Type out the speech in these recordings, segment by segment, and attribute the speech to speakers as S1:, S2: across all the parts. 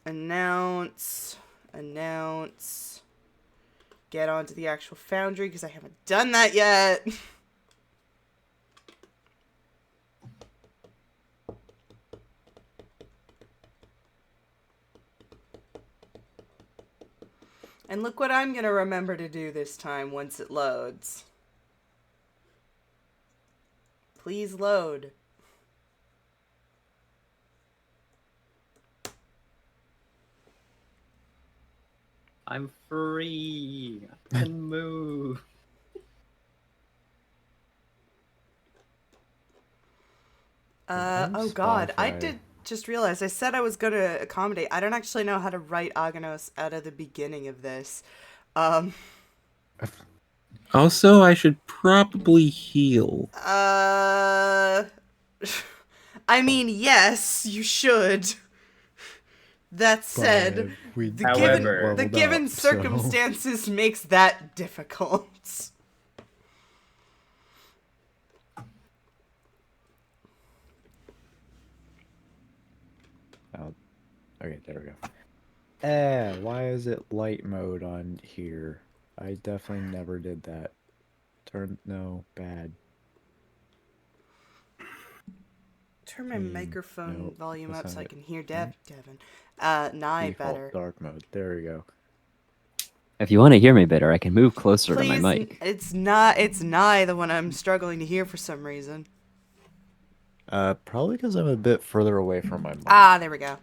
S1: Announce. Get onto the actual Foundry, because I haven't done that yet. And look what I'm going to remember to do this time once it loads. Please load.
S2: I'm free. I can move.
S1: Oh god, I did just realize I said I was going to accommodate. I don't actually know how to write Aganos out of the beginning of this.
S3: Also, I should probably heal.
S1: I mean, yes, you should. That said,
S2: However,
S1: the given circumstances makes that difficult.
S4: Oh, okay, there we go. Why is it light mode on here? I definitely never did that. Bad.
S1: Turn my microphone volume up so I can hear Devin. Nye
S4: Default
S1: better.
S4: dark mode. There we go.
S5: If you want to hear me better, I can move closer to my mic.
S1: It's Nye the one I'm struggling to hear for some reason.
S4: Probably because I'm a bit further away from my mic.
S1: Ah, there we go.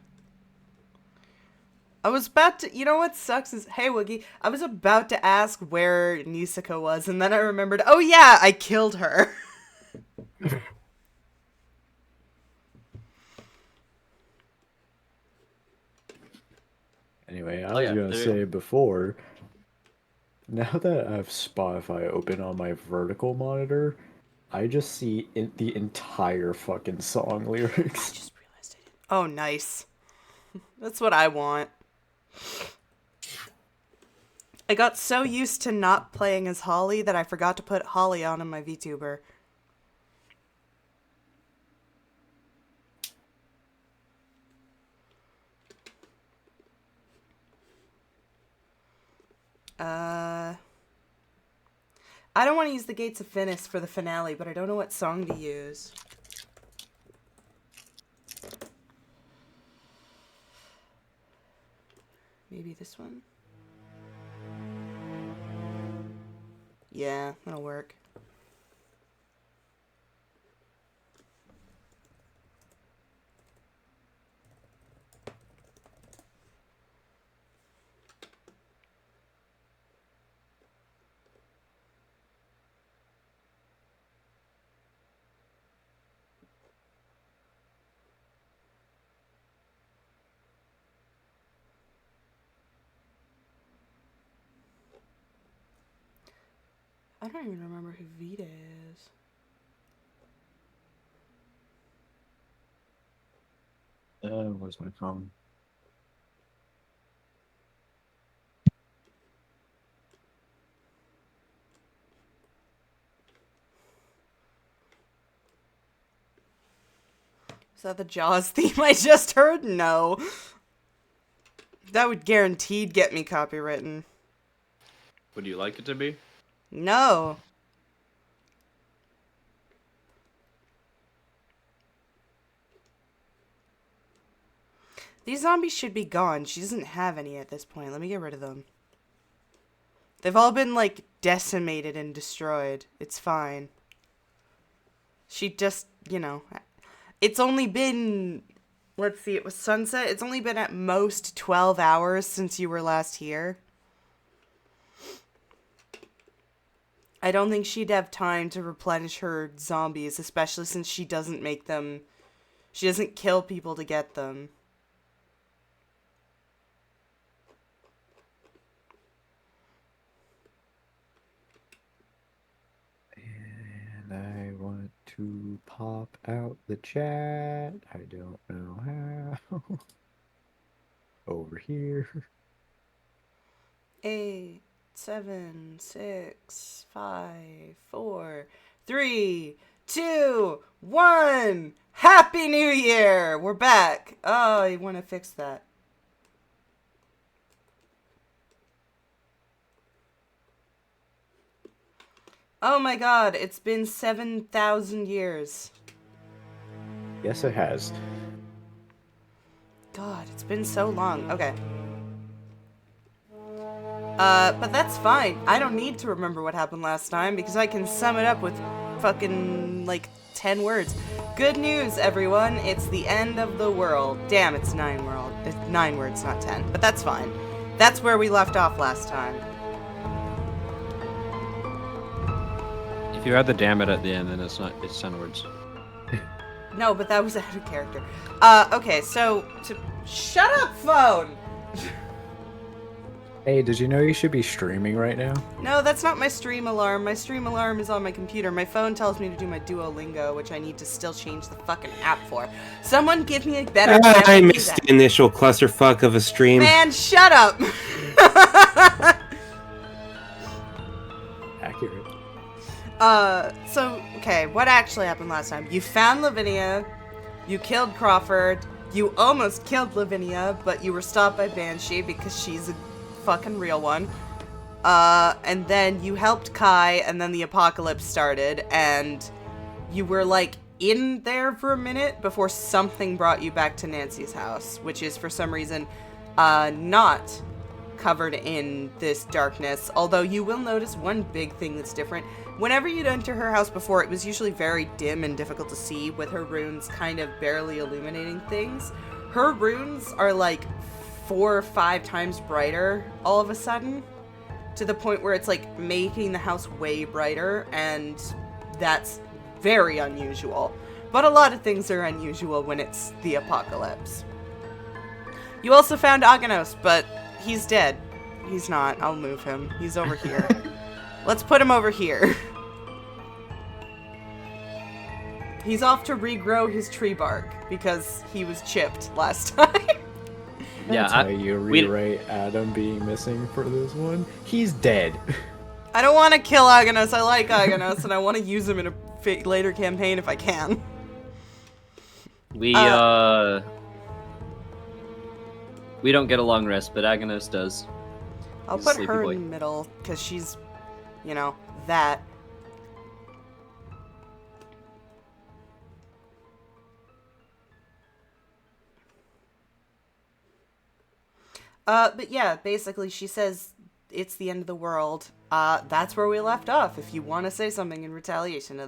S1: I was about to, you know what sucks is, hey Woogie, I was about to ask where Niseko was, and then I remembered, oh yeah, I killed her.
S4: Anyway, I was gonna say before, now that I have Spotify open on my vertical monitor, I just see the entire fucking song lyrics.
S1: I just realized I did. Oh, nice. That's what I want. I got so used to not playing as Holly that I forgot to put Holly on in my VTuber. I don't want to use the Gates of Finis for the finale, but I don't know what song to use. Maybe this one? Yeah, that'll work. I don't even remember who Vita is.
S4: Where's my phone?
S1: Is that the Jaws theme I just heard? No. That would guaranteed get me copywritten.
S2: Would you like it to be?
S1: No. These zombies should be gone. She doesn't have any at this point. Let me get rid of them. They've all been, like, decimated and destroyed. It's fine. She just, you know... It's only been... Let's see, it was sunset. It's only been at most 12 hours since you were last here. I don't think she'd have time to replenish her zombies, especially since she doesn't make them... She doesn't kill people to get them.
S4: And I want to pop out the chat. I don't know how. Over here.
S1: 8, 7, 6, 5, 4, 3, 2, 1. Happy New Year! We're back. Oh, I want to fix that. Oh my god, it's been 7,000 years.
S4: Yes, it has.
S1: God, it's been so long. Okay. But that's fine. I don't need to remember what happened last time because I can sum it up with fucking, like, 10 words. Good news, everyone. It's the end of the world. Damn, it's 9 words, not 10. But that's fine. That's where we left off last time.
S2: If you add the damn it at the end, then it's 10 words.
S1: No, but that was out of character. Okay, so, shut up, phone!
S4: Hey, did you know you should be streaming right now?
S1: No, that's not my stream alarm. My stream alarm is on my computer. My phone tells me to do my Duolingo, which I need to still change the fucking app for. Someone give me a better app
S3: I
S1: to do
S3: missed
S1: that.
S3: the initial clusterfuck of a stream.
S1: Man, shut up!
S4: Accurate.
S1: So, okay, what actually happened last time? You found Lavinia, you killed Crawford, you almost killed Lavinia, but you were stopped by Banshee because she's a fucking real one. And then you helped Kai, and then the apocalypse started, and you were, like, in there for a minute before something brought you back to Nancy's house, which is, for some reason, not covered in this darkness, although you will notice one big thing that's different. Whenever you'd enter her house before, it was usually very dim and difficult to see, with her runes kind of barely illuminating things. Her runes are like 4 or 5 times brighter all of a sudden, to the point where it's like making the house way brighter, and that's very unusual. But a lot of things are unusual when it's the apocalypse. You also found Aganos, but he's dead. He's not. I'll move him. He's over here. Let's put him over here. He's off to regrow his tree bark because he was chipped last time.
S2: Yeah,
S4: That's how you rewrite Adam being missing for this one. He's dead.
S1: I don't want to kill Aganos. I like Aganos, and I want to use him in a later campaign if I can.
S2: we don't get a long rest, but Agnes does.
S1: I'll
S2: He's a
S1: put
S2: sleepy
S1: her
S2: boy.
S1: in the middle because she's, you know, that. But yeah, basically she says it's the end of the world. That's where we left off, if you want to say something in retaliation to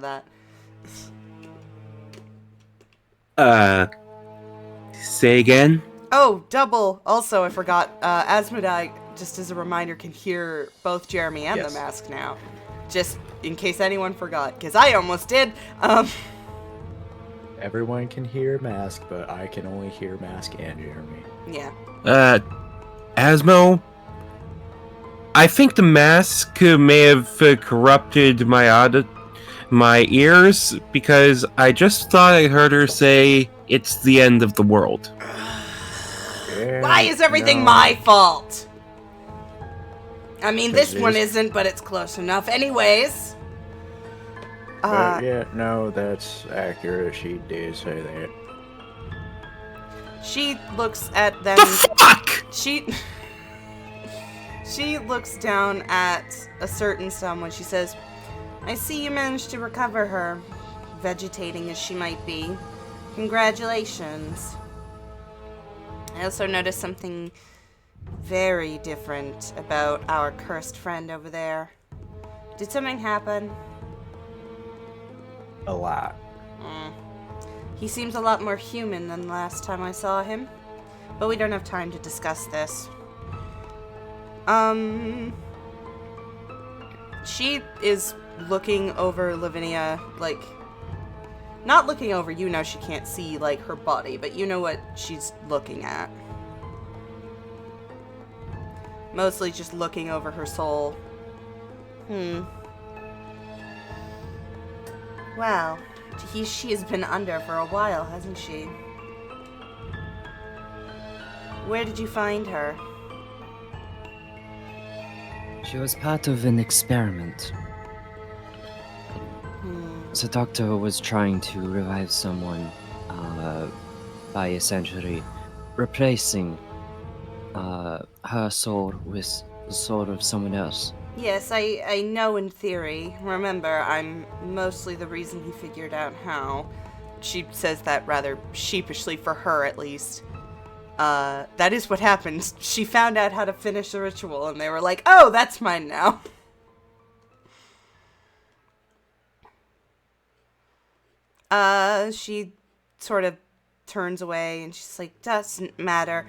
S1: that.
S3: Say again?
S1: Oh, double. Also, I forgot, Asmodai, just as a reminder, can hear both Jeremy and
S4: Yes.
S1: the mask now. Just in case anyone forgot, because I almost did.
S4: Everyone can hear Mask, but I can only hear Mask and Jeremy.
S1: Yeah.
S3: Asmo? I think the mask may have corrupted my ears, because I just thought I heard her say, it's the end of the world.
S1: Why is everything
S4: No.
S1: my fault? I mean, this
S4: Because it
S1: one
S4: is.
S1: isn't, but it's close enough. Anyways.
S4: Yeah, no, that's accurate. She did say that.
S1: She looks at them.
S3: The fuck?
S1: She looks down at a certain someone. She says, I see you managed to recover her, vegetating as she might be. Congratulations. I also noticed something very different about our cursed friend over there. Did something happen?
S4: A lot.
S1: He seems a lot more human than last time I saw him. But we don't have time to discuss this. She is looking over Lavinia, like, not looking over, you know she can't see, like, her body, but you know what she's looking at. Mostly just looking over her soul. Well, she has been under for a while, hasn't she? Where did you find her?
S5: She was part of an experiment. The doctor was trying to revive someone by essentially replacing her soul with the soul of someone else.
S1: Yes, I know in theory. Remember, I'm mostly the reason he figured out how. She says that rather sheepishly, for her at least. That is what happened. She found out how to finish the ritual, and they were like, oh, that's mine now. She sort of turns away, and she's like, doesn't matter.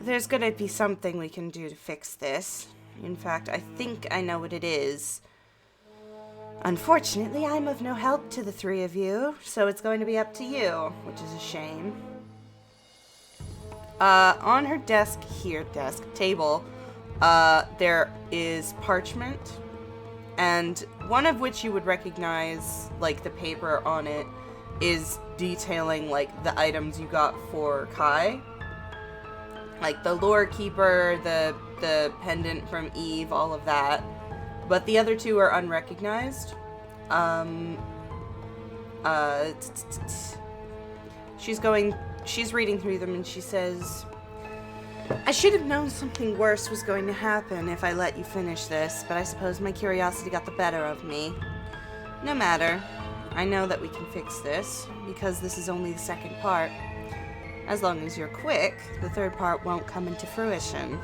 S1: There's gonna be something we can do to fix this. In fact, I think I know what it is. Unfortunately, I'm of no help to the three of you, so it's going to be up to you, which is a shame. On her table, there is parchment, and one of which you would recognize, like, the paper on it is detailing, like, the items you got for Kai. Like, the lore keeper, the pendant from Eve, all of that. But the other two are unrecognized. She's reading through them, and she says, I should have known something worse was going to happen if I let you finish this, but I suppose my curiosity got the better of me. No matter. I know that we can fix this, because this is only the second part. As long as you're quick, the third part won't come into fruition.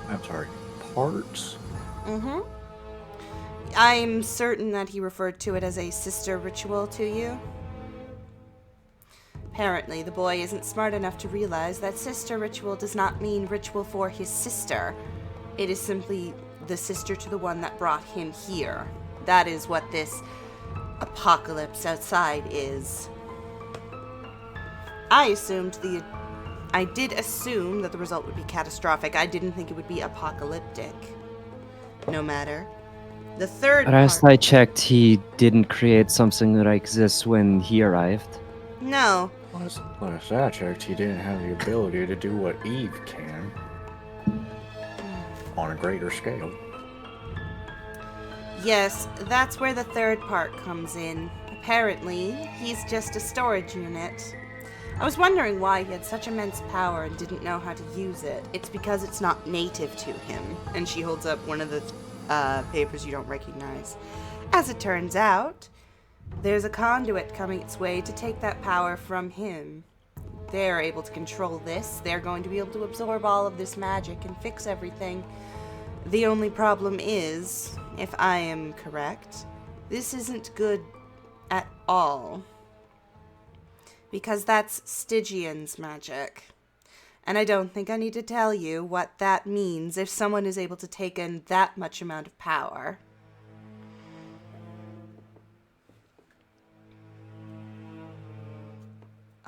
S4: I'm sorry, parts?
S1: Mm-hmm. I'm certain that he referred to it as a sister ritual to you. Apparently, the boy isn't smart enough to realize that sister ritual does not mean ritual for his sister. It is simply the sister to the one that brought him here. That is what this apocalypse outside is. I did assume that the result would be catastrophic. I didn't think it would be apocalyptic. No matter. The third
S5: Last
S1: part...
S5: I checked, he didn't create something like this when he arrived.
S1: No.
S4: Last I checked, he didn't have the ability to do what Eve can. On a greater scale.
S1: Yes, that's where the third part comes in. Apparently, he's just a storage unit. I was wondering why he had such immense power and didn't know how to use it. It's because it's not native to him. And she holds up one of the papers you don't recognize. As it turns out, there's a conduit coming its way to take that power from him. They're able to control this. They're going to be able to absorb all of this magic and fix everything. The only problem is, if I am correct, this isn't good at all. Because that's Stygian's magic. And I don't think I need to tell you what that means if someone is able to take in that much amount of power.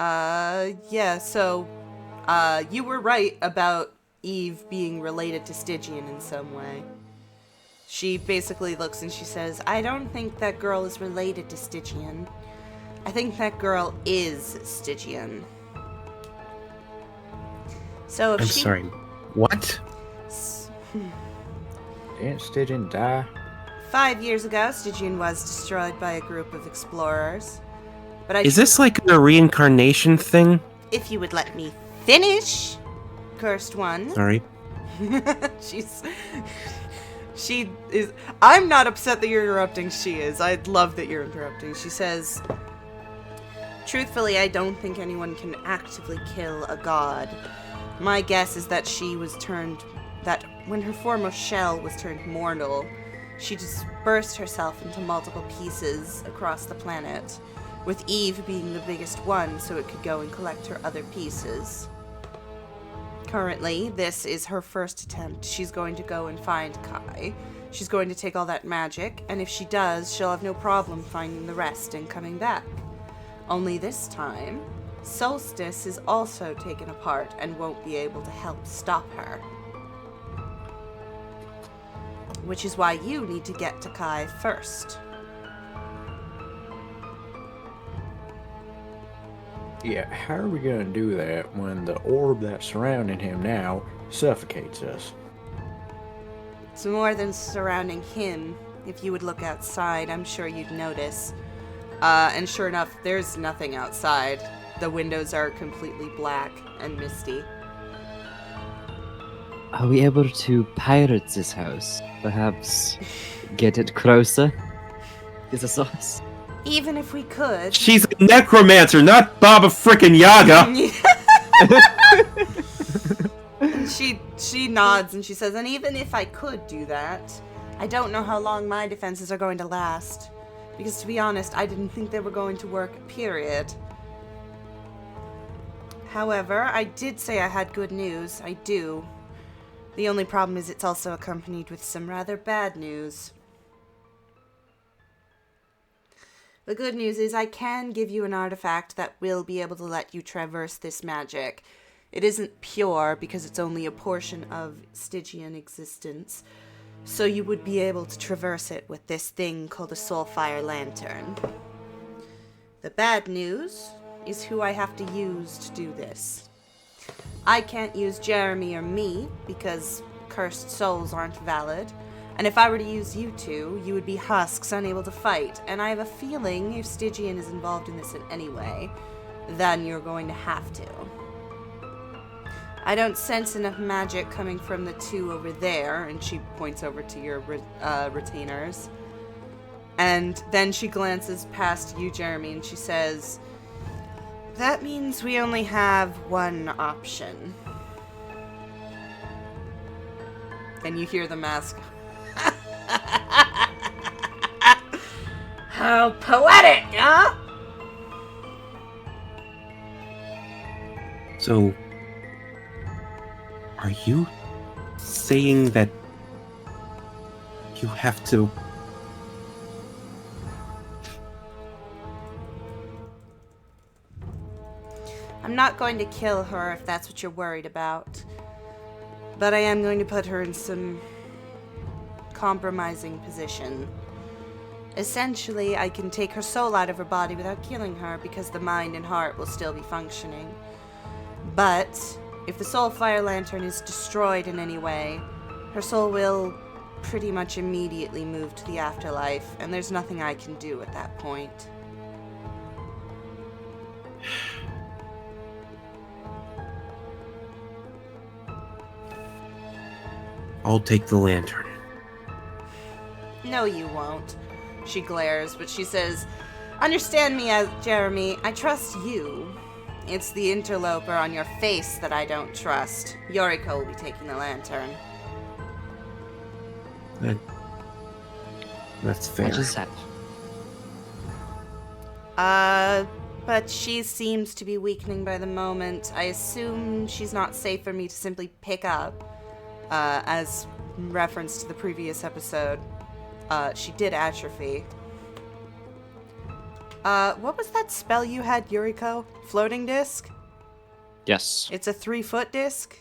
S1: Yeah, so, you were right about Eve being related to Stygian in some way. She basically looks and she says, I don't think that girl is related to Stygian. I think that girl is Stygian. So if
S3: I'm sorry. What?
S4: Didn't Stygian die?
S1: 5 years ago, Stygian was destroyed by a group of explorers. But
S3: Is this like a reincarnation thing?
S1: If you would let me finish, cursed one.
S3: Sorry.
S1: She is. I'm not upset that you're interrupting. She is. I love that you're interrupting. She says, truthfully, I don't think anyone can actively kill a god. My guess is that that when her foremost shell was turned mortal, she dispersed herself into multiple pieces across the planet, with Eve being the biggest one so it could go and collect her other pieces. Currently, this is her first attempt. She's going to go and find Kai. She's going to take all that magic, and if she does, she'll have no problem finding the rest and coming back. Only this time, Solstice is also taken apart and won't be able to help stop her. Which is why you need to get to Kai first.
S4: Yeah, how are we gonna do that when the orb that's surrounding him now suffocates us?
S1: It's more than surrounding him. If you would look outside, I'm sure you'd notice. And sure enough, there's nothing outside. The windows are completely black and misty.
S5: Are we able to pirate this house? Perhaps get it closer to the source?
S1: Even if we could.
S3: She's a necromancer, not Baba frickin' Yaga.
S1: She nods and she says, and even if I could do that, I don't know how long my defenses are going to last. Because to be honest, I didn't think they were going to work, period. However, I did say I had good news. I do. The only problem is it's also accompanied with some rather bad news. The good news is I can give you an artifact that will be able to let you traverse this magic. It isn't pure because it's only a portion of Stygian existence, so you would be able to traverse it with this thing called a Soulfire Lantern. The bad news is who I have to use to do this. I can't use Jeremy or me because cursed souls aren't valid, and if I were to use you two, you would be husks unable to fight, and I have a feeling if Stygian is involved in this in any way, then you're going to have to. I don't sense enough magic coming from the two over there, and she points over to your retainers. And then she glances past you, Jeremy, and she says, that means we only have one option. And you hear the mask. How poetic, huh?
S3: So, are you saying that you have to...
S1: I'm not going to kill her if that's what you're worried about. But I am going to put her in some compromising position. Essentially, I can take her soul out of her body without killing her because the mind and heart will still be functioning. But if the Soulfire Lantern is destroyed in any way, her soul will pretty much immediately move to the afterlife, and there's nothing I can do at that point.
S3: I'll take the lantern.
S1: No, you won't. She glares, but she says, understand me, Jeremy, I trust you. It's the interloper on your face that I don't trust. Yoriko will be taking the lantern.
S3: That's fair.
S5: What is that?
S1: But she seems to be weakening by the moment. I assume she's not safe for me to simply pick up, as reference to the previous episode. She did atrophy. What was that spell you had, Yuriko? Floating disc?
S2: Yes.
S1: It's a 3-foot disc?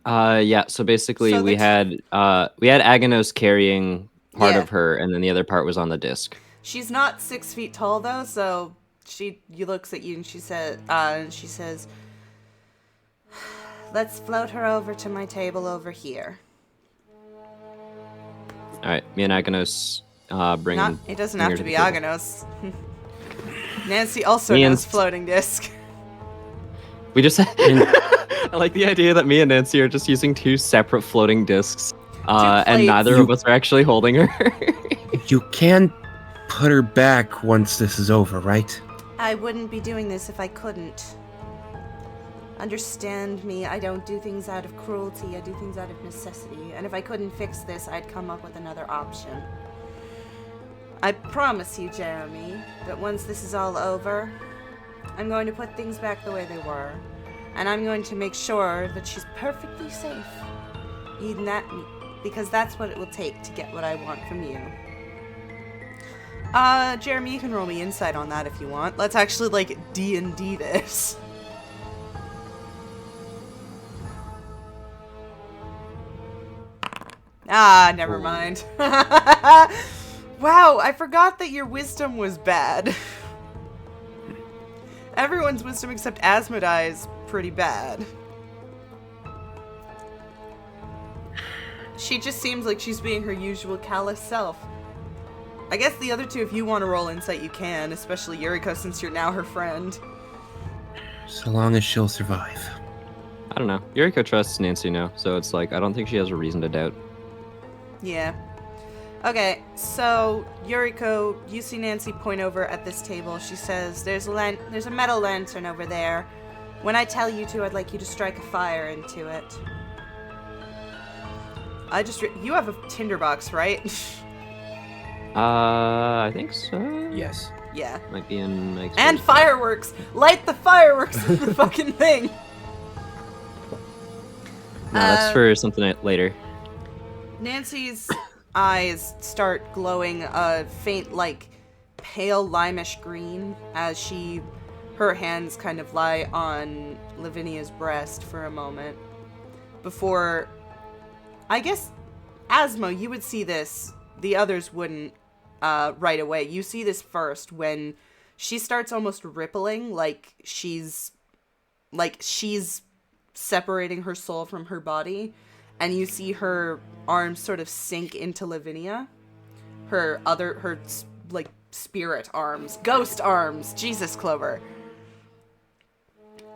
S2: Yeah. So basically,
S1: So
S2: we
S1: the
S2: had Aganos carrying part
S1: Yeah.
S2: of her, and then the other part was on the disc.
S1: She's not 6 feet tall though, so she looks at you and she says, let's float her over to my table over here.
S2: All right. Me and Aganos bring.
S1: It doesn't
S2: bring
S1: have
S2: her
S1: to be
S2: the table.
S1: Aganos. Nancy also
S2: Me and
S1: knows floating disc.
S2: We just. I like the idea that me and Nancy are just using two separate floating discs, and
S1: plates.
S2: neither of us are actually holding her.
S3: You can put her back once this is over, right?
S1: I wouldn't be doing this if I couldn't. Understand me, I don't do things out of cruelty, I do things out of necessity, and if I couldn't fix this, I'd come up with another option. I promise you, Jeremy, that once this is all over, I'm going to put things back the way they were, and I'm going to make sure that she's perfectly safe. Even that, because that's what it will take to get what I want from you. Jeremy, you can roll me insight on that if you want. Let's actually, like, D&D this. Never mind. Wow, I forgot that your wisdom was bad. Everyone's wisdom except Asmodai is pretty bad. She just seems like she's being her usual callous self. I guess the other two, if you want to roll insight, you can, especially Yuriko, since you're now her friend.
S3: So long as she'll survive.
S2: I don't know. Yuriko trusts Nancy now, so it's like I don't think she has a reason to doubt.
S1: Yeah. Okay, so Yuriko, you see Nancy point over at this table. She says, "There's a metal lantern over there. When I tell you to, I'd like you to strike a fire into it." You have a tinderbox, right?
S2: I think so.
S4: Yes.
S1: Yeah.
S2: Might be in my
S1: And
S2: experience.
S1: fireworks! Light the fireworks in the fucking thing!
S2: No, that's for something later.
S1: Nancy's eyes start glowing a faint, like, pale limeish green as her hands kind of lie on Lavinia's breast for a moment. Before, I guess, Asmo, you would see this. The others wouldn't right away. You see this first when she starts almost rippling, like she's separating her soul from her body, and you see her arms sort of sink into Lavinia. Her like spirit arms, ghost arms. Jesus, Clover.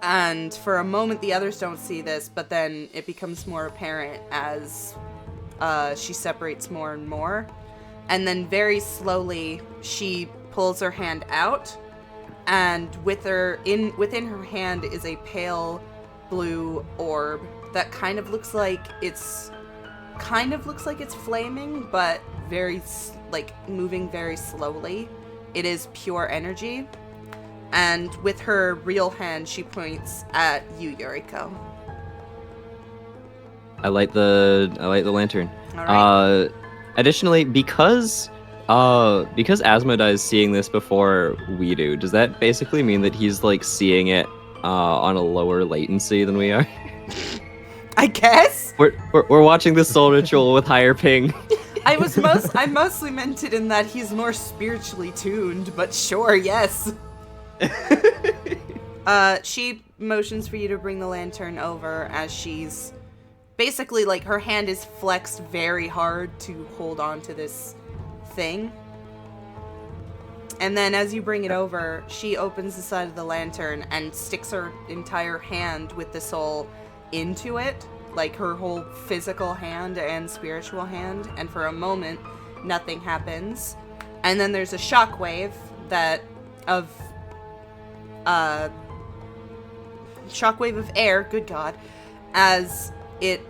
S1: And for a moment, the others don't see this, but then it becomes more apparent as she separates more and more. And then very slowly, she pulls her hand out, and within her hand is a pale blue orb that kind of looks like it's flaming, but moving very slowly. It is pure energy. And with her real hand, she points at you, Yuriko.
S2: I light the lantern.
S1: All right.
S2: Additionally, because Asmodai is seeing this before we do, does that basically mean that he's like seeing it on a lower latency than we are?
S1: I guess.
S2: We're watching this soul ritual with higher ping.
S1: I mostly meant it in that he's more spiritually tuned, but sure, yes. She motions for you to bring the lantern over as she's basically, like, her hand is flexed very hard to hold on to this thing. And then as you bring it over, she opens the side of the lantern and sticks her entire hand with the soul into it, like her whole physical hand and spiritual hand, and for a moment, nothing happens. And then there's a shockwave of air, good God, as it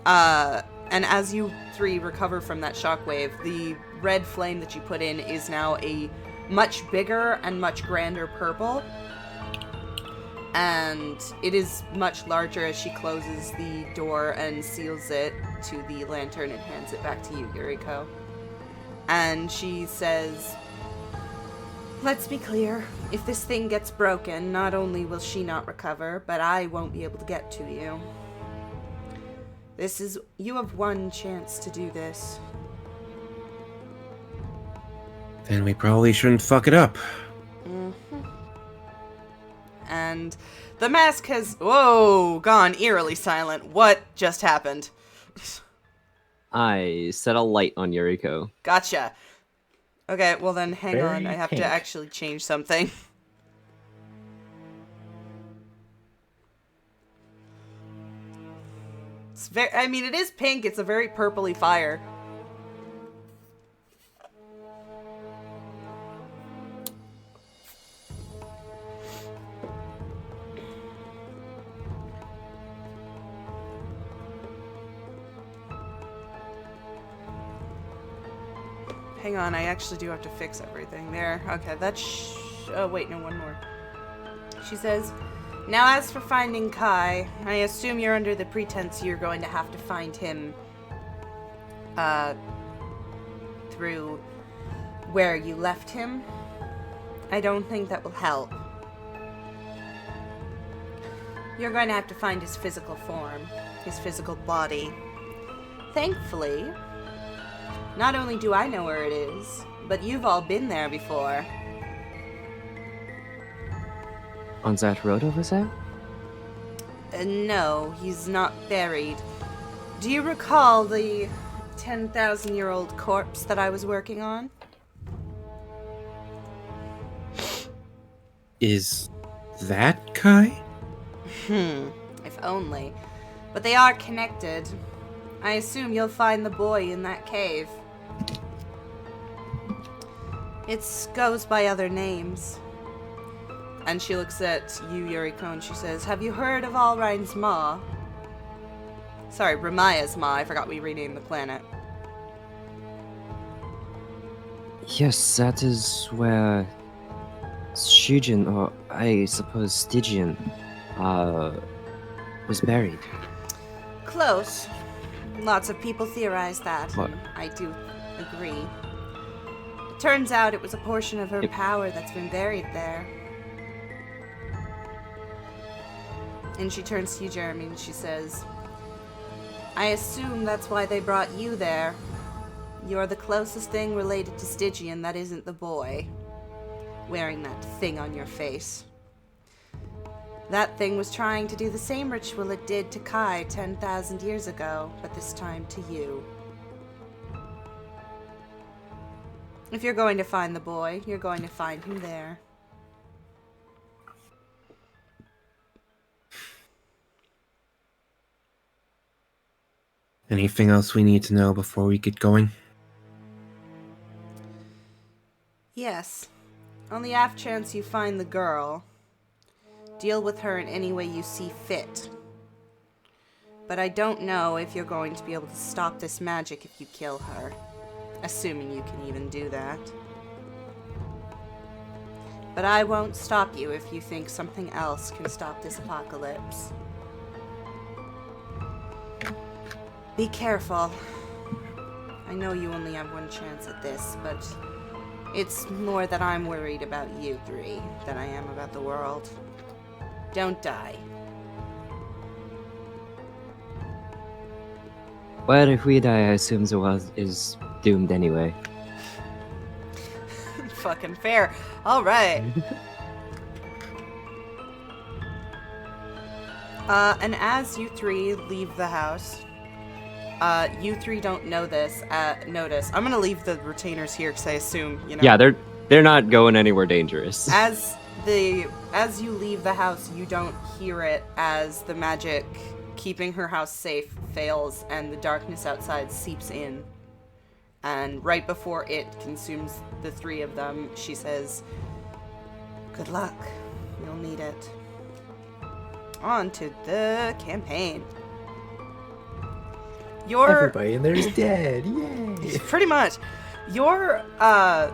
S1: and as you three recover from that shockwave, the red flame that you put in is now a much bigger and much grander purple, and it is much larger as she closes the door and seals it to the lantern and hands it back to you, Yuriko. And she says, "Let's be clear. If this thing gets broken, not only will she not recover, but I won't be able to get to you. You have one chance to do this."
S3: Then we probably shouldn't fuck it up.
S1: And the mask has, gone eerily silent. What just happened?
S2: I set a light on Yuriko.
S1: Gotcha. Okay, well then hang
S4: Very
S1: on. I have
S4: pink.
S1: to actually change something. It is pink. It's a very purpley fire. Hang on, I actually do have to fix everything there. Okay, oh wait, no, one more. She says, "Now as for finding Kai, I assume you're under the pretense you're going to have to find him, through where you left him. I don't think that will help. You're going to have to find his physical form, his physical body. Thankfully, not only do I know where it is, but you've all been there before."
S5: On that road over there?
S1: No, he's not buried. Do you recall the 10,000-year-old corpse that I was working on?
S3: Is that Kai?
S1: If only. But they are connected. I assume you'll find the boy in that cave. It goes by other names. And she looks at you, Yuriko, and she says, have you heard of Alrein's Maw? Sorry, Ramaya's Maw. I forgot we renamed the planet.
S5: Yes, that is where Shujin, or I suppose Stygian, was buried.
S1: Close. Lots of people theorize that,
S5: What?
S1: and I do agree. It turns out it was a portion of her
S5: Yep.
S1: power that's been buried there. And she turns to you, Jeremy, and she says, I assume that's why they brought you there. You're the closest thing related to Stygian that isn't the boy. Wearing that thing on your face. That thing was trying to do the same ritual it did to Kai 10,000 years ago, but this time to you. If you're going to find the boy, you're going to find him there.
S3: Anything else we need to know before we get going?
S1: Yes. On the off chance you find the girl, deal with her in any way you see fit. But I don't know if you're going to be able to stop this magic if you kill her. Assuming you can even do that. But I won't stop you if you think something else can stop this apocalypse. Be careful. I know you only have one chance at this, but it's more that I'm worried about you three than I am about the world. Don't die.
S5: Well, if we die, I assume the world is doomed anyway.
S1: Fucking fair. Alright. And as you three leave the house, you three don't know this. Notice. I'm gonna leave the retainers here because I assume, you know.
S2: Yeah, they're not going anywhere dangerous.
S1: As you leave the house, you don't hear it as the magic keeping her house safe fails and the darkness outside seeps in. And right before it consumes the three of them, she says, good luck. You'll need it. On to the campaign.
S4: Everybody in there's dead. Yay!
S1: Pretty much. Your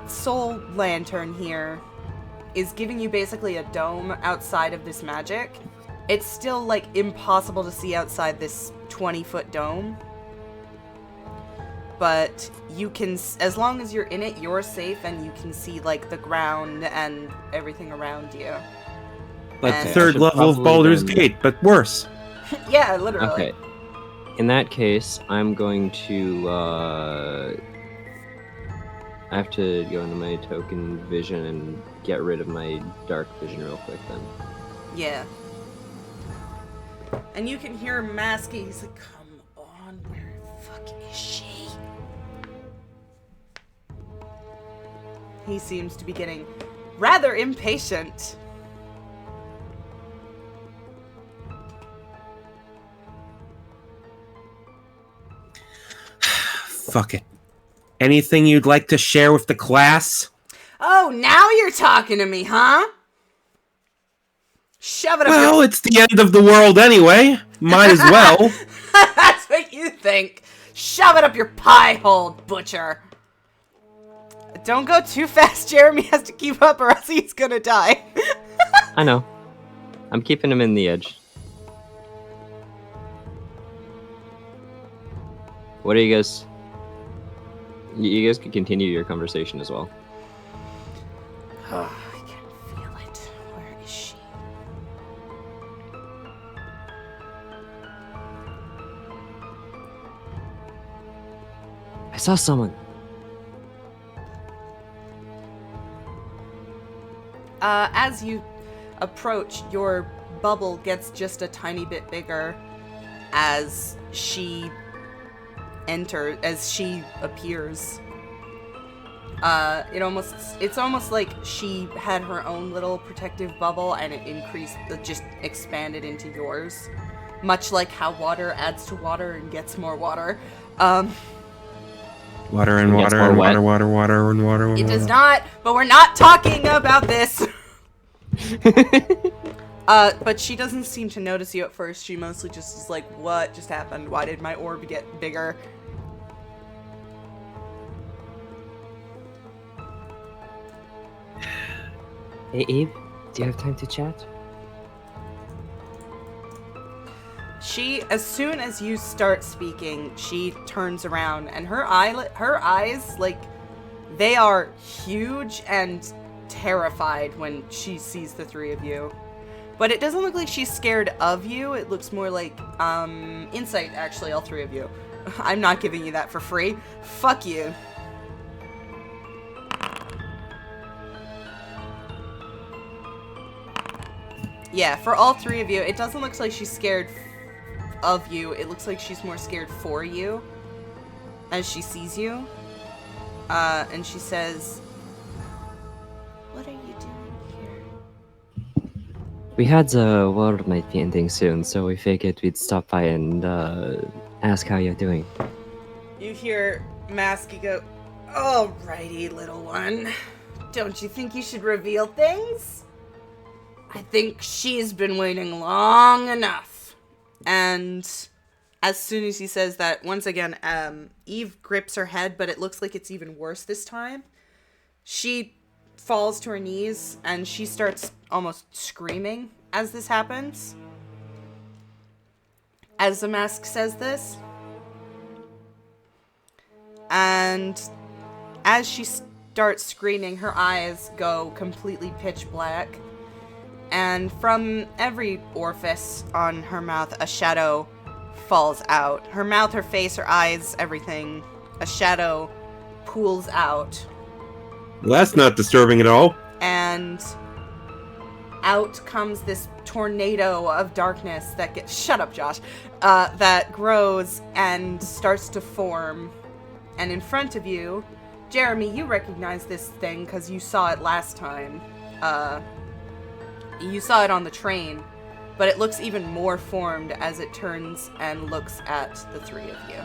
S1: soul lantern here is giving you basically a dome outside of this magic. It's still, like, impossible to see outside this 20-foot dome. But you can, as long as you're in it, you're safe and you can see, like, the ground and everything around you.
S3: Like
S1: And-
S3: the third
S2: should
S3: level of
S2: probably
S3: Baldur's
S2: then-
S3: Gate, but worse.
S1: Yeah, literally.
S2: Okay. In that case, I'm going to, I have to go into my token vision and get rid of my dark vision real quick then.
S1: Yeah. And you can hear him masking. He's like, come on, where the fuck is she? He seems to be getting rather impatient.
S3: Fuck it. Anything you'd like to share with the class?
S1: Oh, now you're talking to me, huh? Shove it up
S3: Well,
S1: your...
S3: it's the end of the world anyway. Might as well.
S1: That's what you think. Shove it up your pie hole, butcher. Don't go too fast. Jeremy has to keep up or else he's gonna die.
S2: I know. I'm keeping him in the edge. What are you guys... You guys can continue your conversation as well.
S1: Oh, I can feel it. Where is she?
S5: I saw someone.
S1: As you approach, your bubble gets just a tiny bit bigger as she appears. It's almost like she had her own little protective bubble and it just expanded into yours. much like how water adds to water and gets more water.
S3: Water and
S2: It gets
S3: water
S2: more
S3: and
S2: wet.
S3: water and water.
S1: It does not, but we're not talking about this. But she doesn't seem to notice you at first. She mostly just is like, what just happened? Why did my orb get bigger?
S5: Hey, Eve, do you have time to chat?
S1: She, as soon as you start speaking, she turns around and her eyes, like, they are huge and terrified when she sees the three of you. But it doesn't look like she's scared of you. It looks more like, insight, actually, all three of you. I'm not giving you that for free. Fuck you. Yeah, for all three of you, it doesn't look like she's scared of you. It looks like she's more scared for you as she sees you. And she says, "What are you doing here?"
S5: We had the world might be ending soon, so we figured we'd stop by and ask how you're doing.
S1: You hear Masky go, "Alrighty, little one. Don't you think you should reveal things? I think she's been waiting long enough." And as soon as he says that, once again, Eve grips her head, but it looks like it's even worse this time. She falls to her knees, and she starts almost screaming as this happens. As the mask says this. And as she starts screaming, her eyes go completely pitch black. And from every orifice on her mouth, a shadow falls out. Her mouth, her face, her eyes, everything. A shadow pools out.
S3: Well, that's not disturbing at all.
S1: And out comes this tornado of darkness that gets... Shut up, Josh. That grows and starts to form. And in front of you, Jeremy, you recognize this thing because you saw it last time. You saw it on the train, but it looks even more formed as it turns and looks at the three of you.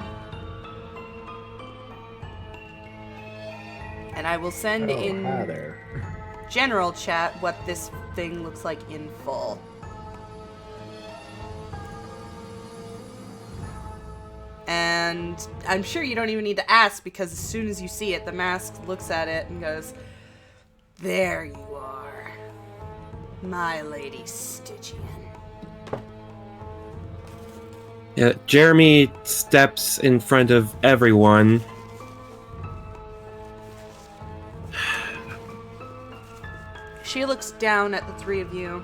S1: And I will send
S4: Hi
S1: in
S4: there.
S1: general chat what this thing looks like in full. And I'm sure you don't even need to ask, because as soon as you see it, the mask looks at it and goes, "There you are, my lady Stygian."
S3: Yeah, Jeremy steps in front of everyone.
S1: She looks down at the three of you.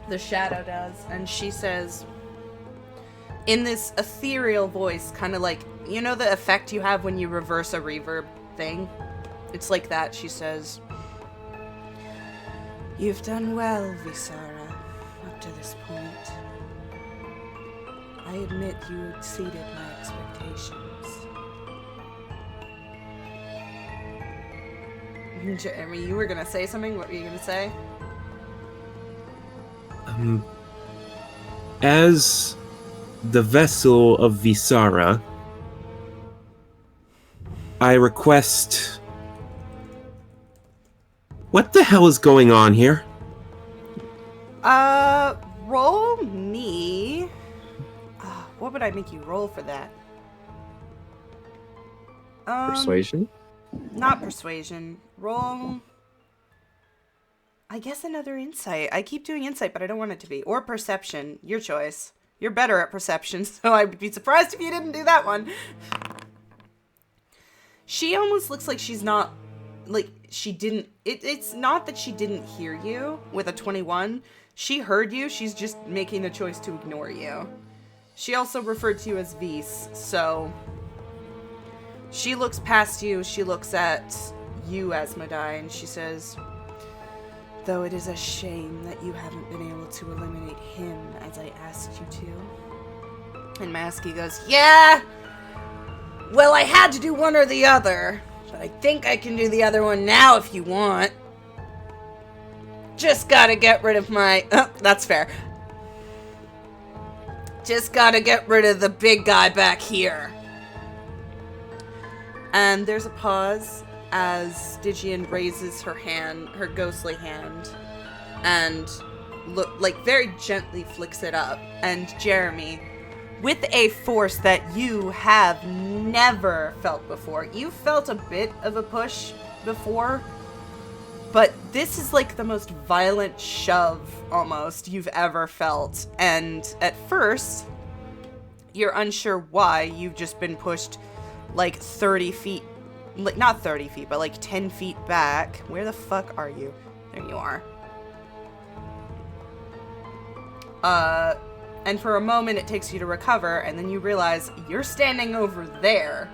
S1: The shadow does, and she says, in this ethereal voice, kind of like, you know the effect you have when you reverse a reverb thing? It's like that, she says. "You've done well, Visara, up to this point. I admit you exceeded my expectations." Jeremy, you were gonna say something? What were you gonna say?
S3: As the vessel of Visara, I request... What the hell is going on here?
S1: Roll me. What would I make you roll for that?
S2: Persuasion?
S1: Not persuasion. Roll. I guess another insight. I keep doing insight, but I don't want it to be. Or perception. Your choice. You're better at perception, so I'd be surprised if you didn't do that one. She almost looks like she's not... Like, she didn't... It's not that she didn't hear you with a 21. She heard you. She's just making the choice to ignore you. She also referred to you as Vis, so... She looks past you. She looks at you, Asmodai, and she says... "Though it is a shame that you haven't been able to eliminate him as I asked you to." And Masky goes, "Yeah! Well, I had to do one or the other, but I think I can do the other one now if you want. Just gotta get rid of my..." Oh, that's fair. Just gotta get rid of the big guy back here. And there's a pause as Stygian raises her hand, her ghostly hand, and very gently flicks it up. And Jeremy, with a force that you have never felt before, you felt a bit of a push before, but this is like the most violent shove almost you've ever felt. And at first, you're unsure why. You've just been pushed like 30 feet, like not 30 feet, but like 10 feet back. Where the fuck are you? There you are. And for a moment it takes you to recover, and then you realize you're standing over there.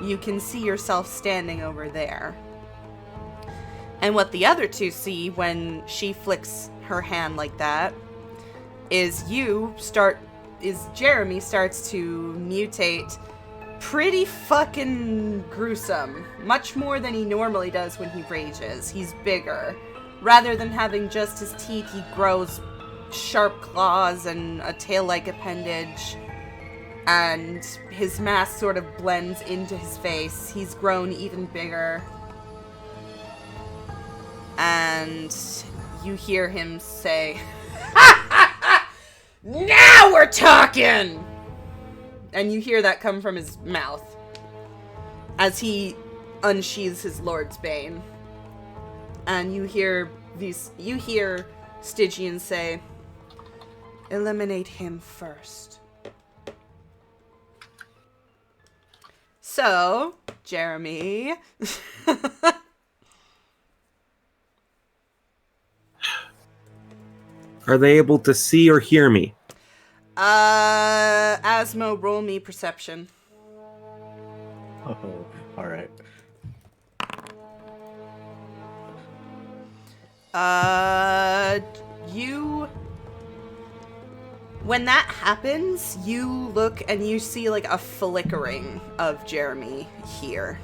S1: You can see yourself standing over there. And what the other two see when she flicks her hand like that is Jeremy starts to mutate pretty fucking gruesome. Much more than he normally does when he rages. He's bigger. Rather than having just his teeth, he grows sharp claws and a tail-like appendage. And his mask sort of blends into his face. He's grown even bigger. And you hear him say, "Now we're talking!" And you hear that come from his mouth as he unsheathes his Lord's Bane. And you hear Stygian say, "Eliminate him first." So, Jeremy.
S3: Are they able to see or hear me?
S1: Asmo, roll me perception.
S4: Oh, alright.
S1: When that happens, you look and you see like a flickering of Jeremy here.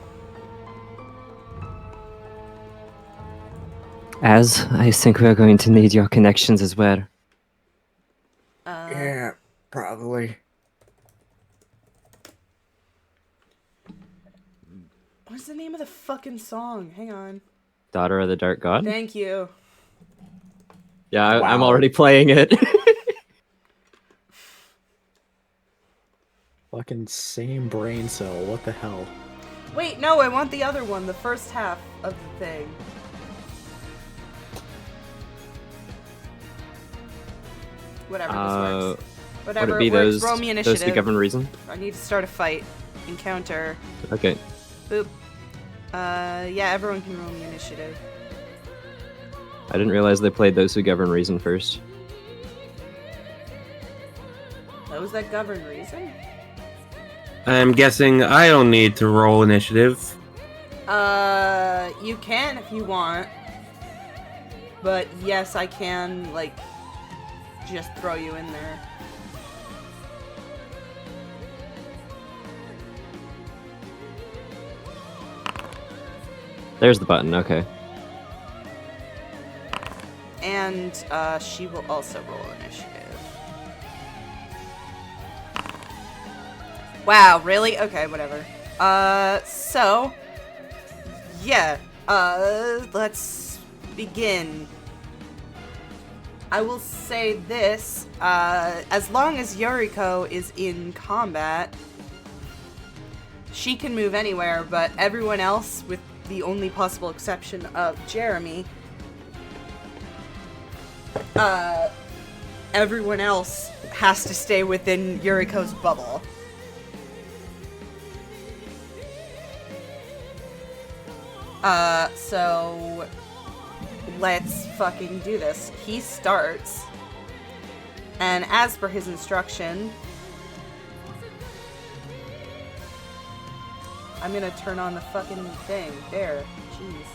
S5: As I think we're going to need your connections as well.
S4: Yeah, probably.
S1: What's the name of the fucking song? Hang on.
S2: Daughter of the Dark God?
S1: Thank you.
S2: Yeah, I'm
S4: Wow.
S2: already playing it.
S4: Fucking same brain cell, what the hell?
S1: Wait, no, I want the other one, the first half of the thing. Whatever, this works.
S2: Would
S1: Whatever,
S2: it be
S1: it works.
S2: those,
S1: Roll me
S2: those
S1: initiative.
S2: the governed reason?
S1: I need to start a fight. Encounter.
S2: Okay.
S1: Boop. Yeah, everyone can roll me initiative.
S2: I didn't realize they played those who govern reason first.
S1: Those that govern reason?
S3: I'm guessing I don't need to roll initiative.
S1: You can if you want. But yes, I can, like, just throw you in there.
S2: There's the button, okay.
S1: And, she will also roll initiative. Wow, really? Okay, whatever. So... Yeah, let's begin. I will say this, as long as Yuriko is in combat, she can move anywhere, but everyone else, with the only possible exception of Jeremy, everyone else has to stay within Yuriko's bubble. So let's fucking do this. He starts, and as per his instruction, I'm gonna turn on the fucking thing. There. Jeez.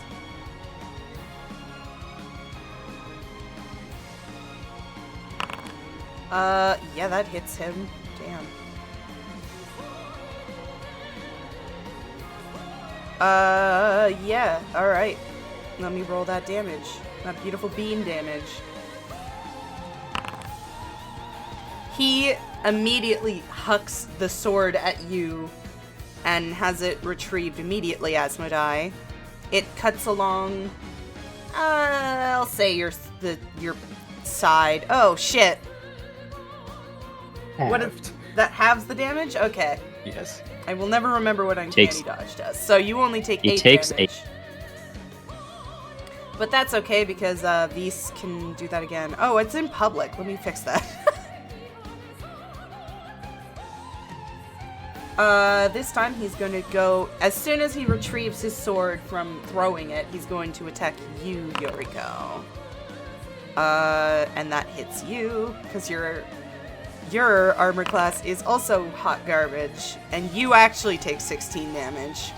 S1: Yeah, that hits him. Damn. Yeah, alright. Let me roll that damage. That beautiful beam damage. He immediately hucks the sword at you and has it retrieved immediately, Asmodai. It cuts along, I'll say your side. Oh, shit. What is,
S4: Halved.
S1: that halves the damage? Okay.
S4: Yes.
S1: I will never remember what Uncanny
S2: Takes-
S1: Dodge does. So you only take
S2: He
S1: 8
S2: takes
S1: damage. But that's okay because Vis can do that again. Oh, it's in public. Let me fix that. This time he's going to go, as soon as he retrieves his sword from throwing it, he's going to attack you, Yoriko. And that hits you, because your armor class is also hot garbage, and you actually take 16 damage.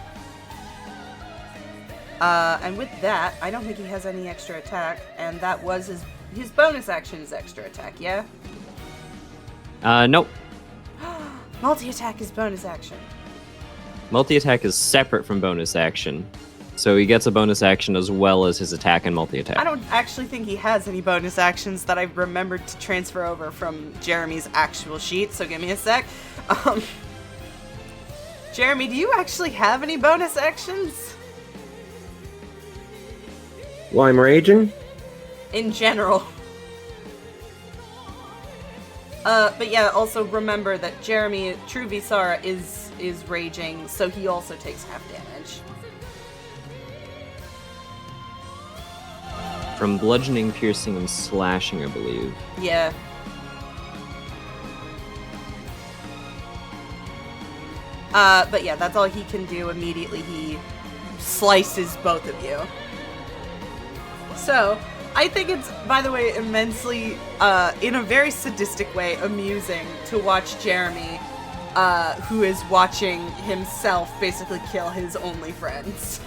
S1: And with that, I don't think he has any extra attack, and that was his bonus action is extra attack, yeah?
S2: Nope.
S1: Multi-attack is bonus action.
S2: Multi-attack is separate from bonus action. So he gets a bonus action as well as his attack and multi-attack.
S1: I don't actually think he has any bonus actions that I've remembered to transfer over from Jeremy's actual sheet, so give me a sec. Jeremy, do you actually have any bonus actions?
S3: While I'm raging?
S1: In general. But yeah, also remember that Jeremy, True Visara, is raging, so he also takes half damage.
S2: From bludgeoning, piercing, and slashing, I believe.
S1: Yeah. But yeah, that's all he can do. Immediately he slices both of you. So, I think it's, by the way, immensely, in a very sadistic way, amusing to watch Jeremy, who is watching himself basically kill his only friends.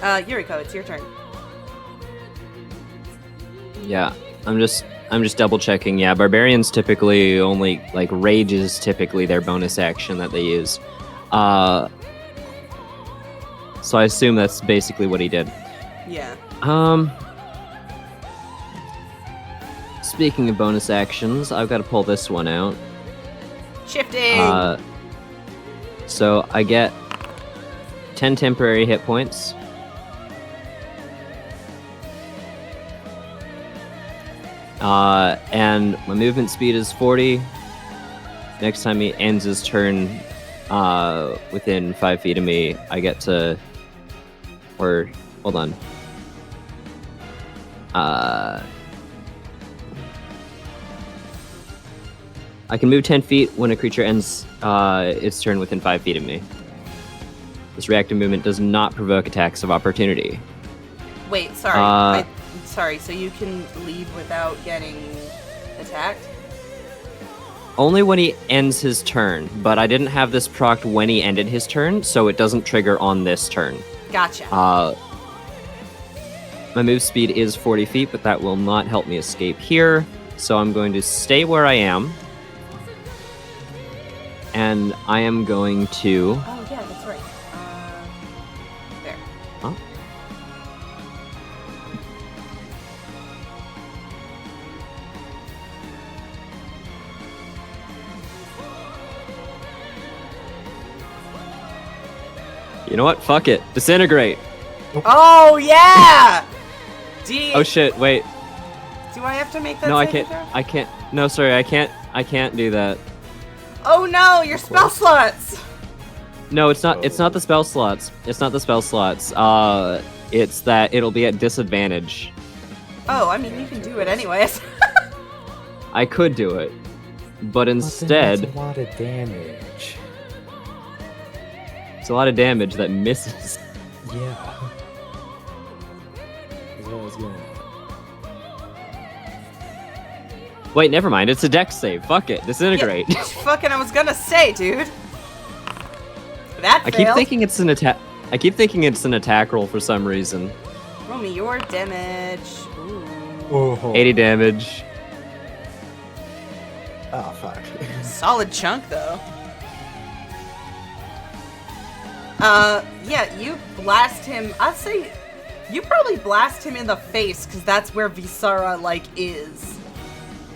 S1: Yuriko, it's your turn.
S2: Yeah, I'm just double checking. Yeah, barbarians typically only, like, rage is typically their bonus action that they use. So I assume that's basically what he did.
S1: Yeah.
S2: Speaking of bonus actions, I've got to pull this one out.
S1: Shifting!
S2: So I get 10 temporary hit points. And my movement speed is 40. Next time he ends his turn within 5 feet of me, I get to... Or, hold on. I can move 10 feet when a creature ends its turn within 5 feet of me. This reactive movement does not provoke attacks of opportunity.
S1: Wait, sorry. Sorry, so you can leave without getting attacked?
S2: Only when he ends his turn, but I didn't have this procced when he ended his turn, so it doesn't trigger on this turn.
S1: Gotcha.
S2: My move speed is 40 feet, but that will not help me escape here, so I'm going to stay where I am. And I am going to...
S1: Oh, yeah, that's right. There.
S2: Huh? You know what? Fuck it. Disintegrate.
S1: Oh, yeah!
S2: Oh shit, wait.
S1: Do I have to make that
S2: No, I
S1: saving
S2: can't.
S1: throw?
S2: I can't. No, sorry, I can't do that.
S1: Oh no, your spell slots!
S2: No, it's not. It's not the spell slots. It's not the spell slots. It's that it'll be at disadvantage.
S1: Oh, I mean, you can do it anyways.
S2: I could do it, but instead,
S4: That's a lot of damage.
S2: it's a lot of damage that misses.
S4: Yeah. That's what I was going.
S2: Wait, never mind. It's a dex save. Fuck it. Disintegrate.
S1: Yeah, fucking, I was gonna say, dude. That
S2: I keep
S1: failed.
S2: thinking it's an attack. I keep thinking it's an attack roll for some reason.
S1: Roll me your damage. Ooh.
S4: Oh.
S2: 80 damage.
S4: Oh fuck.
S1: Solid chunk, though. Yeah, you blast him. I'd say you probably blast him in the face, because that's where Visara, like, is.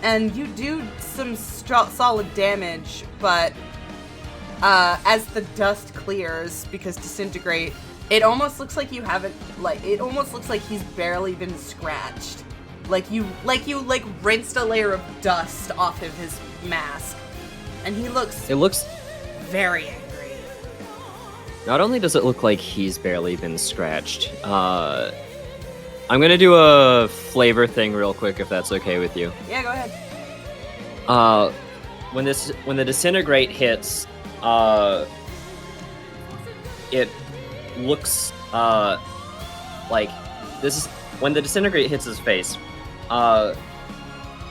S1: And you do some solid damage, but as the dust clears, because disintegrate, it almost looks like you haven't, like, it almost looks like he's barely been scratched. Like you rinsed a layer of dust off of his mask. And he looks
S2: It looks.
S1: very angry.
S2: Not only does it look like he's barely been scratched, I'm gonna do a flavor thing real quick if that's okay with you.
S1: Yeah, go ahead.
S2: When the disintegrate hits, it looks like this is when the disintegrate hits his face.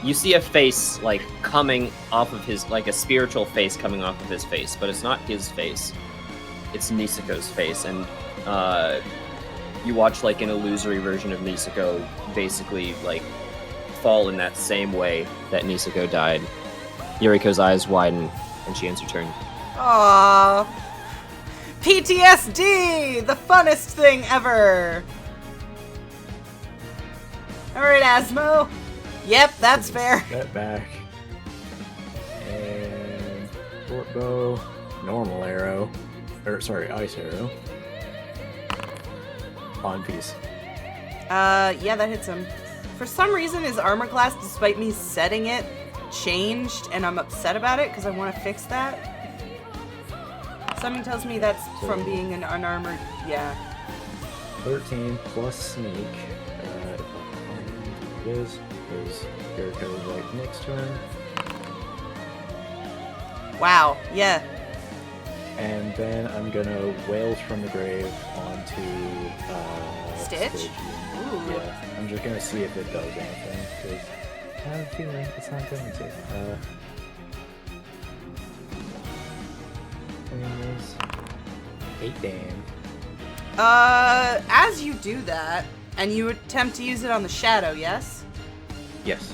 S2: You see a face like coming off of his, like a spiritual face coming off of his face, but it's not his face. It's Nisiko's face, and you watch like an illusory version of Nisiko basically like fall in that same way that Nisiko died. Yuriko's eyes widen, and she ends her turn.
S1: Aww. PTSD! The funnest thing ever! Alright, Asmo. Yep, that's fair.
S4: Step back. And short bow, normal arrow. Or sorry, ice arrow. On piece.
S1: Yeah, that hits him. For some reason, his armor class, despite me setting it, changed, and I'm upset about it, because I want to fix that. Something tells me that's from being an unarmored, yeah.
S4: 13 plus sneak. It is, because here it goes right next turn.
S1: Wow, yeah.
S4: And then I'm gonna Wails from the Grave onto
S1: Stitch?
S4: Stygian.
S1: Ooh.
S4: Yeah, I'm just gonna see if it does anything, because I have a feeling it's not going to. Anyways, 8 damage.
S1: As you do that, and you attempt to use it on the shadow, yes?
S4: Yes.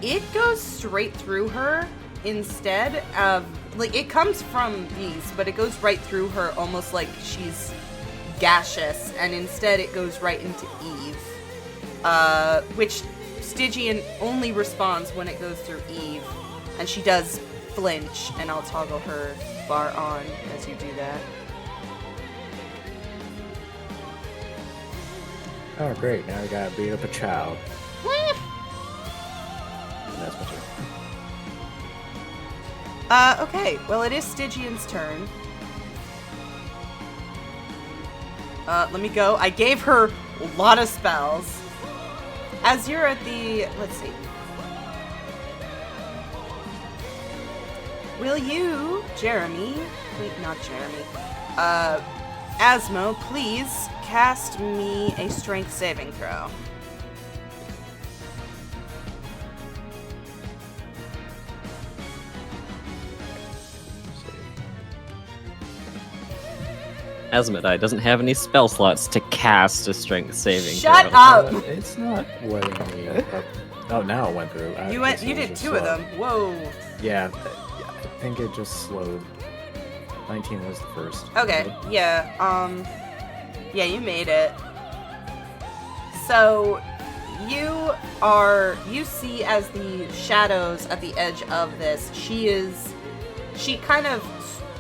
S1: It goes straight through her instead of, like, it comes from these, but it goes right through her almost like she's gaseous, and instead it goes right into Eve. Which Stygian only responds when it goes through Eve, and she does flinch, and I'll toggle her bar on as you do that.
S4: Oh, great. Now I gotta beat up a child. And that's my turn.
S1: Okay, well, it is Stygian's turn. Let me go. I gave her a lot of spells. As you're at the... let's see. Will you, Jeremy... wait, not Jeremy. Asmo, please cast me a strength saving throw.
S2: Asmodai doesn't have any spell slots to cast a strength saving
S1: Shut
S2: throw.
S1: up!
S4: It's not letting me up. Oh, now it went through.
S1: You did
S4: just
S1: two of
S4: slow.
S1: them. Whoa.
S4: Yeah, I think it just slowed. 19 was the first.
S1: Okay, yeah, yeah, you made it. So, you see as the shadows at the edge of this, she kind of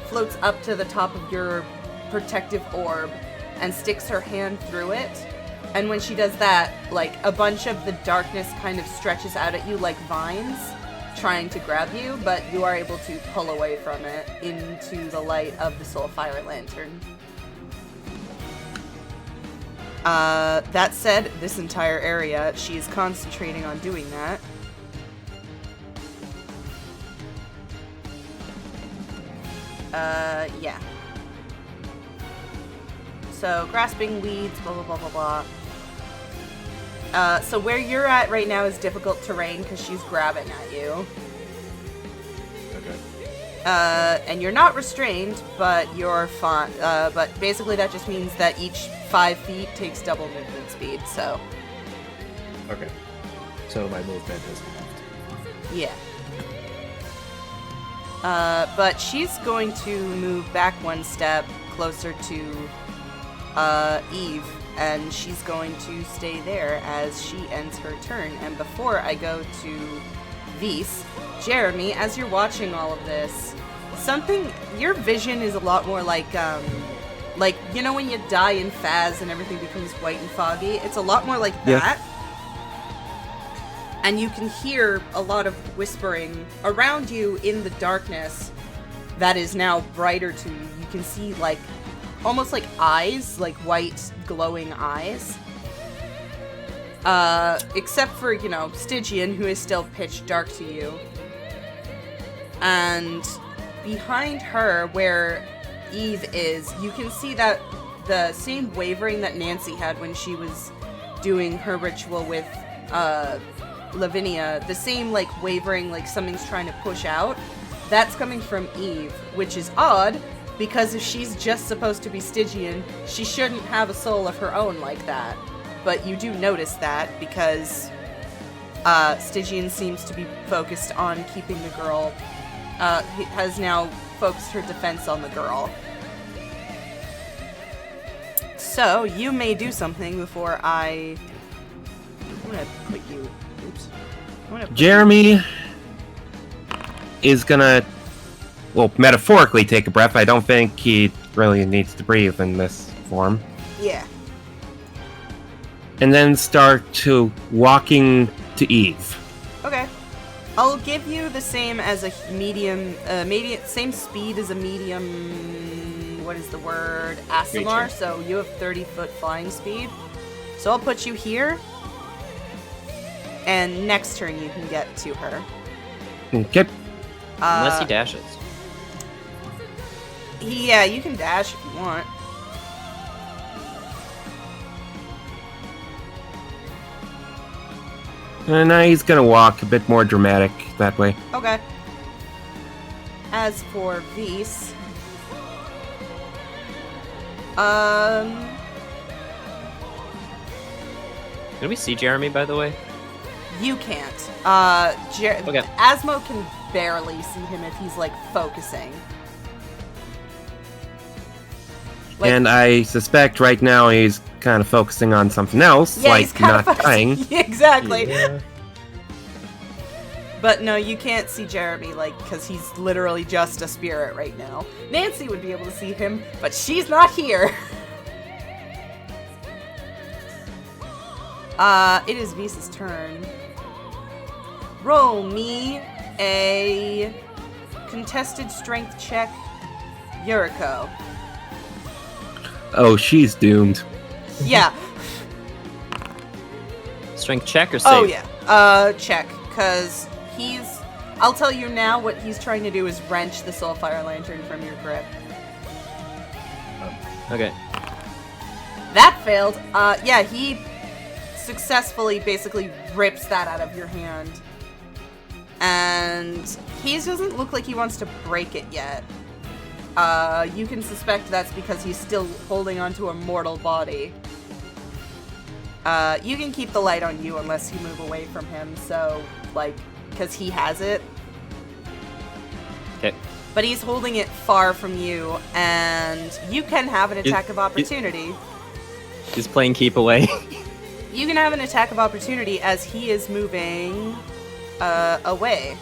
S1: floats up to the top of your protective orb and sticks her hand through it. And when she does that, like, a bunch of the darkness kind of stretches out at you like vines, trying to grab you, but you are able to pull away from it into the light of the Soulfire Lantern. That said, this entire area, she is concentrating on doing that. Yeah. So, grasping weeds, blah, blah, blah, blah, blah. So where you're at right now is difficult terrain because she's grabbing at you.
S4: Okay.
S1: And you're not restrained, but you're fine. But basically that just means that each 5 feet takes double movement speed, so.
S4: Okay. So my movement is halved.
S1: Yeah. But she's going to move back 1 step, closer to Eve, and she's going to stay there as she ends her turn. And before I go to Vise, Jeremy, as you're watching all of this, your vision is a lot more like, you know when you die in Phaz and everything becomes white and foggy? It's a lot more like
S3: Yeah.
S1: that. And you can hear a lot of whispering around you in the darkness that is now brighter to you. You can see, like, almost like eyes, like white glowing eyes. Except for, Stygian, who is still pitch dark to you. And behind her, where Eve is, you can see that the same wavering that Nancy had when she was doing her ritual with, Lavinia, the same, like, wavering, like something's trying to push out, that's coming from Eve, which is odd, because if she's just supposed to be Stygian, she shouldn't have a soul of her own like that. But you do notice that, because Stygian seems to be focused on keeping the girl, has now focused her defense on the girl. So, you may do something before I'm gonna put you... Oops. I'm gonna put
S3: Jeremy is gonna, well, metaphorically take a breath. I don't think he really needs to breathe in this form.
S1: Yeah.
S3: And then start to walking to Eve.
S1: Okay. I'll give you the same as a medium, same speed as a medium, what is the word? Asimar,
S2: Creature.
S1: so you have 30-foot flying speed. So I'll put you here. And next turn you can get to her.
S3: Okay.
S2: Unless he dashes.
S1: Yeah, you can dash if you want.
S3: And now he's gonna walk a bit more dramatic that way.
S1: Okay. As for Vise,
S2: Can we see Jeremy, by the way?
S1: you can't.
S2: Okay.
S1: Asmo can barely see him if he's, like, focusing. Like-
S3: And I suspect right now he's kind of focusing on something else,
S1: Yeah, he's
S3: like
S1: kind
S3: not
S1: of
S3: dying.
S1: focusing. Exactly.
S4: Yeah.
S1: But no, you can't see Jeremy, like, because he's literally just a spirit right now. Nancy would be able to see him, but she's not here. It is Visa's turn. Roll me a contested strength check, Yuriko.
S3: Oh, she's doomed.
S1: Yeah.
S2: Strength check or save?
S1: Oh, yeah. Check, because I'll tell you now what he's trying to do is wrench the Soulfire Lantern from your grip.
S2: Okay.
S1: That failed. Yeah, he successfully basically rips that out of your hand. And he doesn't look like he wants to break it yet. You can suspect that's because he's still holding onto a mortal body. You can keep the light on you unless you move away from him, so, like, because he has it.
S2: Okay.
S1: But he's holding it far from you, and you can have an attack of opportunity.
S2: He's playing keep away.
S1: You can have an attack of opportunity as he is moving away.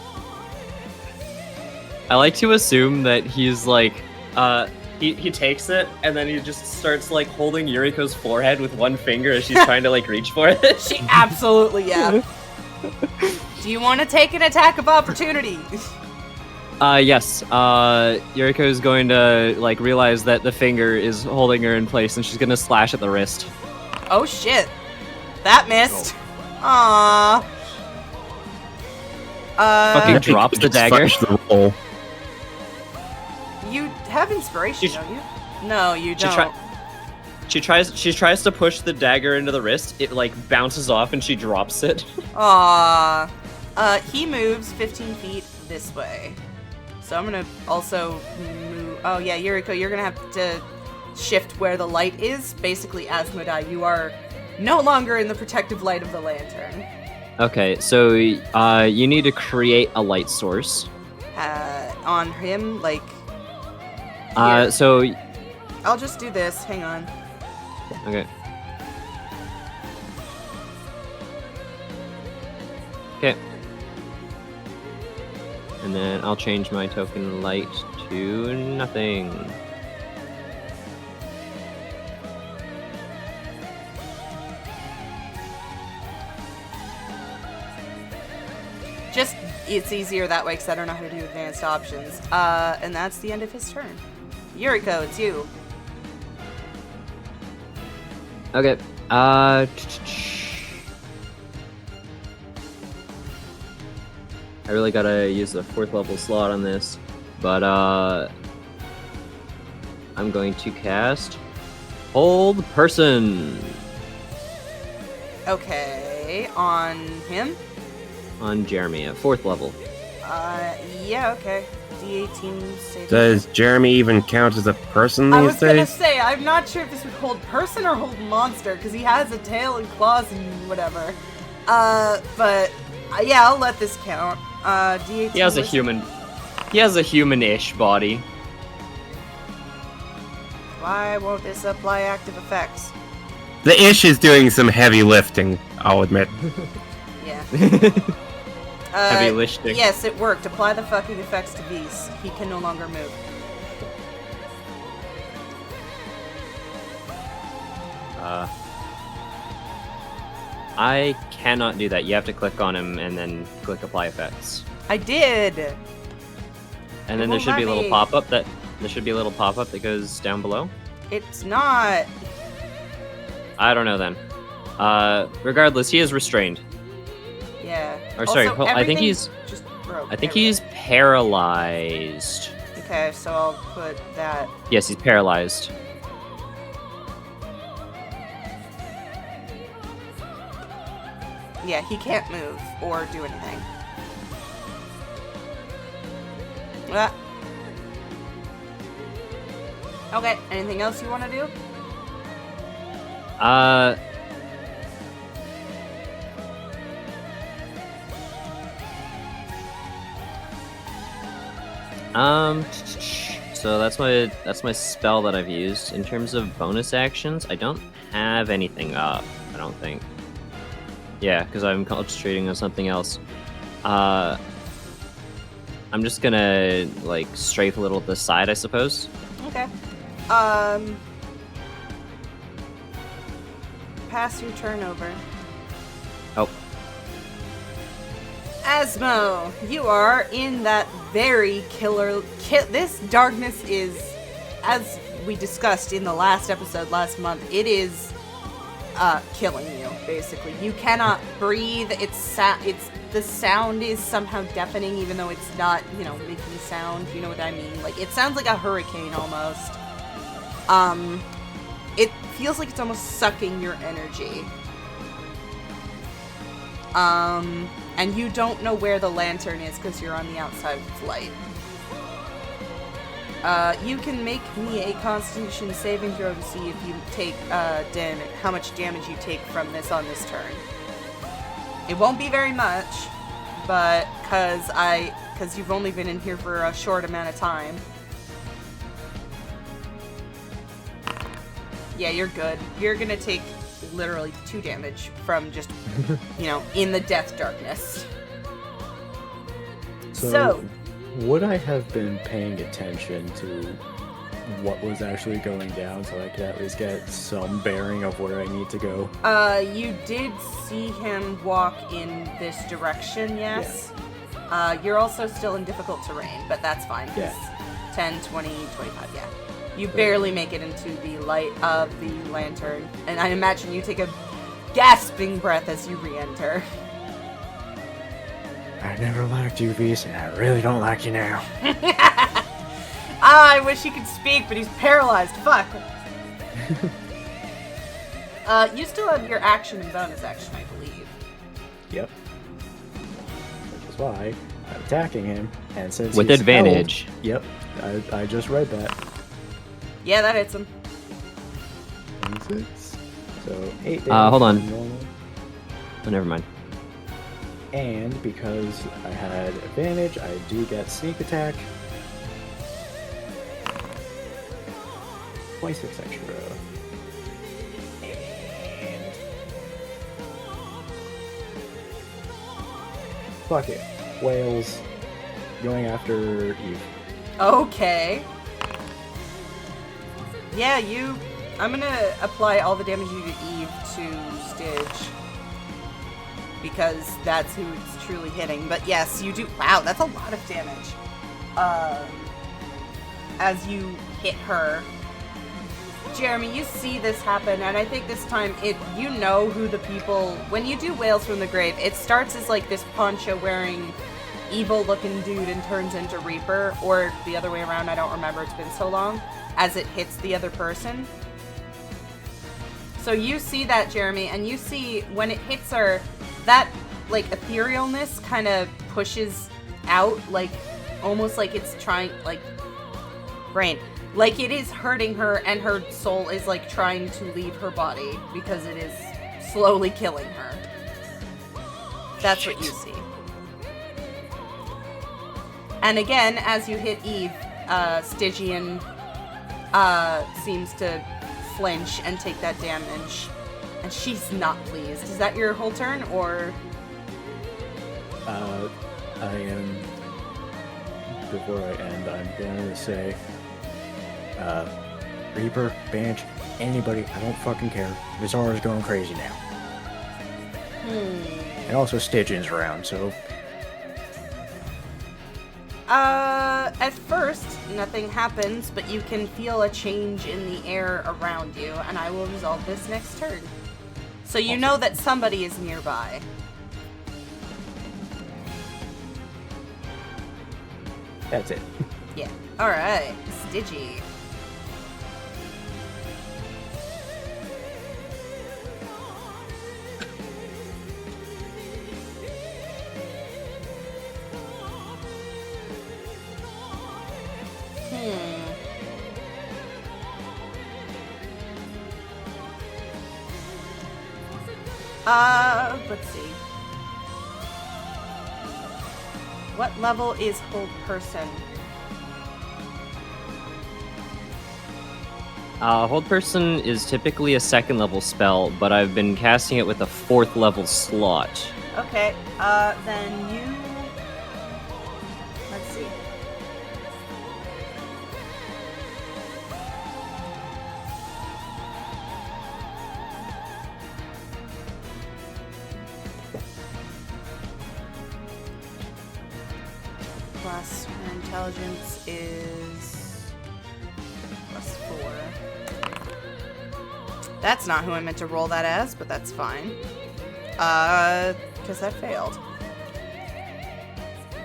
S2: I like to assume that he's like, he takes it and then he just starts like holding Yuriko's forehead with one finger as she's trying to like reach for it.
S1: She absolutely, yeah. Do you want to take an attack of opportunity?
S2: Yes. Yuriko is going to like realize that the finger is holding her in place and she's gonna slash at the wrist.
S1: Oh shit. That missed. Aww.
S2: Fucking
S3: I think
S2: drops
S3: he
S2: the
S3: just
S2: dagger.
S3: fudged the roll.
S1: You have inspiration,
S2: She-
S1: don't you? No, you
S2: She
S1: don't.
S2: She tries to push the dagger into the wrist. It like bounces off and she drops it.
S1: Aww. He moves 15 feet this way. So I'm gonna also move. Oh yeah, Yuriko, you're gonna have to shift where the light is. Basically, Asmodai, you are no longer in the protective light of the lantern.
S2: Okay, so you need to create a light source.
S1: On him, like. Here.
S2: So
S1: I'll just do this. Hang on.
S5: Okay. Okay. And then I'll change my token light to nothing.
S1: Just, it's easier that way because I don't know how to do advanced options. And that's the end of his turn. Yuriko, it's you.
S5: Okay. I really gotta use the 4th level slot on this, but I'm going to cast Hold Person
S1: Okay, on him?
S5: on Jeremy at 4th level.
S1: Yeah, okay. D18 save.
S3: Does Jeremy even count as a person
S1: I
S3: these
S1: was gonna
S3: days?
S1: say, I'm not sure if this would hold person or hold monster, because he has a tail and claws and whatever. But yeah, I'll let this count. D18
S2: He has a
S1: was-
S2: human. He has a human-ish body.
S1: Why won't this apply active effects?
S3: The ish is doing some heavy lifting, I'll admit.
S1: Yeah.
S2: Heavy lifting.
S1: Yes, it worked. Apply the fucking effects to Beast. He can no longer move.
S2: I cannot do that. You have to click on him and then click apply effects.
S1: I did!
S2: And
S1: It
S2: then there
S1: won't
S2: should be a
S1: let
S2: little
S1: me.
S2: pop-up that goes down below.
S1: It's not.
S2: I don't know then. Regardless, he is restrained.
S1: Yeah.
S2: Or sorry,
S1: Also,
S2: I think
S1: everything
S2: he's
S1: just broke.
S2: I think
S1: There we
S2: he's paralyzed.
S1: go. Okay, so I'll put that.
S2: Yes, he's paralyzed.
S1: Yeah, he can't move or do anything. Ah. Okay, anything else you want to do?
S2: So that's my spell that I've used. In terms of bonus actions, I don't have anything up. I don't think. Yeah, because I'm concentrating on something else. I'm just gonna like strafe a little to the side, I suppose.
S1: Okay. Pass your turn over.
S2: Oh,
S1: Asmo, you are in that very killer. This darkness is, as we discussed in the last episode last month, it is killing you. Basically, you cannot breathe. It's the sound is somehow deafening, even though it's not, making sound. You know what I mean? Like it sounds like a hurricane almost. It feels like it's almost sucking your energy. And you don't know where the lantern is because you're on the outside of its light. You can make me a Constitution saving throw to see if you take damage, how much damage you take from this on this turn. It won't be very much, but because you've only been in here for a short amount of time. Yeah, you're good. You're gonna take literally 2 damage from just, in the death darkness. So,
S4: would I have been paying attention to what was actually going down so I could at least get some bearing of where I need to go?
S1: You did see him walk in this direction, yes. You're also still in difficult terrain, but that's fine. 'Cause
S4: Yeah.
S1: 10, 20, 25, yeah. You barely make it into the light of the lantern, and I imagine you take a gasping breath as you re-enter.
S4: I never liked you, Beast, and I really don't like you now.
S1: I wish he could speak, but he's paralyzed. Fuck. You still have your action and bonus action, I believe.
S4: Yep. Which is why I'm attacking him, and since
S2: with
S4: he's
S2: advantage.
S4: held- yep, I just read that.
S1: Yeah, that hits him.
S4: 26. So 8 damage.
S2: Hold on.
S4: from normal.
S2: Oh, never mind.
S4: And because I had advantage, I do get sneak attack. 6 extra. And... fuck it. Whales going after Eve.
S1: Okay. Yeah, I'm gonna apply all the damage you do to Eve to Stitch. Because that's who it's truly hitting. But yes, you do. Wow, that's a lot of damage. As you hit her. Jeremy, you see this happen, and I think this time you know who the people. When you do Wails from the Grave, it starts as like this poncho wearing evil looking dude and turns into Reaper, or the other way around, I don't remember, it's been so long, as it hits the other person. So you see that, Jeremy, and you see when it hits her, that like etherealness kind of pushes out, like almost like it's trying, like brain, like it is hurting her, and her soul is like trying to leave her body because it is slowly killing her. That's what you see. And again, as you hit Eve, Stygian seems to flinch and take that damage. And she's not pleased. Is that your whole turn, or?
S4: I am... before I end, I'm gonna say... Reaper, Banch, anybody, I don't fucking care. Vizara's going crazy now. And also Stygian's around, so...
S1: At first, nothing happens, but you can feel a change in the air around you, and I will resolve this next turn. So you know that somebody is nearby.
S4: That's it.
S1: Yeah. Alright, Stygie. Let's see. What level is Hold Person?
S2: Hold Person is typically a 2nd level spell, but I've been casting it with a 4th level slot.
S1: Okay, then you... Let's see. Plus, her intelligence is +4. That's not who I meant to roll that as, but that's fine. Because that failed.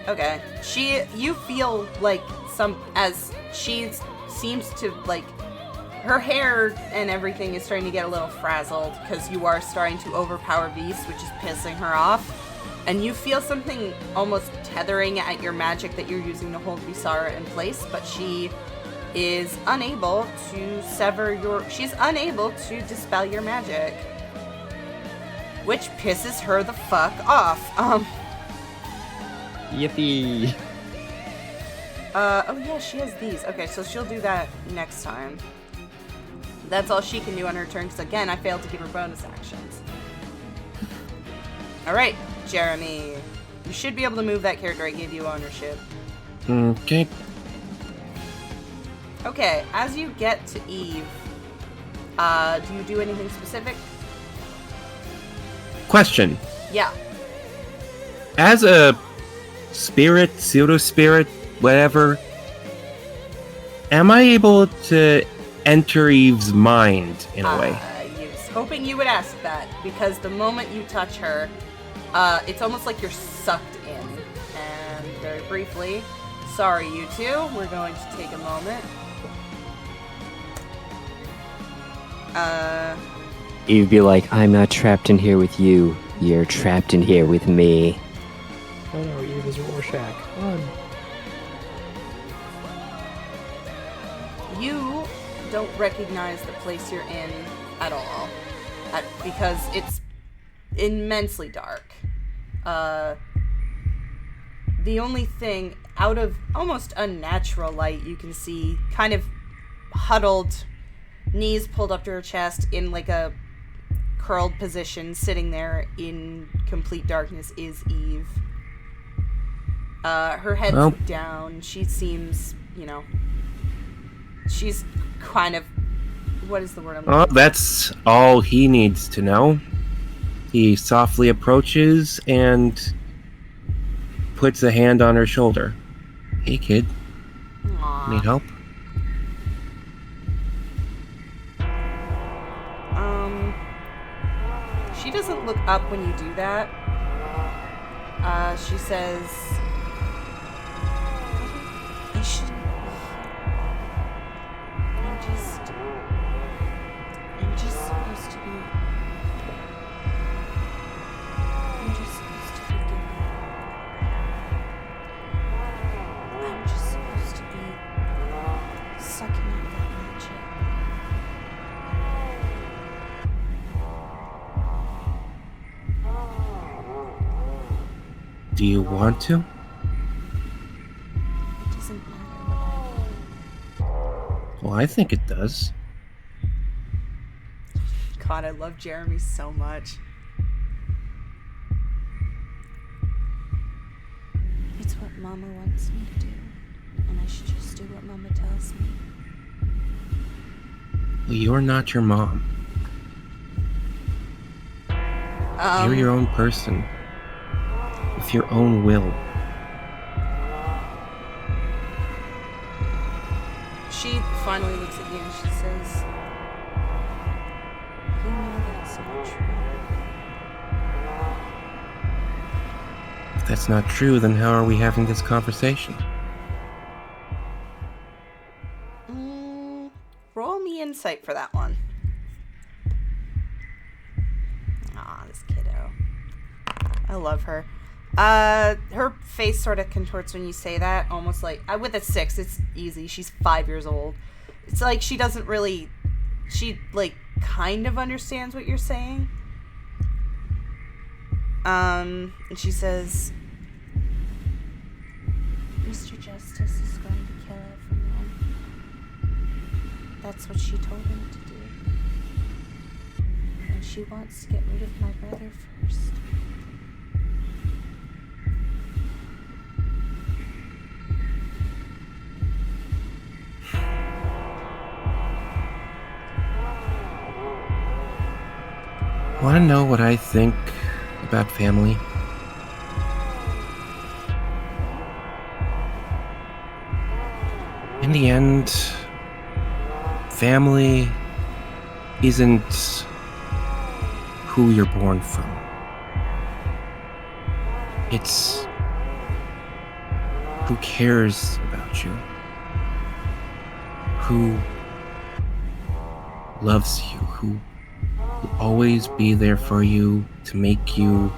S1: Okay. You feel like as she seems to, like, her hair and everything is starting to get a little frazzled because you are starting to overpower Beast, which is pissing her off. And you feel something almost tethering at your magic that you're using to hold Visara in place, but she is unable to she's unable to dispel your magic. Which pisses her the fuck off.
S2: Yippee!
S1: Oh yeah, she has these. Okay, so she'll do that next time. That's all she can do on her turn, because again, I failed to give her bonus actions. Alright, Jeremy. You should be able to move that character. I gave you ownership.
S3: Okay.
S1: Okay, as you get to Eve, do you do anything specific?
S3: Question.
S1: Yeah.
S3: As a spirit, pseudo-spirit, whatever, am I able to enter Eve's mind in a way?
S1: I was hoping you would ask that, because the moment you touch her, it's almost like you're sucked in. And very briefly, sorry you two, we're going to take a moment.
S5: You'd be like, I'm not trapped in here with you. You're trapped in here with me.
S4: Oh no, Eve is Rorschach. Run.
S1: You don't recognize the place you're in at all, because it's immensely dark. The only thing out of almost unnatural light you can see, kind of huddled knees pulled up to her chest in like a curled position, sitting there in complete darkness, is Eve. Her head's
S3: Well-
S1: down. She seems, she's kind of, what is the word I'm
S3: Well,
S1: looking for?
S3: that's all he needs to know. He softly approaches and puts a hand on her shoulder. Hey, kid.
S1: Aw.
S3: Need help?
S1: She doesn't look up when you do that. She says, "You should. I'm just supposed to be. I'm just supposed to be good. I'm just supposed to be sucking up that magic."
S3: Do you want to?
S1: It doesn't matter what I do.
S3: Well, I think it does.
S1: God, I love Jeremy so much. It's what Mama wants me to do, and I should just do what Mama tells me.
S3: Well, you're not your mom. You're your own person. With your own will.
S1: She finally looks at you and she says, "You know that's not true."
S3: If that's not true, then how are we having this conversation?
S1: Roll me insight for that one. Aw, this kiddo. I love her. Her face sort of contorts when you say that, almost like, with a 6, it's easy. She's 5 years old. It's like she doesn't really, she, like, kind of understands what you're saying. And she says, "Mr. Justice is going to kill everyone. That's what she told him to do. And she wants to get rid of my brother first."
S3: Want to know what I think about family? In the end, family isn't who you're born from. It's who cares about you, who loves you, who will always be there for you to make you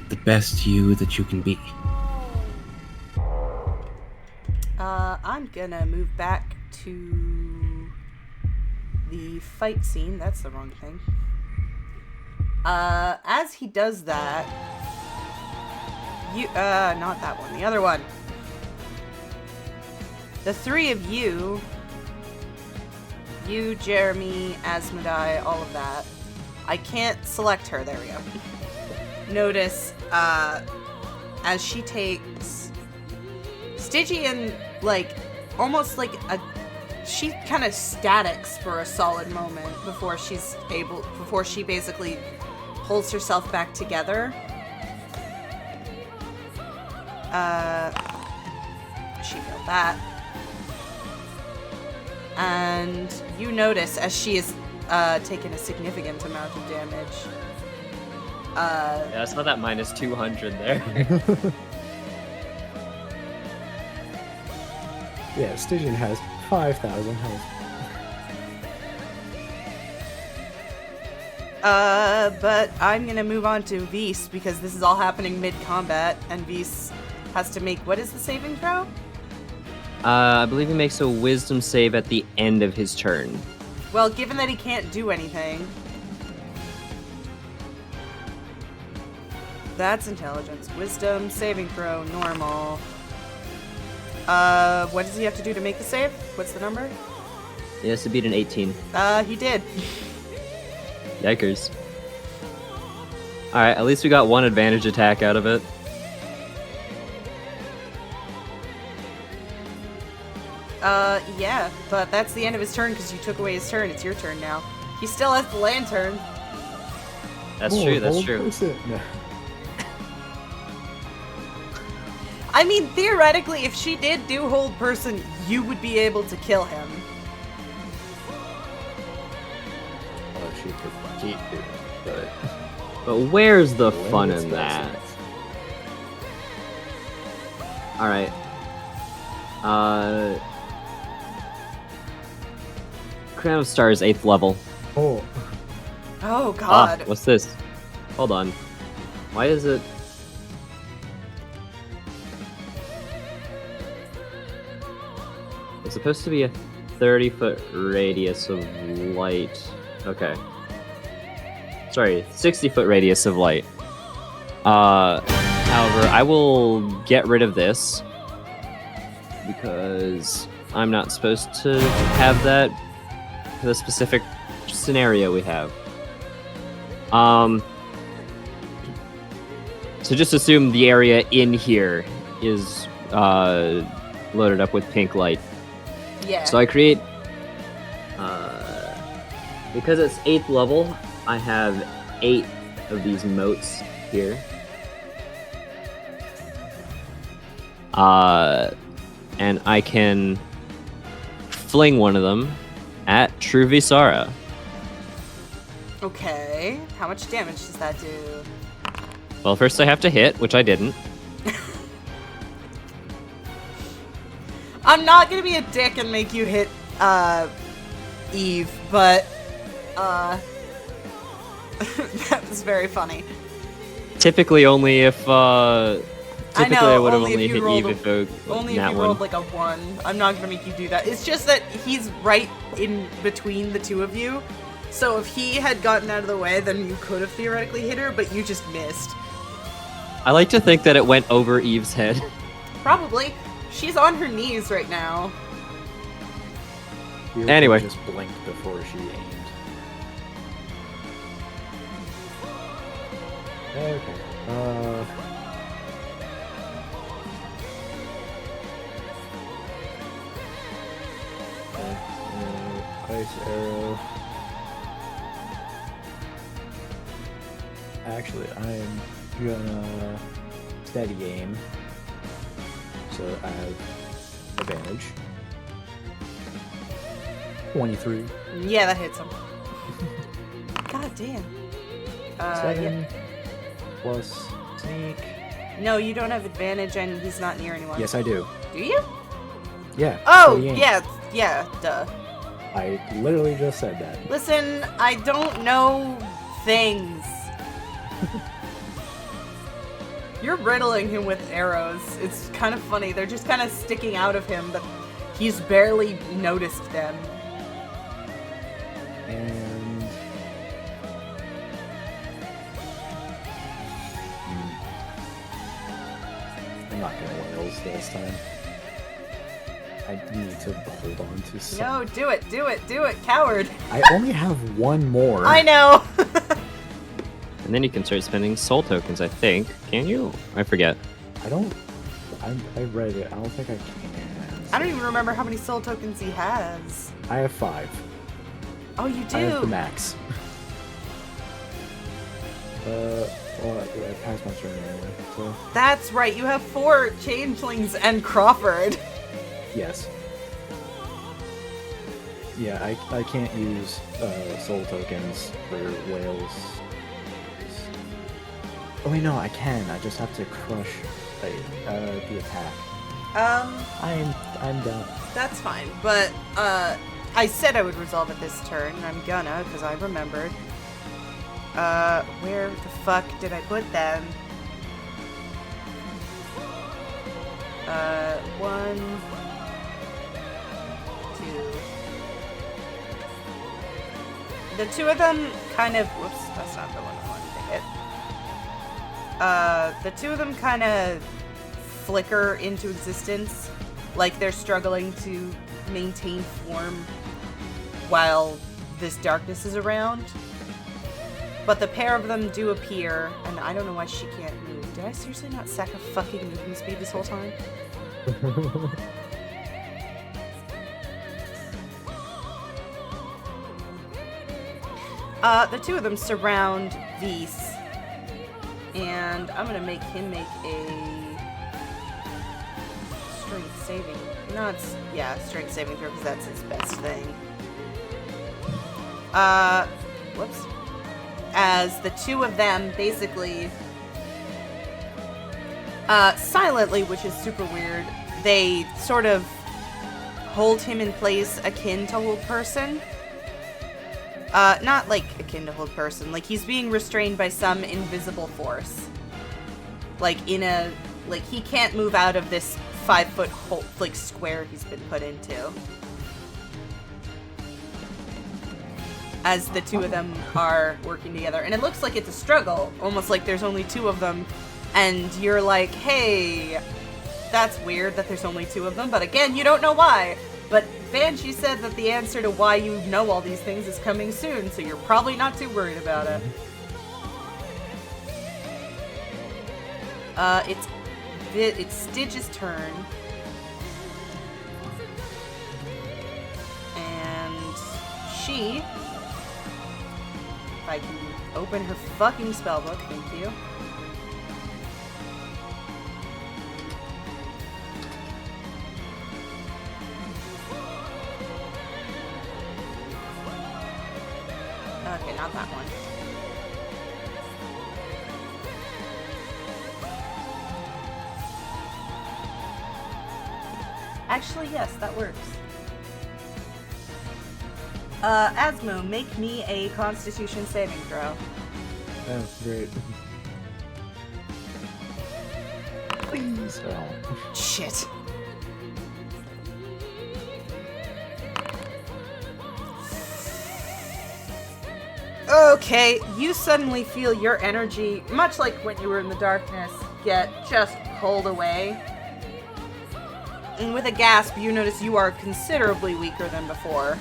S3: the best you that you can be.
S1: I'm gonna move back to the fight scene. That's the wrong thing. As he does that, not that one, the other one. The three of you, Jeremy, Asmodai, all of that. I can't select her, there we go. Notice, as she takes Stygian, like, almost like she kind of statics for a solid moment before she basically pulls herself back together. She felt that. And you notice as she is taking a significant amount of damage.
S2: Yeah, I saw that minus 200 there.
S4: Yeah, Stygian has 5,000 health.
S1: But I'm gonna move on to Vise because this is all happening mid-combat, and Vise has to make, what is the saving throw?
S2: I believe he makes a wisdom save at the end of his turn.
S1: Well, given that he can't do anything, that's intelligence. Wisdom, saving throw, normal. What does he have to do to make the save? What's the number?
S2: Yes, it beat an 18.
S1: He did.
S2: Yikers. Alright, at least we got one advantage attack out of it.
S1: Yeah, but that's the end of his turn because you took away his turn. It's your turn now. He still has the lantern.
S2: That's
S4: Oh,
S2: true, that's
S4: hold
S2: true.
S4: person. No.
S1: I mean, theoretically, if she did do hold person, you would be able to kill him.
S4: Oh, she could keep doing it,
S2: But where's the
S4: but
S2: fun
S4: when it's
S2: in that?
S4: present,
S2: Alright. Crown of Stars 8th level.
S4: Oh,
S1: Oh,
S2: Ah,
S1: God.
S2: what's this? Hold on. Why is it... It's supposed to be a 30-foot radius of light. Okay. Sorry, 60-foot radius of light. However, I will get rid of this because I'm not supposed to have that for the specific scenario we have. So just assume the area in here is loaded up with pink light.
S1: Yeah.
S2: So I create, because it's 8th level, I have 8 of these motes here. And I can fling one of them at True Visara.
S1: Okay. How much damage does that do?
S2: Well, first I have to hit, which I didn't.
S1: I'm not gonna be a dick and make you hit, Eve, but, that was very funny.
S2: Typically only if, typically I would have
S1: only if
S2: only
S1: you
S2: hit
S1: rolled
S2: Eve
S1: a-
S2: if it
S1: Only if
S2: that
S1: you
S2: one.
S1: rolled like a 1. I'm not gonna make you do that. It's just that he's right in between the two of you. So if he had gotten out of the way, then you could have theoretically hit her, but you just missed.
S2: I like to think that it went over Eve's head.
S1: Probably. She's on her knees right now.
S4: you
S2: Anyway.
S4: just blinked before she aimed. Okay. Ice arrow. Actually, I'm gonna steady aim, so I have advantage. 23.
S1: Yeah, that hits him. God damn. Yeah.
S4: 7 plus sneak.
S1: No, you don't have advantage and he's not near anyone.
S4: Yes, I do.
S1: Do you?
S4: Yeah.
S1: Oh,
S4: steady aim.
S1: yeah, duh.
S4: I literally just said that.
S1: Listen, I don't know things. You're riddling him with arrows. It's kind of funny. They're just kind of sticking out of him, but he's barely noticed them.
S4: And I'm not gonna Wales this time. I need to hold on to some.
S1: No, do it, coward.
S4: I only have one more.
S1: I know.
S2: And then you can start spending soul tokens, I think. Can you? I forget.
S4: I don't. I read it. I don't think I can.
S1: I don't even remember how many soul tokens he has.
S4: I have 5.
S1: Oh, you do?
S4: I have the max. Well, I passed my turn anyway, so
S1: That's right, you have 4 changelings and Crawford.
S4: yes. Yeah, I can't use soul tokens for whales. Oh wait, no, I can. I just have to crush the attack. I'm done.
S1: That's fine, but, I said I would resolve it this turn, and I'm gonna, because I remembered. Where the fuck did I put them? 1, 2. The 2 of them kind of, whoops, that's not the one I wanted to hit. The 2 of them kind of flicker into existence, like they're struggling to maintain form while this darkness is around. But the pair of them do appear, and I don't know why she can't move. Did I seriously not sack a fucking movement speed this whole time? The two of them surround Vise, and I'm gonna make him make a strength saving. No, it's, yeah, strength saving throw, because that's his best thing. Whoops. As the two of them basically, silently, which is super weird, they sort of hold him in place akin to hold person. Not like akin to hold person, like he's being restrained by some invisible force. Like like he can't move out of this 5-foot hole, like square he's been put into. As the two of them are working together. And it looks like it's a struggle, almost like there's only two of them, and you're like, hey, that's weird that there's only two of them, but again, you don't know why. But Banshee said that the answer to why you know all these things is coming soon, so you're probably not too worried about it. It's Stitch's turn. And she... If I can open her fucking spellbook, thank you. Okay, not that one. Actually, yes, that works. Asmo, make me a Constitution saving throw.
S4: Oh, great. Please. Oh.
S1: Shit. Okay, you suddenly feel your energy, much like when you were in the darkness, get just pulled away. And with a gasp, you notice you are considerably weaker than before.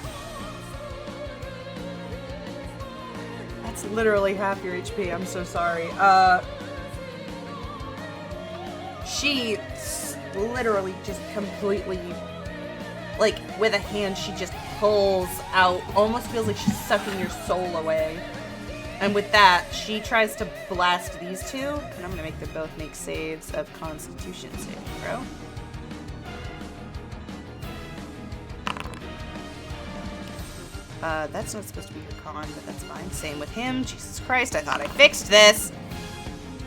S1: That's literally half your HP, I'm so sorry. She literally just completely, like, with a hand, she just pulls out, almost feels like she's sucking your soul away. And with that, she tries to blast these two, and I'm gonna make them both make saves of Constitution saving throw. That's not supposed to be your con, but that's fine. Same with him. Jesus Christ, I thought I fixed this!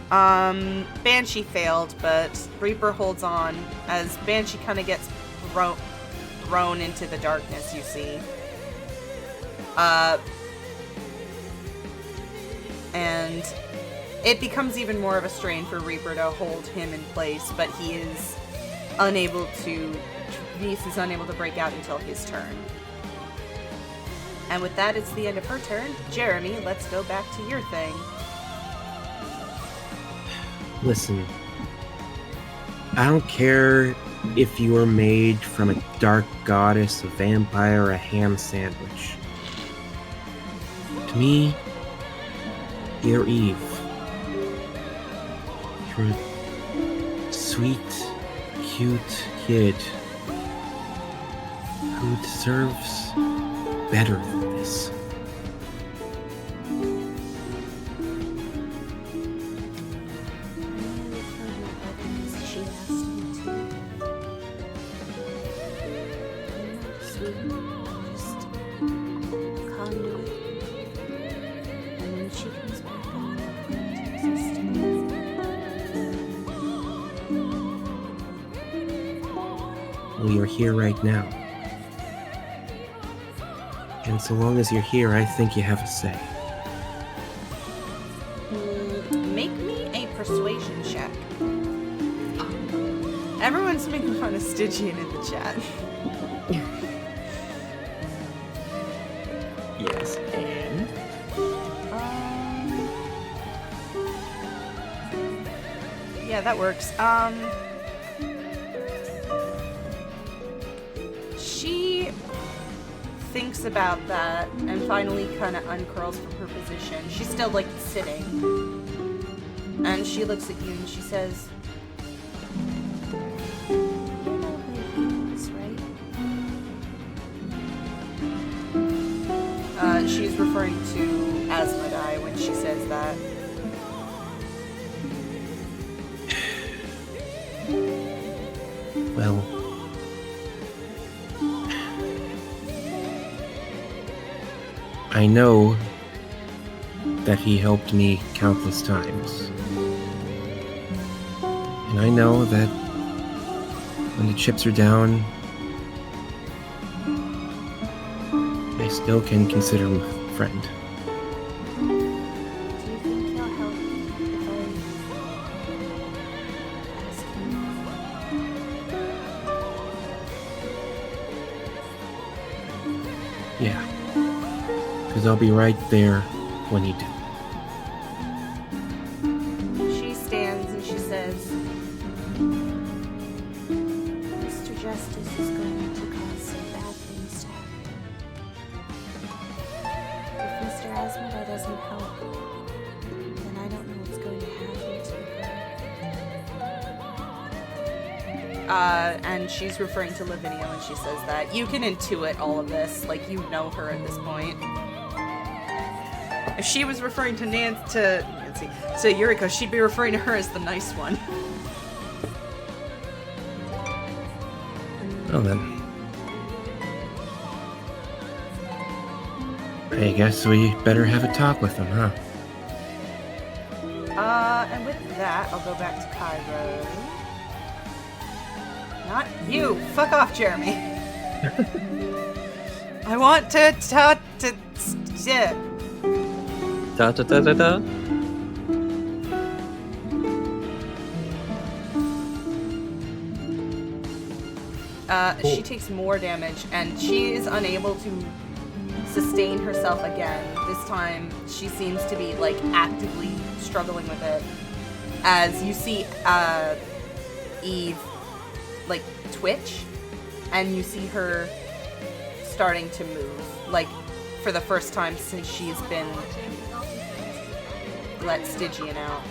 S1: Banshee failed, but Reaper holds on as Banshee kind of gets thrown into the darkness, you see. And it becomes even more of a strain for Reaper to hold him in place, but he is unable to... Vise is unable to break out until his turn. And with that, it's the end of her turn. Jeremy, let's go back to your thing.
S3: Listen, I don't care if you are made from a dark goddess, a vampire, or a ham sandwich. To me, you're Eve. You're a sweet, cute kid who deserves better than this. Well, you're here right now. And so long as you're here, I think you have a say.
S1: Make me a persuasion check. Everyone's making fun of Stygian in the chat.
S4: Yes, and?
S1: Yeah, that works. She thinks about that and finally kind of uncurls from her position. She's still like sitting. And she looks at you and she says, "You know who he is, right?" She's referring to Asmodai when she says that.
S3: Well, I know that he helped me countless times. And I know that when the chips are down, I still can consider him a friend.
S1: Do you think he'll help if I ask him?
S3: Yeah. Because I'll be right there when you do.
S1: She stands and she says, "Mr. Justice is going to cause some bad things to happen. If Mr. Asmodai doesn't help, then I don't know what's going to happen to her." And she's referring to Lavinia when she says that. You can intuit all of this, like you know her at this point. If she was referring to to Yuriko, she'd be referring to her as the nice one.
S3: Well then. I guess we better have a talk with him, huh?
S1: And with that, I'll go back to Cairo. Not you! Fuck off, Jeremy! I want to yeah.
S5: Da da da da da.
S1: She takes more damage, and she is unable to sustain herself again. This time, she seems to be, like, actively struggling with it. As you see, Eve, like, twitch, and you see her starting to move, like, for the first time since she's been let Stygian out.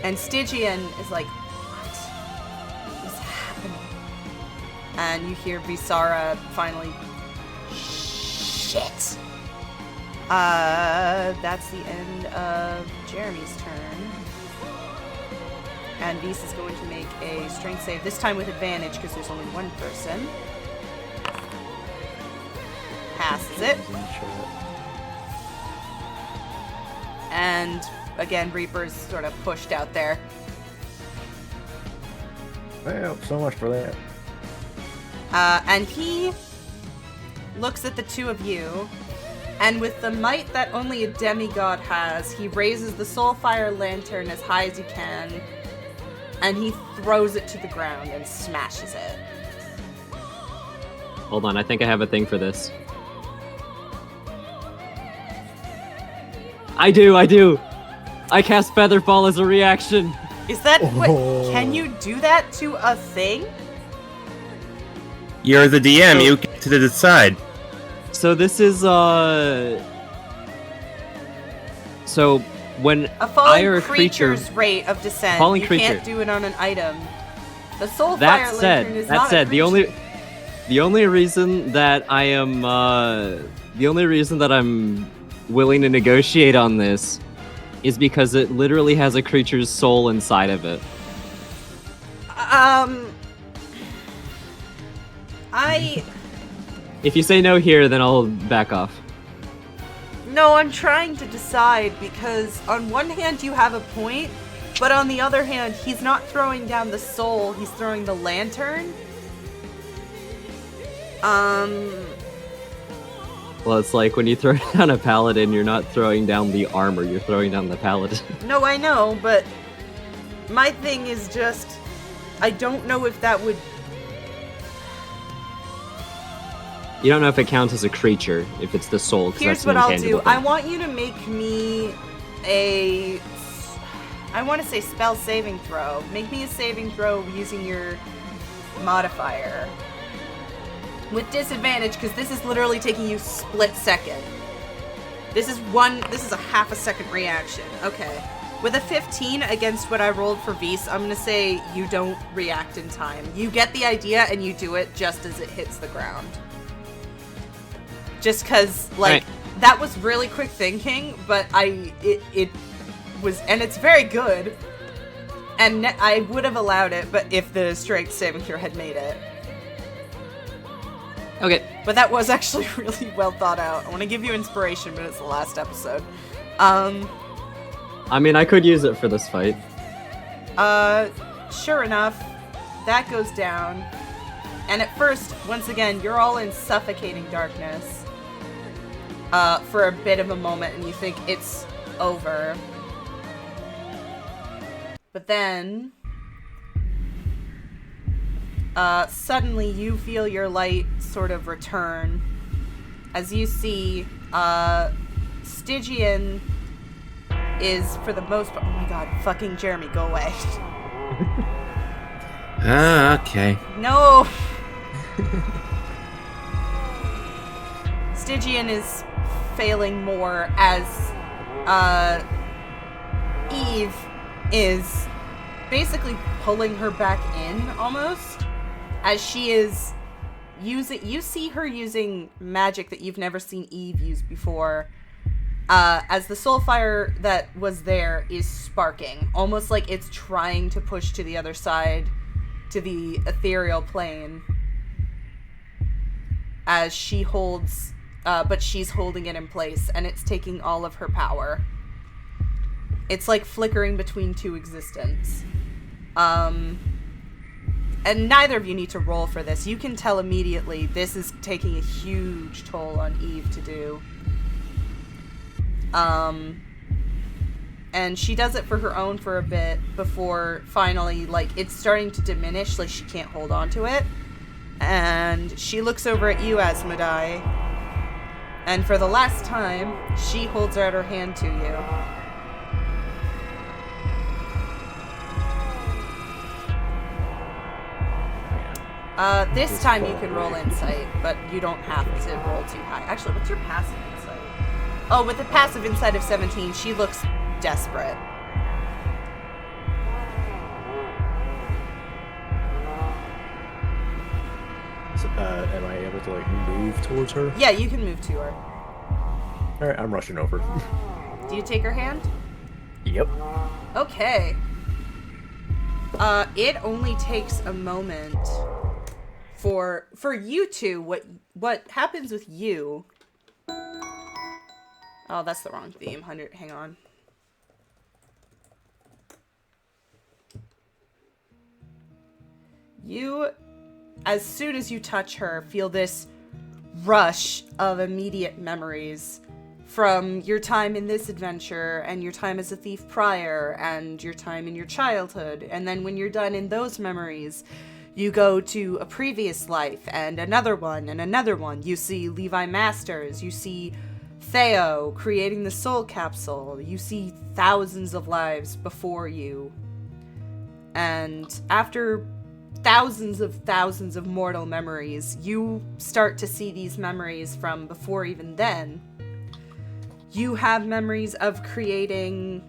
S1: And Stygian is like, "What is happening?" And you hear Visara finally, "Shit!" That's the end of Jeremy's turn. And Vis is going to make a strength save, this time with advantage because there's only one person. Passes it. And again, Reaper's sort of pushed out there.
S4: Well, so much for that.
S1: And he looks at the two of you, and with the might that only a demigod has, he raises the Soulfire Lantern as high as he can, and he throws it to the ground and smashes it.
S5: Hold on, I think I have a thing for this. I do! I cast Featherfall as a reaction!
S1: Is that what?
S4: Oh.
S1: Can you do that to a thing?
S3: You're the DM, you get to decide.
S5: So this is, So, when
S1: A
S5: I
S1: falling
S5: or a creature...
S1: creature's rate of descent.
S5: Falling
S1: you
S5: creature.
S1: can't do it on an item. The Soulfire
S5: That
S1: Lantern is
S5: said,
S1: not a
S5: the only reason that I am, the only reason that I'm willing to negotiate on this is because it literally has a creature's soul inside of it. If you say no here, then I'll back off.
S1: No, I'm trying to decide because on one hand you have a point, but on the other hand, he's not throwing down the soul, he's throwing the lantern.
S5: Well, it's like when you throw down a paladin, you're not throwing down the armor, you're throwing down the paladin.
S1: No, I know, but my thing is just, I don't know if that would...
S5: You don't know if it counts as a creature, if it's the soul, because
S1: Here's
S5: that's
S1: what
S5: an
S1: I'll
S5: intangible
S1: do.
S5: thing.
S1: I want you to make me a... I want to say spell saving throw. Make me a saving throw using your modifier. With disadvantage, because this is literally taking you split second. This is a half a second reaction. Okay. With a 15 against what I rolled for Vis, I'm gonna say you don't react in time. You get the idea and you do it just as it hits the ground. Just cause, like, that was really quick thinking, but it was, and it's very good. And I would have allowed it, but if the strength saving throw had made it.
S5: Okay.
S1: But that was actually really well thought out. I want to give you inspiration, but it's the last episode.
S5: I mean, I could use it for this fight.
S1: Sure enough, that goes down. And at first, once again, you're all in suffocating darkness. For a bit of a moment, and you think it's over. But then, suddenly you feel your light sort of return as you see, Stygian is, for the most part, oh my god, fucking Jeremy, go away.
S3: Okay.
S1: No! Stygian is failing more as, Eve is basically pulling her back in, almost, as she is using, you see her using magic that you've never seen Eve use before, as the soul fire that was there is sparking, almost like it's trying to push to the other side, to the ethereal plane, as she holds, but she's holding it in place, and it's taking all of her power. It's like flickering between two existence. And neither of you need to roll for this. You can tell immediately this is taking a huge toll on Eve to do. And she does it for her own for a bit before finally, like, it's starting to diminish, like she can't hold on to it. And she looks over at you, Asmodai, and for the last time, she holds out her hand to you. This time you can roll insight, but you don't have to roll too high. Actually, what's your passive insight? Oh, with a passive insight of 17, she looks desperate.
S4: So, am I able to, like, move towards her?
S1: Yeah, you can move to her.
S4: Alright, I'm rushing over.
S1: Do you take her hand?
S4: Yep.
S1: Okay. It only takes a moment for you two. What happens with you? Oh, that's the wrong theme. 100. Hang on. You, as soon as you touch her, feel this rush of immediate memories from your time in this adventure, and your time as a thief prior, and your time in your childhood. And then when you're done in those memories, you go to a previous life, and another one, and another one. You see Levi Masters, you see Theo creating the soul capsule, you see thousands of lives before you. And after thousands of mortal memories, you start to see these memories from before even then. You have memories of creating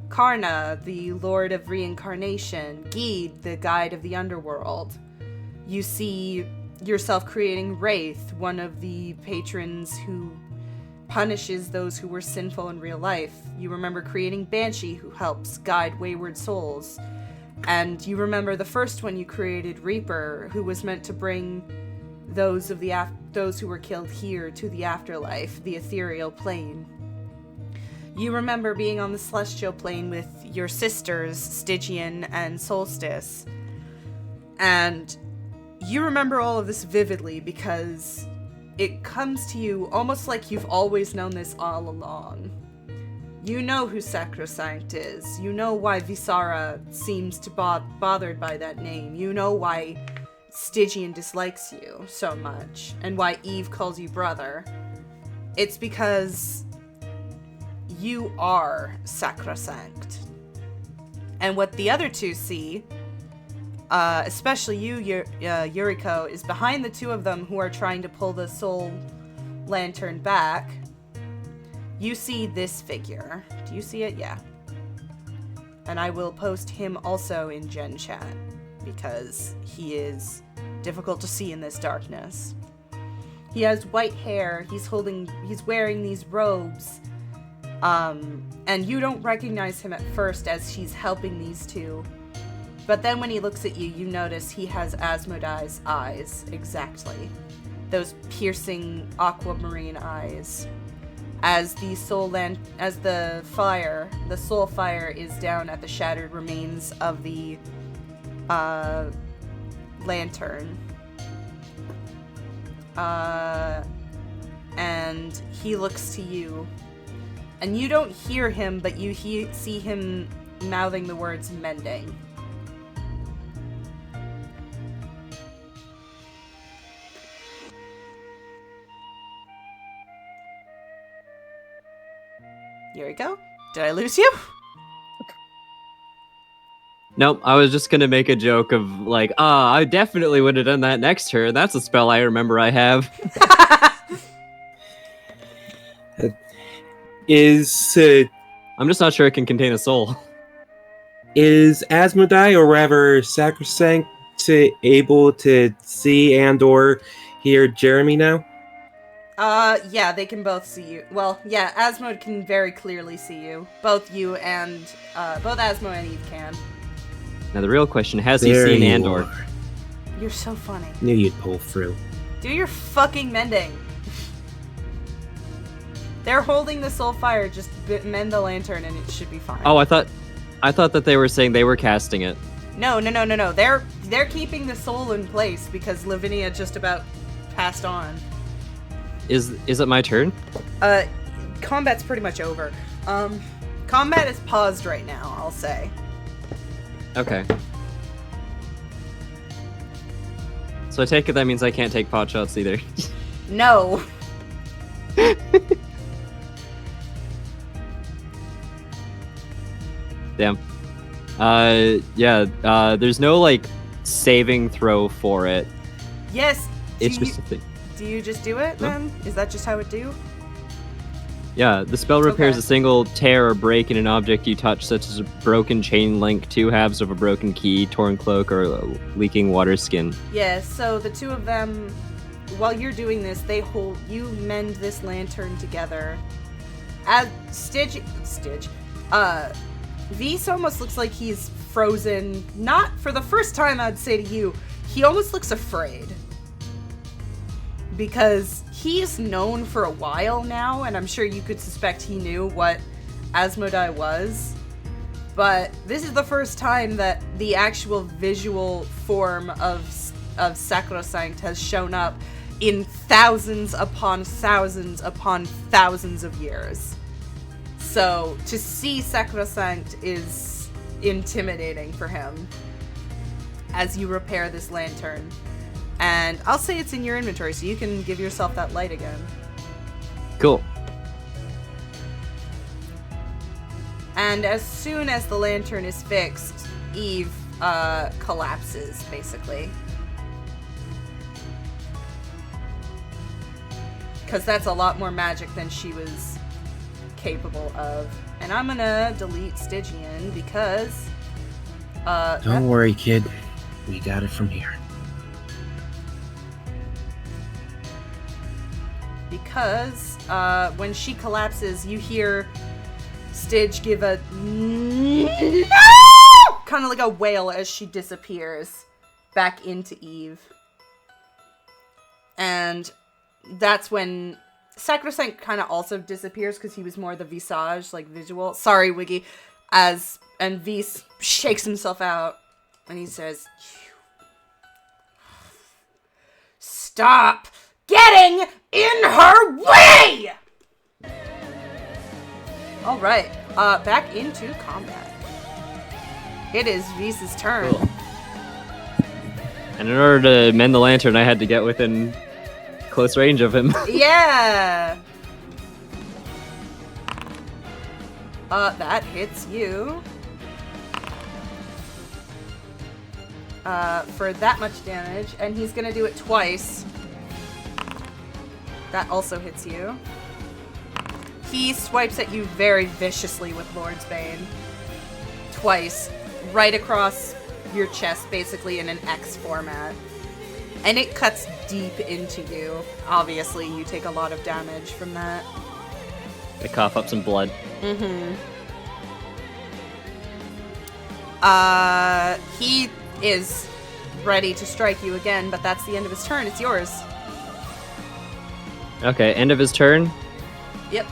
S1: Karna, the Lord of Reincarnation, Geed, the Guide of the Underworld. You see yourself creating Wraith, one of the patrons who punishes those who were sinful in real life. You remember creating Banshee, who helps guide wayward souls. And you remember the first one you created, Reaper, who was meant to bring those who were killed here to the afterlife, the ethereal plane. You remember being on the celestial plane with your sisters, Stygian and Solstice. And you remember all of this vividly because it comes to you almost like you've always known this all along. You know who Sacrosanct is. You know why Visara seems to bothered by that name. You know why Stygian dislikes you so much, and why Eve calls you brother. It's because you are Sacrosanct. And what the other two see, especially you, Yuriko, is behind the two of them who are trying to pull the soul lantern back. You see this figure. Do you see it? Yeah. And I will post him also in Gen Chat because he is difficult to see in this darkness. He has white hair. He's wearing these robes. And you don't recognize him at first as he's helping these two. But then when he looks at you, you notice he has Asmodee's eyes, exactly. Those piercing aquamarine eyes. As the soul fire is down at the shattered remains of the lantern. And he looks to you. And you don't hear him, but you see him mouthing the words mending. Here we go. Did I lose you?
S5: Nope, I was just gonna make a joke of like, I definitely would have done that next turn. That's a spell I remember I have. I'm just not sure it can contain a soul.
S3: Is Asmodee, or rather Sacrosanct, able to see and or hear Jeremy now?
S1: Yeah, they can both see you. Well, yeah, Asmo can very clearly see you. Both you and, both Asmo and Eve can.
S5: Now the real question, has he
S3: There
S5: seen
S3: you
S5: Andor?
S3: are.
S1: You're so funny.
S3: Knew you'd pull through.
S1: Do your fucking mending. They're holding the soul fire, just mend the lantern and it should be fine.
S5: Oh, I thought that they were saying they were casting it.
S1: No. They're keeping the soul in place because Lavinia just about passed on.
S5: Is it my turn?
S1: Combat's pretty much over. Combat is paused right now, I'll say.
S5: Okay. So I take it that means I can't take pot shots either.
S1: No.
S5: Damn. There's no, like, saving throw for it.
S1: Yes.
S5: It's just a thing.
S1: Do you just do it, then? Is that just how it do?
S5: Yeah, the spell repairs
S1: Okay.
S5: a single tear or break in an object you touch, such as a broken chain link, 2 halves of a broken key, torn cloak, or a leaking water skin.
S1: Yeah, so the two of them, while you're doing this, you mend this lantern together. As Vise almost looks like he's frozen. Not for the first time, I'd say to you, he almost looks afraid. Because he's known for a while now, and I'm sure you could suspect he knew what Asmodee was. But this is the first time that the actual visual form of Sacrosanct has shown up in thousands upon thousands upon thousands of years. So to see Sacrosanct is intimidating for him as you repair this lantern. And I'll say it's in your inventory, so you can give yourself that light again.
S5: Cool.
S1: And as soon as the lantern is fixed, Eve collapses, basically. Because that's a lot more magic than she was capable of. And I'm gonna delete Stygian because...
S3: Don't worry, kid. We got it from here.
S1: Because when she collapses, you hear Styg give a no! Kind of like a wail as she disappears back into Eve. And that's when Sacrosanct kind of also disappears because he was more the visage, like visual. Sorry, Wiggy. And Vise shakes himself out and he says, "Stop getting in her way!" All right, back into combat. It is Vise's turn.
S5: Cool. And in order to mend the lantern, I had to get within close range of him.
S1: Yeah. That hits you. for that much damage, and he's gonna do it twice. That also hits you. He swipes at you very viciously with Lord's Bane. Twice. Right across your chest, basically in an X format. And it cuts deep into you. Obviously, you take a lot of damage from that.
S5: I cough up some blood.
S1: He is ready to strike you again, but that's the end of his turn. It's yours.
S5: Okay, end of his turn.
S1: Yep.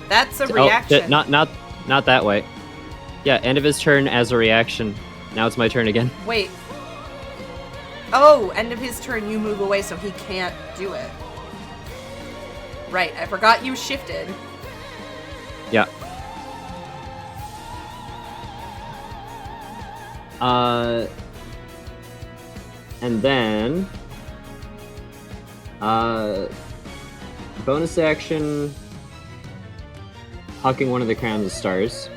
S1: That's a reaction.
S5: Oh, not that way. Yeah, end of his turn as a reaction. Now it's my turn again.
S1: Wait. Oh, end of his turn, you move away so he can't do it. Right, I forgot you shifted.
S5: Yeah. And then bonus action, hucking one of the crowns of stars.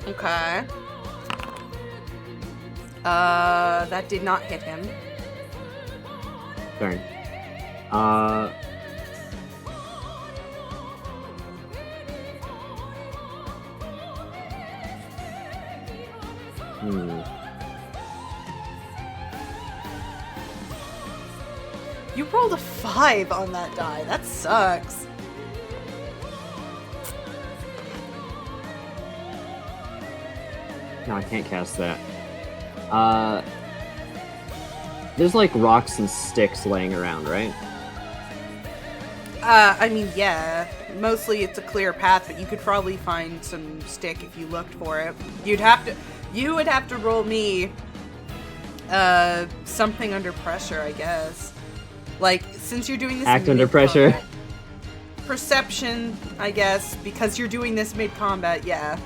S1: Okay. That did not hit him.
S5: Darn.
S1: You rolled a 5 on that die. That sucks.
S5: No, I can't cast that. There's like rocks and sticks laying around, right?
S1: I mean, yeah. Mostly it's a clear path, but you could probably find some stick if you looked for it. You would have to roll me, something under pressure, I guess. Like, since you're doing this
S5: Act
S1: in
S5: under pressure.
S1: mid-combat, perception, I guess, because you're doing this mid-combat, yeah.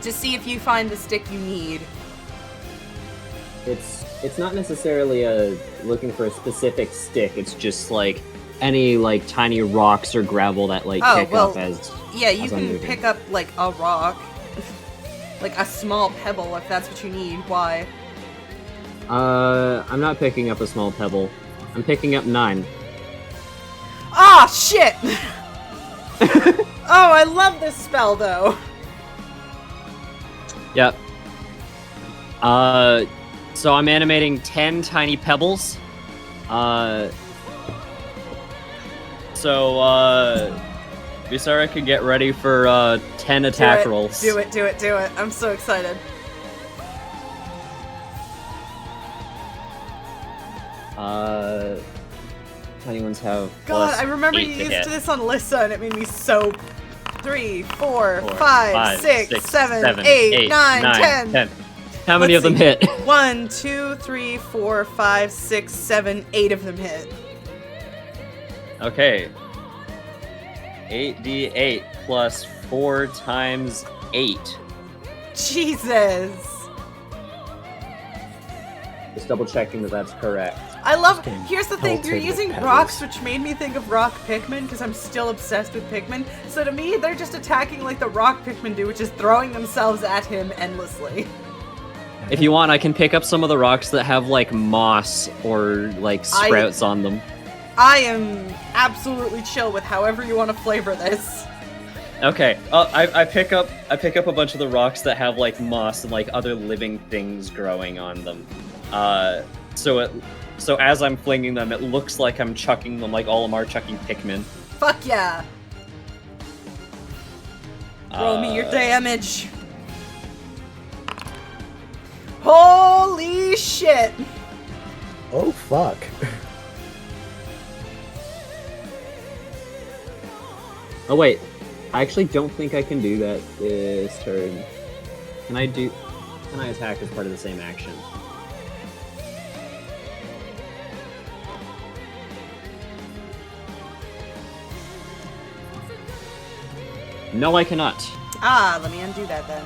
S1: To see if you find the stick you need.
S5: It's not necessarily looking for a specific stick. It's just like any like tiny rocks or gravel that like pick up as
S1: yeah, you
S5: as I'm
S1: can
S5: moving.
S1: pick up like a rock, like a small pebble if that's what you need. Why?
S5: I'm not picking up a small pebble. I'm picking up 9.
S1: Ah, shit! Oh, I love this spell though.
S5: Yep. So I'm animating 10 tiny pebbles. Visara can get ready for 10 attack rolls.
S1: Do it. I'm so excited.
S5: Tiny ones have.
S1: God,
S5: plus
S1: I remember
S5: 8
S1: you
S5: to
S1: used
S5: hit.
S1: this on Lissa and it made me so. 3, 4, 5,
S2: five,
S1: 6,
S2: six,
S1: 7,
S2: seven,
S1: 8, 9, 10.
S5: How many
S1: Let's
S5: of them
S1: see.
S5: hit?
S1: 1, 2, 3, 4, 5, 6, 7, 8 of them hit.
S2: Okay. 8d8 plus 4 times 8.
S1: Jesus.
S5: Just double checking that that's correct.
S1: I love.
S4: Getting
S1: Here's the thing: you're
S4: pelted with
S1: using
S4: pebbles.
S1: rocks, which made me think of rock Pikmin because I'm still obsessed with Pikmin. So to me, they're just attacking like the rock Pikmin do, which is throwing themselves at him endlessly.
S5: If you want, I can pick up some of the rocks that have like moss or like sprouts on them.
S1: I am absolutely chill with however you want to flavor this.
S2: Okay. I pick up a bunch of the rocks that have like moss and like other living things growing on them. So as I'm flinging them, it looks like I'm chucking them like Olimar chucking Pikmin.
S1: Fuck yeah! Roll me your damage. Holy shit!
S4: Oh fuck.
S5: Oh wait, I actually don't think I can do that this turn. Can I attack as part of the same action? No, I cannot.
S1: Ah, let me undo that then.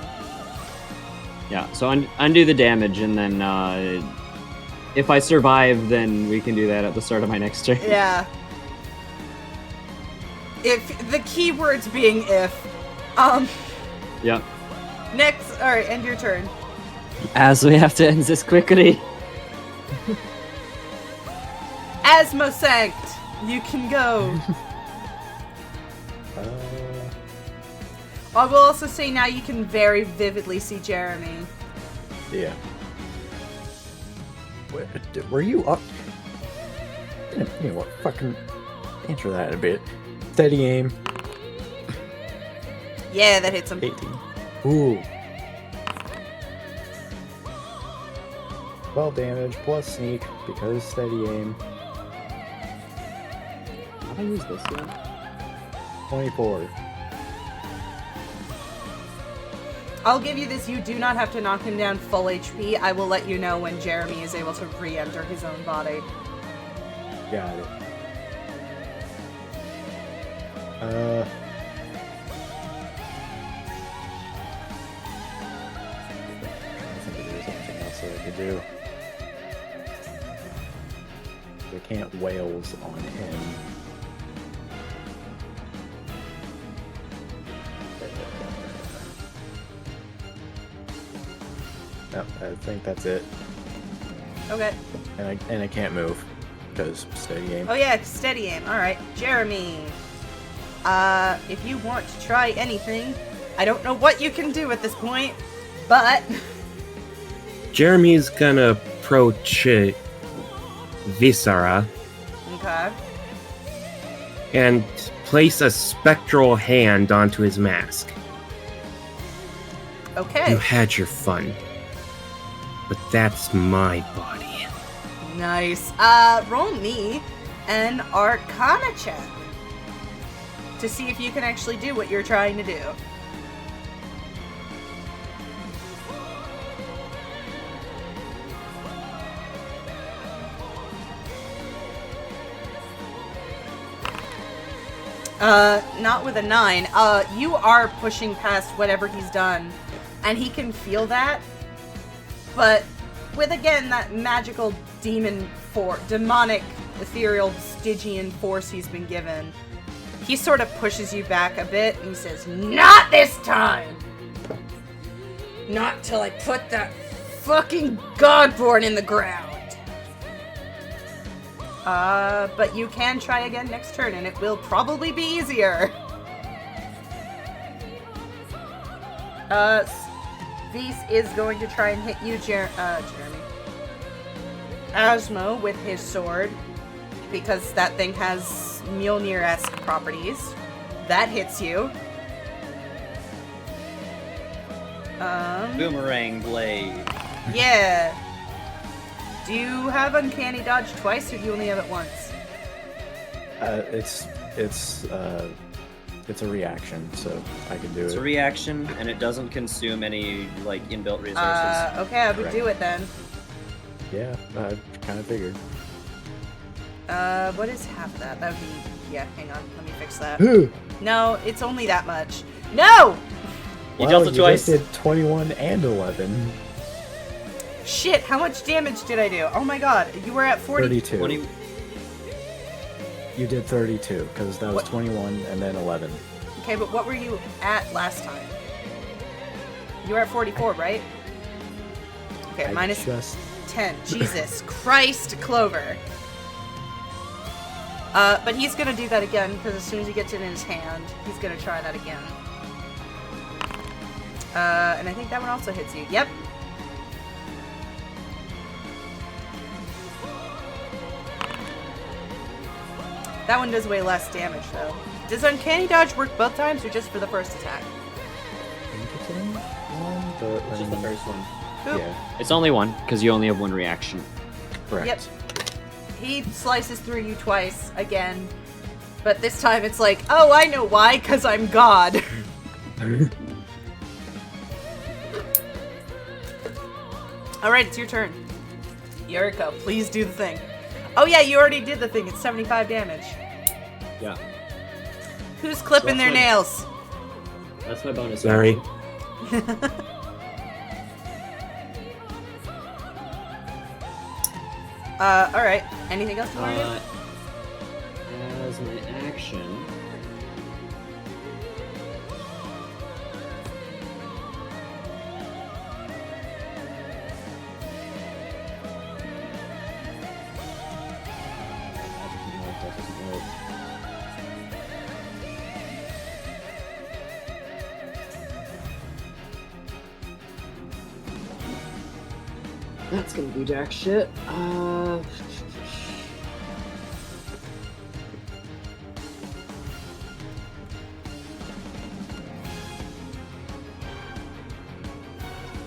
S5: Yeah, so undo the damage, and then if I survive, then we can do that at the start of my next turn.
S1: Yeah. If the keywords being if.
S5: Yep.
S1: Next, alright, end your turn.
S5: As we have to end this quickly.
S1: Asmosanct, you can go. I will also say now you can very vividly see Jeremy.
S4: Yeah. Were you up? You know what? Fucking answer that in a bit. Steady aim.
S1: Yeah, that hits him.
S4: 18. Ooh. 12 damage plus sneak because steady aim.
S5: Have I used this yet?
S4: 24.
S1: I'll give you this. You do not have to knock him down full HP. I will let you know when Jeremy is able to re-enter his own body.
S4: Got it. I think there's anything else that I could do. I can't wails on him. No, I think that's it.
S1: Okay.
S4: And I can't move because steady aim.
S1: Oh yeah, steady aim. Alright. Jeremy. If you want to try anything, I don't know what you can do at this point, but...
S3: Jeremy's gonna approach Viscera
S1: Okay.
S3: and place a spectral hand onto his mask. You
S1: Okay.
S3: had your fun, but that's my body.
S1: Nice. Roll me an Arcana check to see if you can actually do what you're trying to do. Not with a 9. You are pushing past whatever he's done, and he can feel that, but with, again, that magical demonic, ethereal, Stygian force he's been given, he sort of pushes you back a bit, and he says, "Not this time! Not till I put that fucking Godborn in the ground!" But you can try again next turn, and it will probably be easier. This is going to try and hit you, Jeremy. Asmo with his sword, because that thing has Mjolnir-esque properties. That hits you.
S2: Boomerang blade.
S1: Yeah. Do you have Uncanny Dodge twice, or do you only have it once?
S4: It's a reaction, so I can do
S2: It's
S4: it.
S2: a reaction, and it doesn't consume any like inbuilt resources.
S1: Okay, I would
S4: Correct.
S1: do it then.
S4: Yeah, I kind of figured.
S1: What is half of that? That would be... Yeah, hang on. Let me fix that.
S4: Wow,
S1: No, it's only that much. No!
S2: You dealt it
S4: you
S2: twice.
S4: just did 21 and 11.
S1: Shit, how much damage did I do? Oh my god, you were at 40...
S4: 32.
S2: 20.
S4: You did 32, because that was
S1: What?
S4: 21 and then 11.
S1: Okay, but what were you at last time? You were at 44, right? Okay,
S4: I
S1: minus
S4: just
S1: 10. Jesus Christ, Clover. But he's gonna do that again, because as soon as he gets it in his hand, he's gonna try that again. And I think that one also hits you. Yep. That one does way less damage, though. Does Uncanny Dodge work both times, or just for the first attack?
S4: I think it's only one, but
S2: Just the first one.
S1: Boop.
S4: Yeah,
S5: It's only one, because you only have one reaction.
S4: correct.
S1: Yep. He slices through you twice, again. But this time it's like, oh, I know why, because I'm God. Alright, it's your turn. Yuriko, please do the thing. Oh yeah, you already did the thing. It's 75 damage.
S5: Yeah.
S1: Who's clipping
S5: So
S1: their
S5: fun.
S1: nails?
S5: That's my bonus.
S3: Sorry.
S1: Alright. Anything else you want to do?
S5: As my action. That's gonna be jack shit.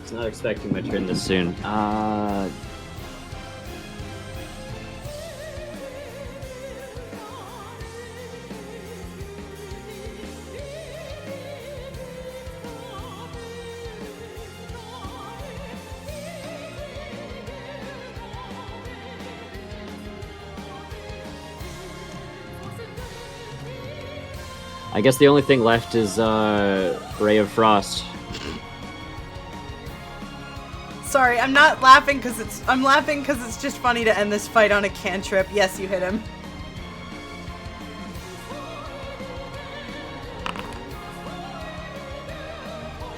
S5: Was not expecting my turn this soon. I guess the only thing left is Ray of Frost.
S1: Sorry, I'm not laughing because I'm laughing because it's just funny to end this fight on a cantrip. Yes, you hit him.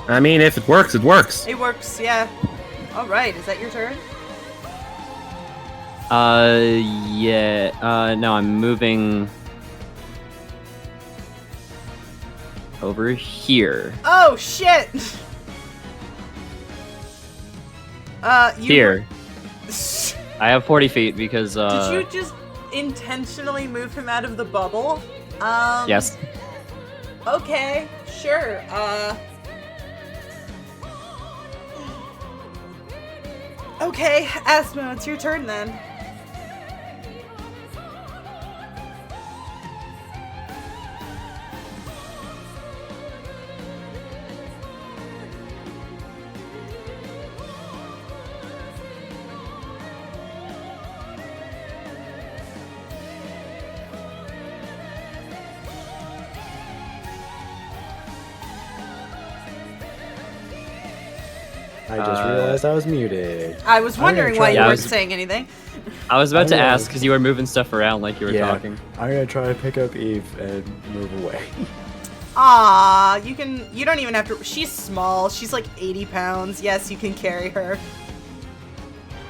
S3: I mean, if it works, it works.
S1: It works, yeah. All right, is that your turn?
S5: Yeah. No, I'm moving over here.
S1: Oh shit! You
S5: Here. I have 40 feet because,
S1: Did you just intentionally move him out of the bubble?
S5: Yes.
S1: Okay, sure. Okay, Asmo, it's your turn then.
S4: I just realized I was muted.
S1: I was wondering why you
S5: Yeah, I
S1: weren't
S5: was-
S1: saying anything.
S5: I was about to
S4: I
S5: ask
S4: was-
S5: because you were moving stuff around like you were talking.
S4: I'm gonna try to pick up Eve and move away.
S1: Ah, you don't even have to. She's small. She's like 80 pounds. Yes, you can carry her.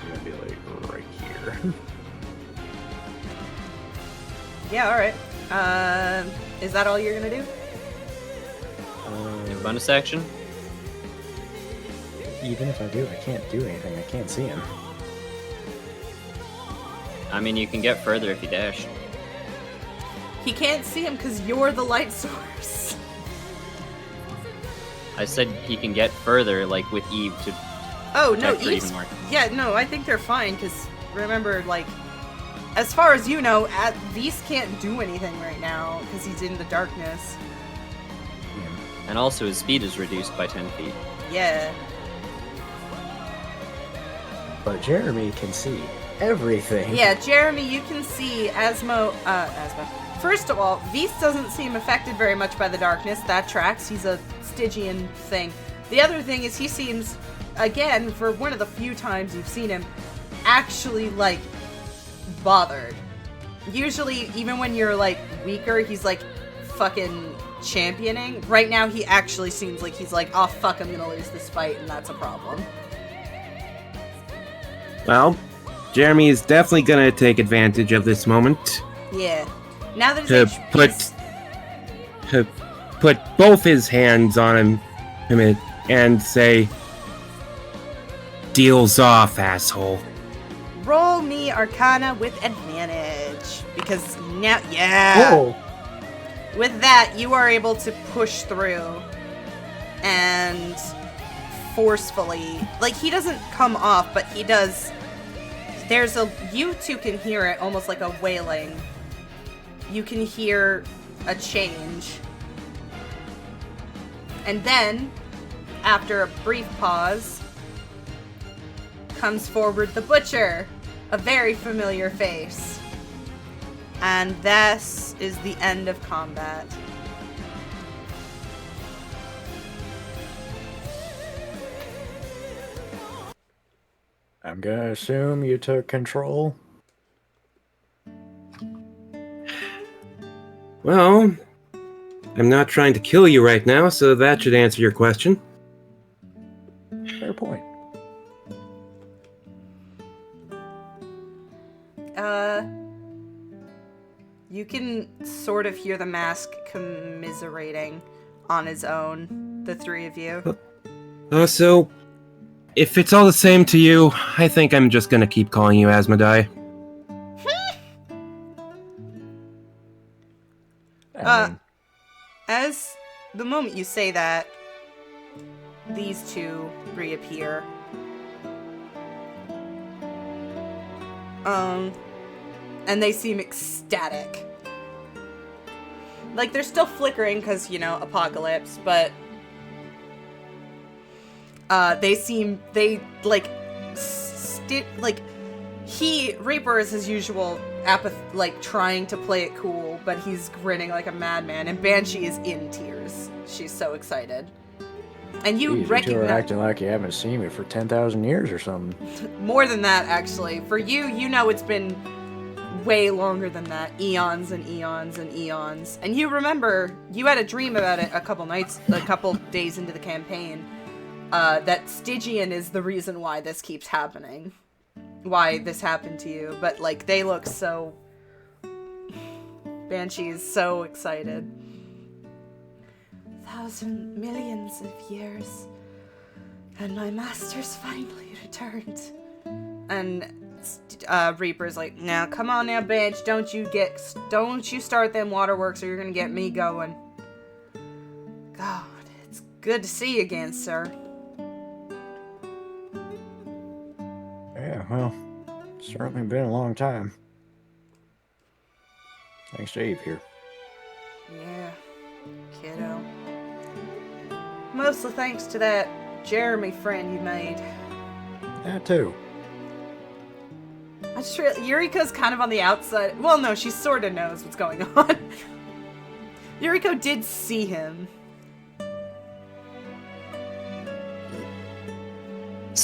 S4: I'm gonna be like right here.
S1: Yeah, alright. Is that all you're gonna do?
S5: Bonus action.
S4: Even if I do, I can't do anything. I can't see him.
S5: I mean, you can get further if you dash.
S1: He can't see him because you're the light source.
S5: I said he can get further, like with Eve to.
S1: Oh, no,
S5: Check for
S1: Eve's...
S5: even more.
S1: Yeah, no, I think they're fine because, remember, like, as far as you know, Beast can't do anything right now because he's in the darkness.
S5: And also his speed is reduced by 10 feet.
S1: Yeah.
S4: But Jeremy can see everything.
S1: Yeah, Jeremy, you can see Asmo. First of all, Beast doesn't seem affected very much by the darkness. That tracks. He's a Stygian thing. The other thing is he seems, again, for one of the few times you've seen him, actually, like, bothered. Usually, even when you're, like, weaker, he's, like, fucking championing. Right now, he actually seems like he's like, oh, fuck, I'm gonna lose this fight, and that's a problem.
S3: Well, Jeremy is definitely gonna take advantage of this moment
S1: Yeah. Now that
S3: to
S1: his HP's
S3: put both his hands on him and say, "Deals off, asshole."
S1: roll me Arcana with advantage. Because now, yeah.
S4: Oh!
S1: With that, you are able to push through and forcefully, like, he doesn't come off, but he does. You two can hear it almost like a wailing. You can hear a change. And then, after a brief pause, comes forward the Butcher, a very familiar face. And this is the end of combat.
S4: I'm gonna assume you took control.
S3: Well, I'm not trying to kill you right now, so that should answer your question.
S4: Fair point.
S1: You can sort of hear the mask commiserating on his own, the three of you.
S3: So, if it's all the same to you, I think I'm just gonna keep calling you Asmodai.
S4: I mean,
S1: As the moment you say that, these two reappear. And they seem ecstatic. Like, they're still flickering because, you know, apocalypse, but Reaper is his usual like trying to play it cool, but he's grinning like a madman, and Banshee is in tears. She's so excited. And you
S4: geez, you two are
S1: recognize
S4: acting like you haven't seen me for 10,000 years or something.
S1: more than that, actually. For you, you know it's been way longer than that. Eons and eons and eons. And you remember, you had a dream about it a couple days into the campaign, that Stygian is the reason why this keeps happening. Why this happened to you. But, like, they look so... Banshee is so excited. Millions of years, and my master's finally returned. And Reaper's like, now come on now, bitch, don't you start them waterworks or you're gonna get me going. God, it's good to see you again, sir.
S4: Yeah, well, it's certainly been a long time. Thanks to Eve here.
S1: Yeah, kiddo. Mostly thanks to that Jeremy friend you made.
S4: That too.
S1: I just Yuriko's kind of on the outside. Well, no, she sort of knows what's going on. Yuriko did see him.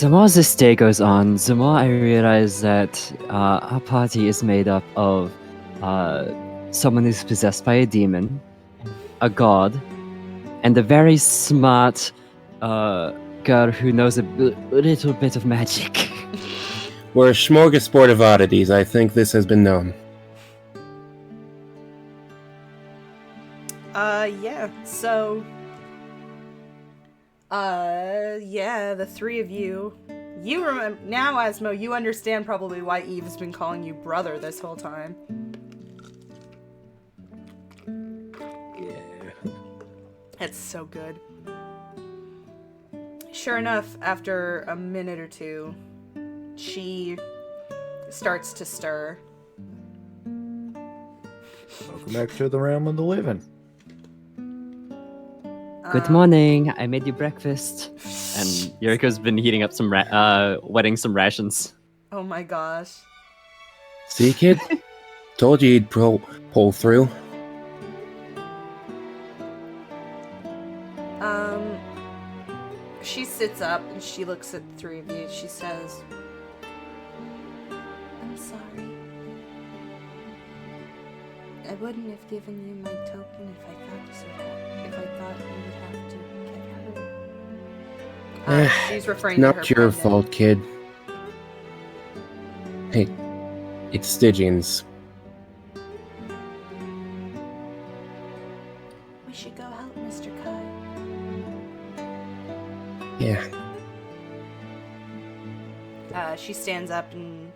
S5: The more this day goes on, the more I realize that our party is made up of someone who's possessed by a demon, a god, and a very smart girl who knows a little bit of magic.
S3: We're a smorgasbord of oddities. I think this has been known.
S1: Yeah, so... yeah, the three of you... You remember... Now, Asmo, you understand probably why Eve has been calling you brother this whole time.
S4: Yeah.
S1: It's so good. Sure enough, after a minute or two, she starts to stir.
S4: Welcome back to the realm of the living.
S5: Good morning. I made you breakfast. And Yuriko's been heating up some wetting some rations.
S1: Oh my gosh.
S3: See, kid? Told you he'd pull through.
S1: She sits up and she looks at the three of you. She says, I'm sorry. I wouldn't have given you my token if I thought you would have to get hurt. She's referring to her
S3: Not your
S1: friend.
S3: fault, kid. Hey, it's Stygian's.
S1: We should go help Mr. Kai.
S3: Yeah.
S1: She stands up and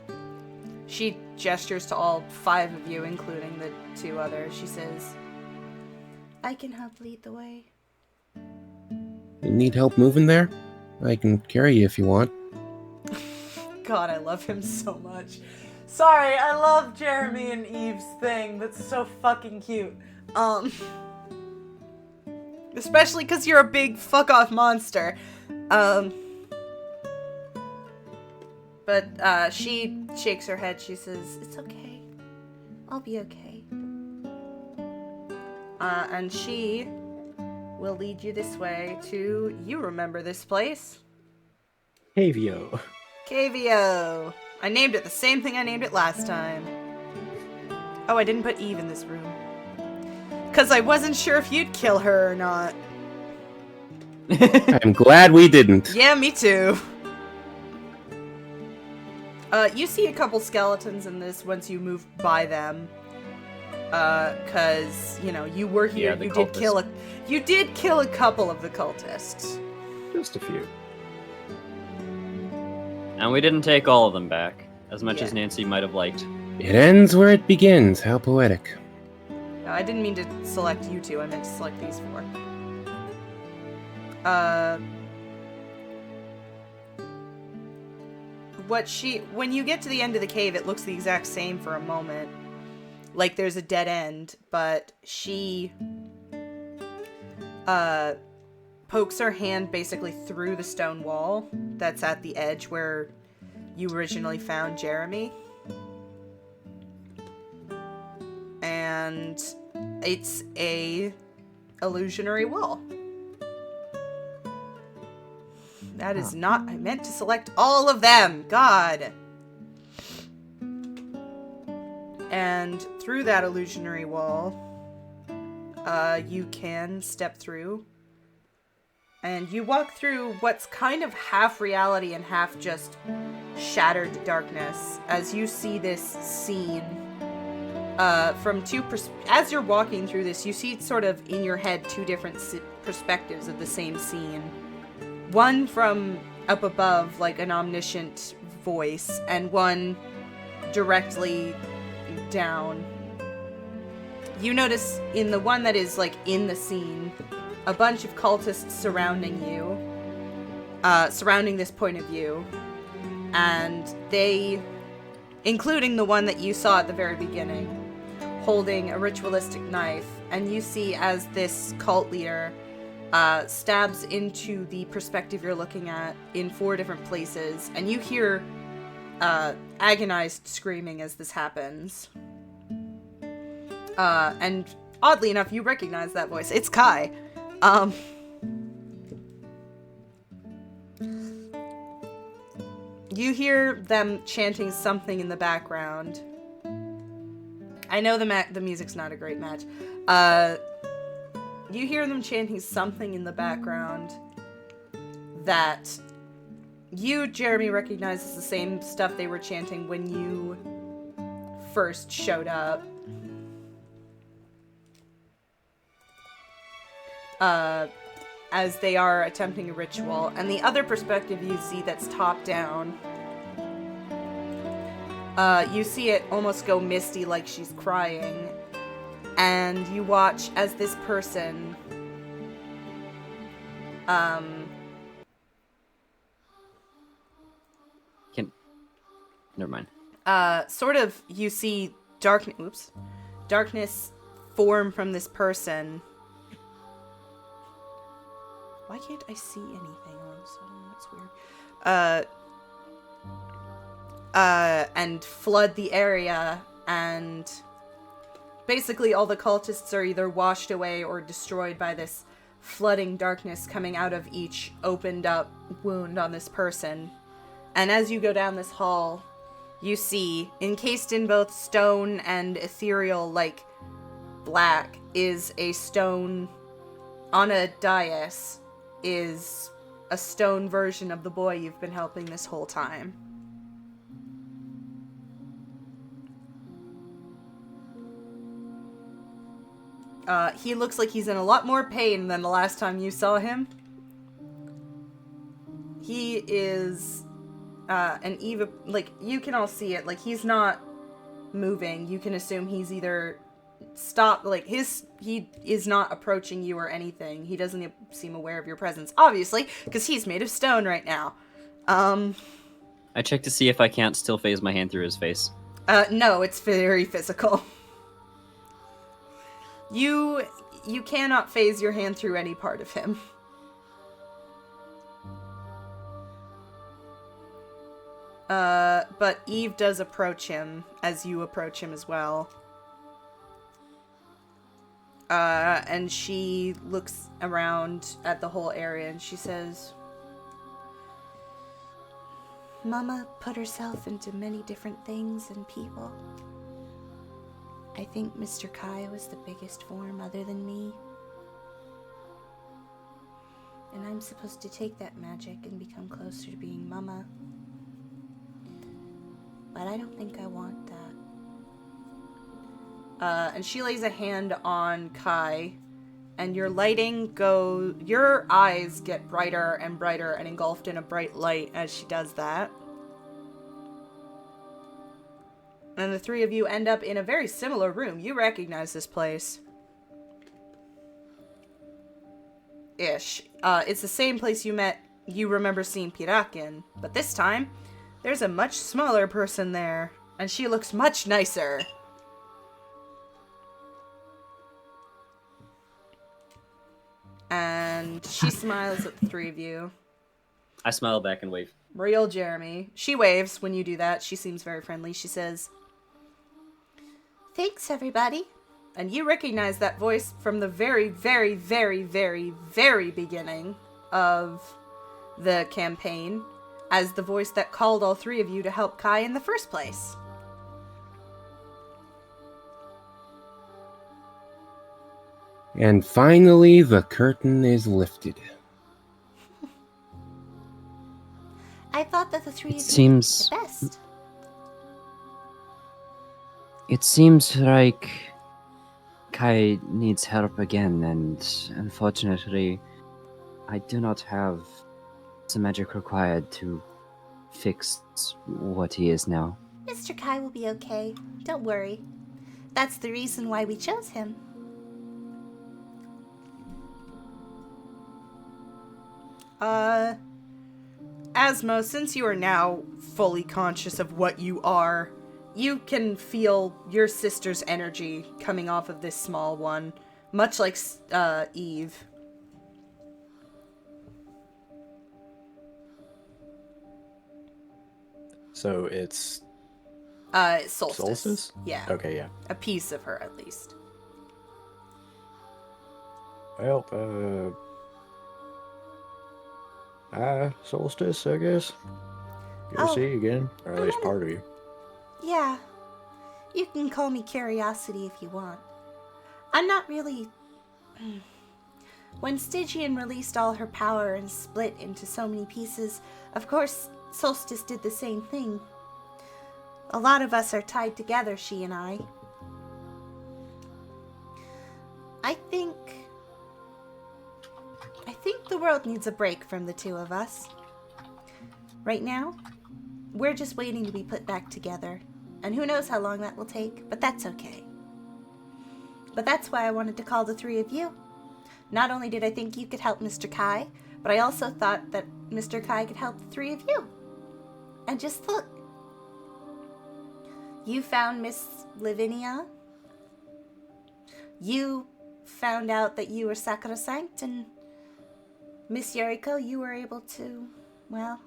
S1: she gestures to all five of you, including the two others. She says, I can help lead the way.
S3: You need help moving there? I can carry you if you want.
S1: God, I love him so much. Sorry, I love Jeremy and Eve's thing. That's so fucking cute. Especially because you're a big fuck-off monster. But she shakes her head. She says, it's okay. I'll be okay. And she will lead you this way to... You remember this place?
S4: Havio.
S1: Cavio. I named it the same thing I named it last time. Oh, I didn't put Eve in this room. Because I wasn't sure if you'd kill her or not.
S3: I'm glad we didn't.
S1: Yeah, me too. You see a couple skeletons in this once you move by them. Cause, you know, you were here,
S2: Yeah, the
S1: you did kill a couple of the cultists.
S4: Just a few.
S2: And we didn't take all of them back, as much
S1: Yeah.
S2: as Nancy might have liked.
S3: It ends where it begins. How poetic.
S1: No, I didn't mean to select you two. I meant to select these four. When you get to the end of the cave, it looks the exact same for a moment. Like there's a dead end, but she pokes her hand basically through the stone wall that's at the edge where you originally found Jeremy. And it's a illusionary wall. That is not... I meant to select all of them! God! And through that illusionary wall, you can step through. And you walk through what's kind of half reality and half just shattered darkness as you see this scene from as you're walking through this, you see sort of in your head two different perspectives of the same scene. One from up above, like an omniscient voice, and one directly down. You notice in the one that is like in the scene, a bunch of cultists surrounding you, surrounding this point of view, and they, including the one that you saw at the very beginning, holding a ritualistic knife, and you see as this cult leader stabs into the perspective you're looking at in 4 different places, and you hear agonized screaming as this happens. And oddly enough, you recognize that voice. It's Kai. You hear them chanting something in the background. I know the music's not a great match. You hear them chanting something in the background that you, Jeremy, recognize as the same stuff they were chanting when you first showed up. As they are attempting a ritual. And the other perspective you see that's top down, you see it almost go misty like she's crying. And you watch as this person
S2: Never mind.
S1: sort of you see darkness form from this person. Why can't I see anything all of a sudden? That's weird. And flood the area, and basically all the cultists are either washed away or destroyed by this flooding darkness coming out of each opened up wound on this person. And as you go down this hall, you see, encased in both stone and ethereal, like black, is a stone on a dais, is a stone version of the boy you've been helping this whole time. He looks like he's in a lot more pain than the last time you saw him. He is, you can all see it, like, he's not moving. You can assume he's either stopped, he is not approaching you or anything. He doesn't seem aware of your presence, obviously, because he's made of stone right now.
S2: I check to see if I can't still phase my hand through his face.
S1: No, it's very physical. You cannot phase your hand through any part of him. But Eve does approach him as you approach him as well. And she looks around at the whole area and she says, Mama put herself into many different things and people. I think Mr. Kai was the biggest form other than me. And I'm supposed to take that magic and become closer to being Mama. But I don't think I want that. And she lays a hand on Kai, and your eyes get brighter and brighter and engulfed in a bright light as she does that. And the three of you end up in a very similar room. You recognize this place. Ish. It's the same place you remember seeing Pirak in, but this time, there's a much smaller person there, and she looks much nicer. And she smiles at the three of you.
S2: I smile back and wave.
S1: Real Jeremy. She waves when you do that. She seems very friendly. She says, "Thanks, everybody." And you recognize that voice from the very, very, very, very, very beginning of the campaign as the voice that called all three of you to help Kai in the first place.
S3: And finally, the curtain is lifted.
S6: I thought that the three of you
S5: seems-
S6: were the best.
S5: It seems like Kai needs help again, and unfortunately, I do not have the magic required to fix what he is now.
S6: Mr. Kai will be okay. Don't worry. That's the reason why we chose him.
S1: Asmo, since you are now fully conscious of what you are, you can feel your sister's energy coming off of this small one, much like Eve.
S4: So it's
S1: Solstice.
S4: Solstice?
S1: Yeah.
S4: Okay, yeah.
S1: A piece of her, at least.
S4: Well, Solstice, I guess. Good to
S6: Oh,
S4: see you again, or at least part of you.
S6: Yeah. You can call me Curiosity if you want. I'm not really... When Stygian released all her power and split into so many pieces, of course, Solstice did the same thing. A lot of us are tied together, she and I. I think the world needs a break from the two of us. Right now, we're just waiting to be put back together. And who knows how long that will take, but that's okay. But that's why I wanted to call the three of you. Not only did I think you could help Mr. Kai, but I also thought that Mr. Kai could help the three of you. And just look. You found Miss Lavinia. You found out that you were sacrosanct, and Miss Yuriko, you were able to, well,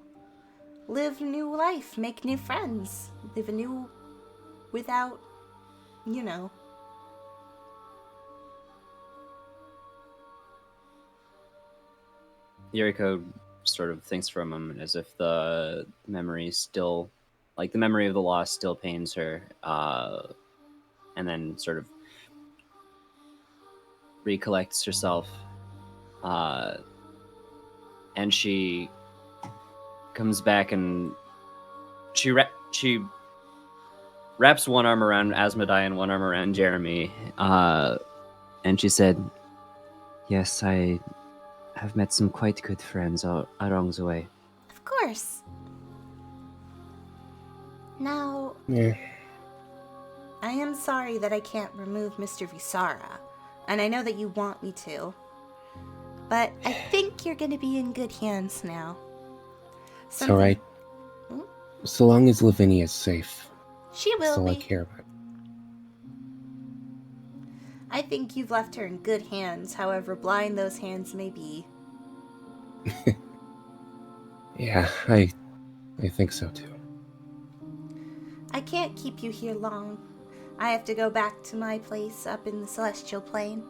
S6: live a new life, make new friends, live a new, without, you know.
S2: Yuriko sort of thinks for a moment as if the memory still, like the memory of the loss still pains her, and then sort of recollects herself, and she comes back and she wraps one arm around Asmodai and one arm around Jeremy, and she said, "Yes, I have met some quite good friends along the way."
S6: Of course. Now,
S3: Yeah.
S6: I am sorry that I can't remove Mr. Visara, and I know that you want me to, but I think you're gonna be in good hands now.
S3: It's alright.
S6: Hmm?
S3: So long as Lavinia's safe.
S6: She
S3: That's
S6: will
S3: all I
S6: be.
S3: care about.
S6: I think you've left her in good hands, however blind those hands may be.
S3: Yeah, I think so too.
S6: I can't keep you here long. I have to go back to my place up in the Celestial Plane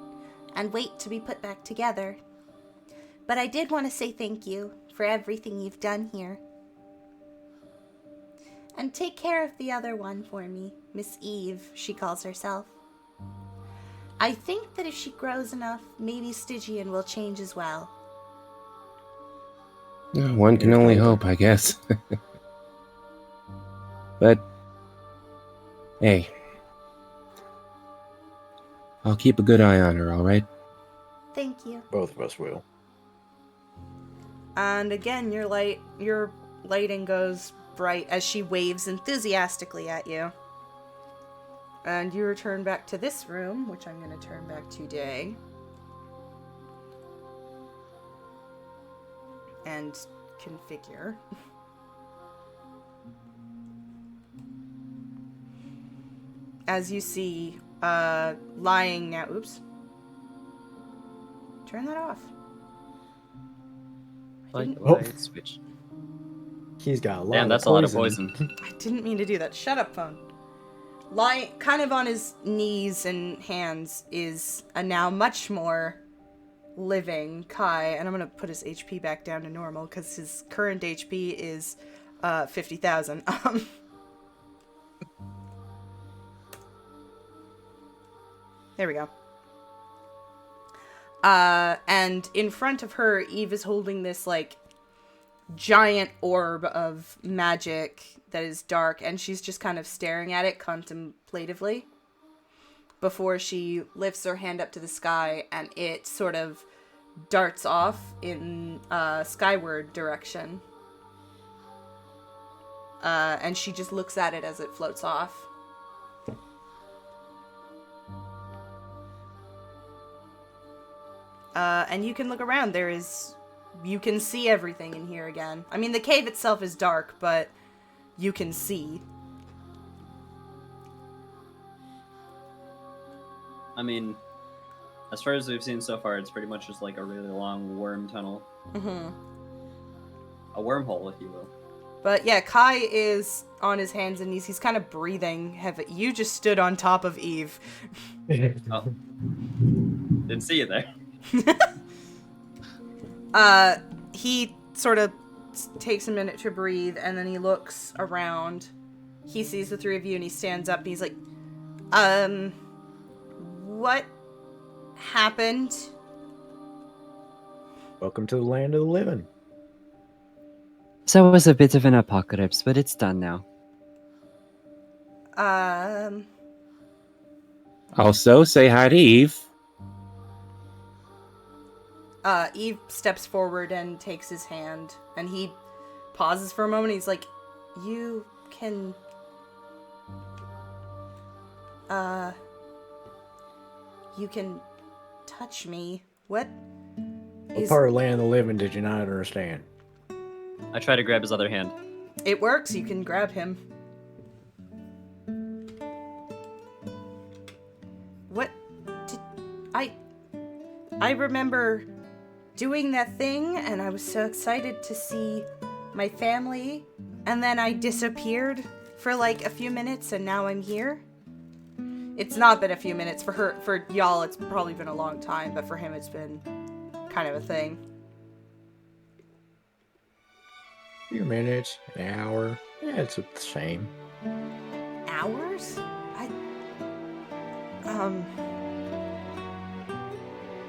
S6: and wait to be put back together. But I did want to say thank you for everything you've done here. And take care of the other one for me, Miss Eve, she calls herself. I think that if she grows enough, maybe Stygian will change as well.
S3: Yeah, one can only hope, I guess. But, hey. I'll keep a good eye on her, alright?
S6: Thank you.
S4: Both of us will.
S1: And again, your lighting goes bright as she waves enthusiastically at you. And you return back to this room, which I'm going to turn back today. And configure. As you see, lying now. Oops. Turn that off.
S2: Light switch.
S4: He's got a lot
S2: Damn,
S4: of
S2: that's a lot of poison.
S1: I didn't mean to do that. Shut up, phone. Lying kind of on his knees and hands is a now much more living Kai, and I'm gonna put his HP back down to normal because his current HP is 50,000. There we go. And in front of her, Eve is holding this, like, giant orb of magic that is dark, and she's just kind of staring at it contemplatively before she lifts her hand up to the sky, and it sort of darts off in skyward direction. And she just looks at it as it floats off. And you can look around. You can see everything in here again. I mean, the cave itself is dark, but you can see.
S2: I mean, as far as we've seen so far, it's pretty much just like a really long worm tunnel.
S1: Mm-hmm.
S2: A wormhole, if you will.
S1: But yeah, Kai is on his hands and knees. He's kind of breathing heavy. You just stood on top of Eve.
S2: Oh. Didn't see you there.
S1: He sort of takes a minute to breathe, and then he looks around. He sees the three of you, and he stands up, and he's like, what happened?
S4: Welcome to the land of the living.
S5: So it was a bit of an apocalypse, but it's done now.
S3: Also, say hi to Eve.
S1: Eve steps forward and takes his hand, and he pauses for a moment. He's like, you can, you can touch me. What
S4: What part of land of the living did you not understand?
S2: I try to grab his other hand.
S1: It works. You can grab him. What did I remember doing that thing, and I was so excited to see my family, and then I disappeared for like a few minutes, and now I'm here. It's not been a few minutes for y'all. It's probably been a long time, but for him, it's been kind of a thing.
S4: A few minutes, an hour. Yeah, it's the same.
S1: Hours?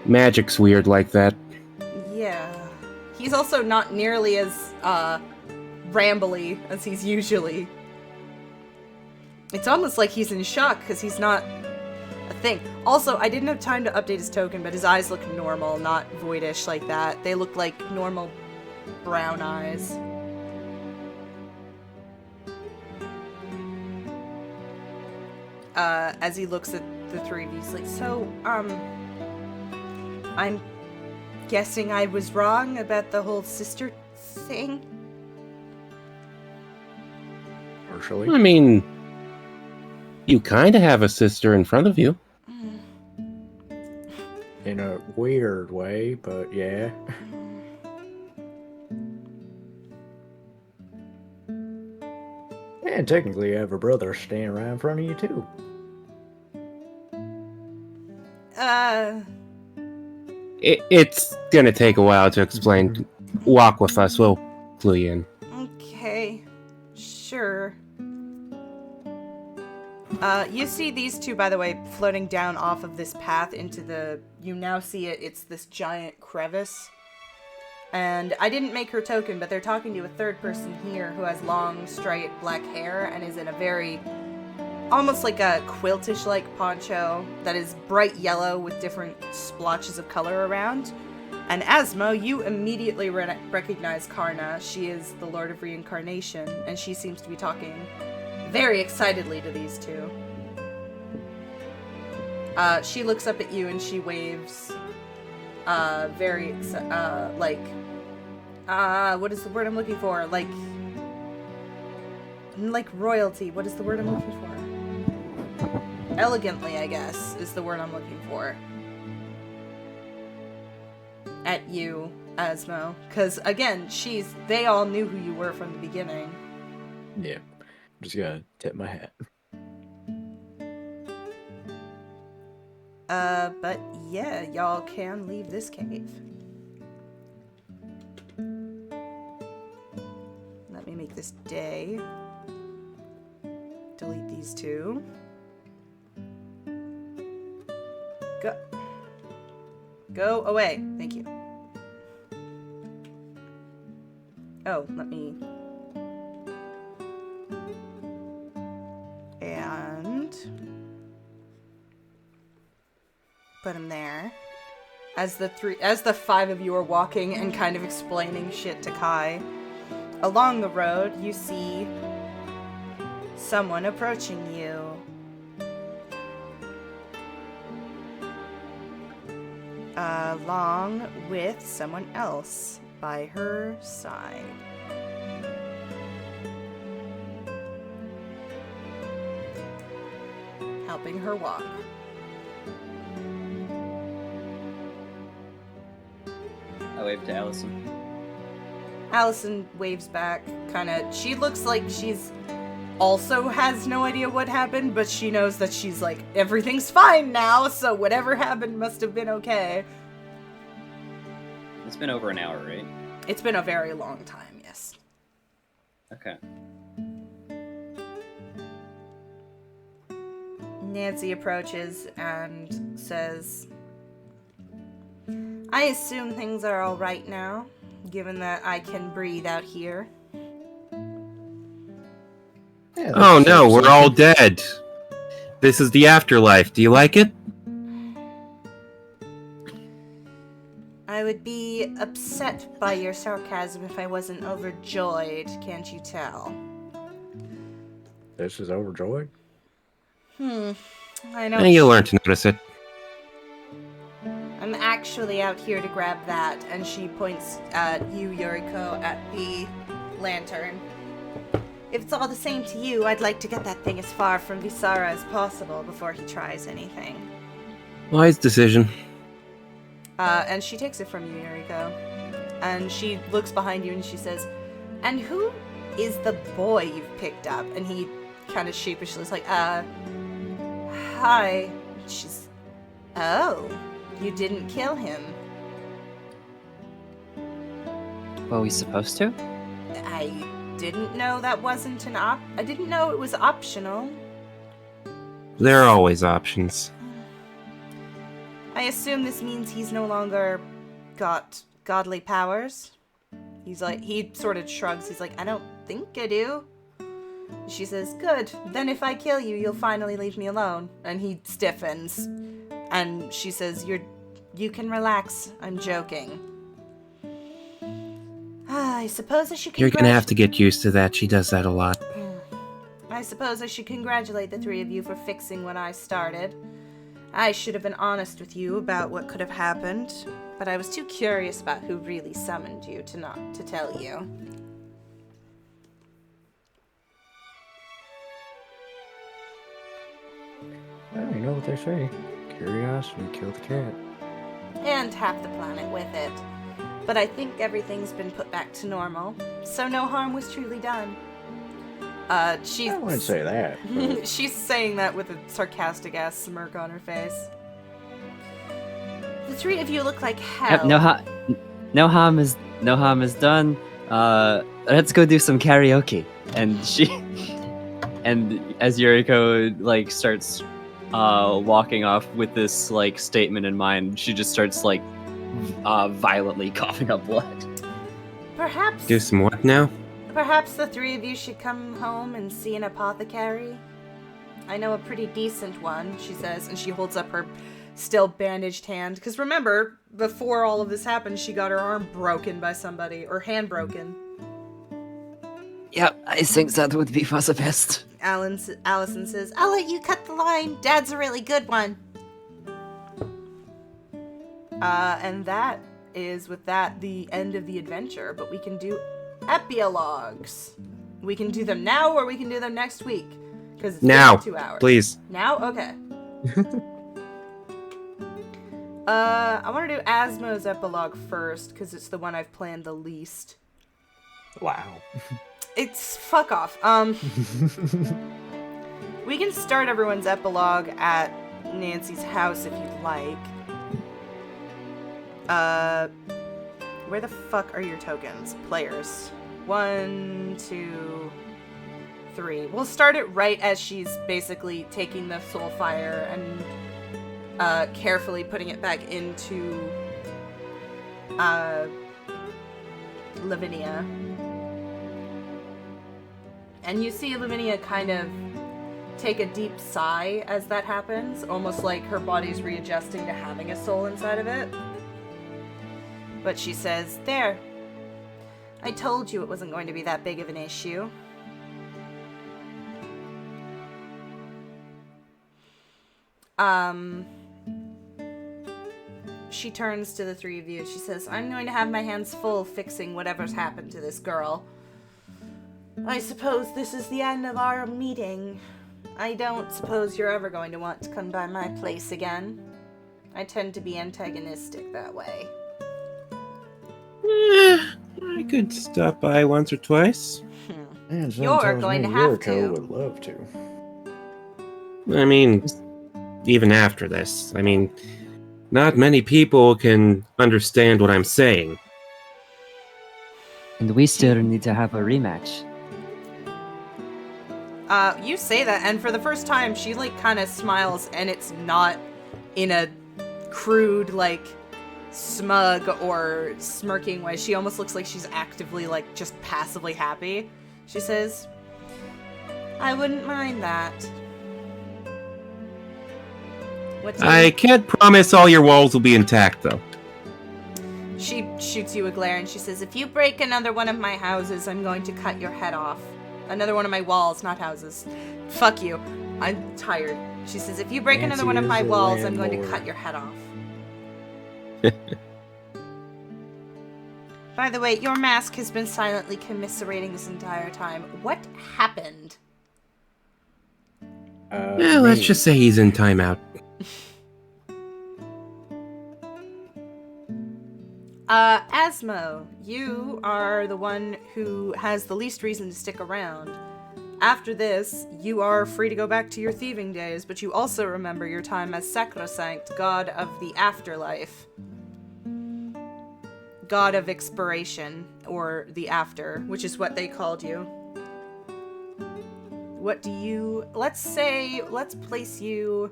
S3: Magic's weird like that.
S1: Yeah. He's also not nearly as, rambly as he's usually. It's almost like he's in shock, because he's not a thing. Also, I didn't have time to update his token, but his eyes look normal, not voidish like that. They look like normal brown eyes. As he looks at the three of you, he's like, so, I'm guessing I was wrong about the whole sister thing?
S4: Partially.
S3: I mean, you kind of have a sister in front of you.
S4: In a weird way, but yeah. And technically you have a brother standing right in front of you too.
S3: It's gonna take a while to explain. Walk with us, we'll clue you in.
S1: Okay. Sure. You see these two, by the way, floating down off of this path into the... You now see it's this giant crevice. And I didn't make her token, but they're talking to a third person here who has long, straight black hair and is in a very... almost like a quiltish-like poncho that is bright yellow with different splotches of color around. And Asmo, you immediately recognize Karna. She is the Lord of Reincarnation, and she seems to be talking very excitedly to these two. She looks up at you and she waves, what is the word I'm looking for? Like royalty. What is the word I'm looking for? Elegantly, I guess, is the word I'm looking for. At you, Asmo. Because, again, they all knew who you were from the beginning.
S4: Yeah. I'm just gonna tip my hat.
S1: But yeah, y'all can leave this cave. Let me make this day. Delete these two. Go. Go away. Thank you. Oh, let me... And... put him there. As the five of you are walking and kind of explaining shit to Kai, along the road, you see someone approaching you. Along with someone else by her side. Helping her walk.
S2: I wave to Allison.
S1: Allison waves back, she looks like she's also has no idea what happened, but she knows that she's like, everything's fine now, so whatever happened must have been okay.
S2: It's been over an hour, right?
S1: It's been a very long time, yes.
S2: Okay.
S1: Nancy approaches and says, I assume things are all right now, given that I can breathe out here.
S4: Yeah,
S3: Oh no, we're all dead. This is the afterlife. Do you like it?
S1: I would be upset by your sarcasm if I wasn't overjoyed, can't you tell?
S4: This is overjoyed?
S1: I know.
S3: And you'll learn to notice it.
S1: I'm actually out here to grab that, and she points at you, Yuriko, at the lantern. If it's all the same to you, I'd like to get that thing as far from Visara as possible before he tries anything.
S3: Wise decision.
S1: And she takes it from you, Yuriko. And she looks behind you and she says, and who is the boy you've picked up? And he kind of sheepishly is like, hi. She's, oh, you didn't kill him.
S2: Well, we supposed to?
S1: I didn't know that wasn't I didn't know it was optional.
S3: There are always options.
S1: I assume this means he's no longer got godly powers. He's like, he sort of shrugs. He's like, I don't think I do. She says, good. Then if I kill you, you'll finally leave me alone. And he stiffens. And she says, you can relax. I'm joking. I suppose I should
S3: You're gonna have to get used to that. She does that a lot.
S1: I suppose I should congratulate the three of you for fixing what I started. I should have been honest with you about what could have happened, but I was too curious about who really summoned you to not to tell you.
S4: Well, you know what they say. Curiosity killed the cat.
S1: And half the planet with it. But I think everything's been put back to normal, so no harm was truly done.
S4: I wouldn't say that. But...
S1: She's saying that with a sarcastic-ass smirk on her face. The three of you look like hell.
S5: Yep, no harm is done. Let's go do some karaoke. And as Yuriko like starts walking off with this like statement in mind, she just starts like violently coughing up blood.
S1: Perhaps.
S3: Do some what now?
S1: Perhaps the three of you should come home and see an apothecary. I know a pretty decent one, she says, and she holds up her still bandaged hand. Because remember, before all of this happened, she got her arm broken by somebody, or hand broken.
S5: Yep, I think that would be for the best.
S1: Allison says, I'll let you cut the line. Dad's a really good one. And that is, with that, the end of the adventure. But we can do epilogues. We can do them now, or we can do them next week. Because it's
S3: Now,
S1: 2 hours.
S3: please.
S1: Now? Okay. I want to do Asmo's epilogue first, because it's the one I've planned the least.
S4: Wow.
S1: It's fuck off. We can start everyone's epilogue at Nancy's house if you'd like. Where the fuck are your tokens? Players. 1, 2, 3. We'll start it right as she's basically taking the soul fire and carefully putting it back into Lavinia. And you see Lavinia kind of take a deep sigh as that happens, almost like her body's readjusting to having a soul inside of it. But she says, "There. I told you it wasn't going to be that big of an issue." She turns to the three of you. She says, "I'm going to have my hands full fixing whatever's happened to this girl. I suppose this is the end of our meeting. I don't suppose you're ever going to want to come by my place again. I tend to be antagonistic that way."
S3: I could stop by once or twice.
S4: Man,
S1: You're going to have to.
S4: would love to.
S3: I mean, even after this. I mean, not many people can understand what I'm saying.
S7: And we still need to have a rematch.
S1: You say that, and for the first time, she, like, kind of smiles, and it's not in a crude, like, smug or smirking way. She almost looks like she's actively, like, just passively happy. She says, "I wouldn't mind that." What's
S3: I can't promise all your walls will be intact, though.
S1: She shoots you a glare, and she says, "If you break another one of my houses, I'm going to cut your head off. Another one of my walls, not houses. Fuck you. I'm tired." She says, "If you break
S4: Nancy
S1: another one of
S4: is
S1: my
S4: a
S1: walls, I'm going to
S4: landlord.
S1: cut your head off." By the way, your mask has been silently commiserating this entire time. What happened?
S3: Well, let's just say he's in timeout.
S1: Asmo, you are the one who has the least reason to stick around. After this, you are free to go back to your thieving days, but you also remember your time as Sacrosanct, god of the afterlife. God of expiration, or the after, which is what they called you. What do you... let's place you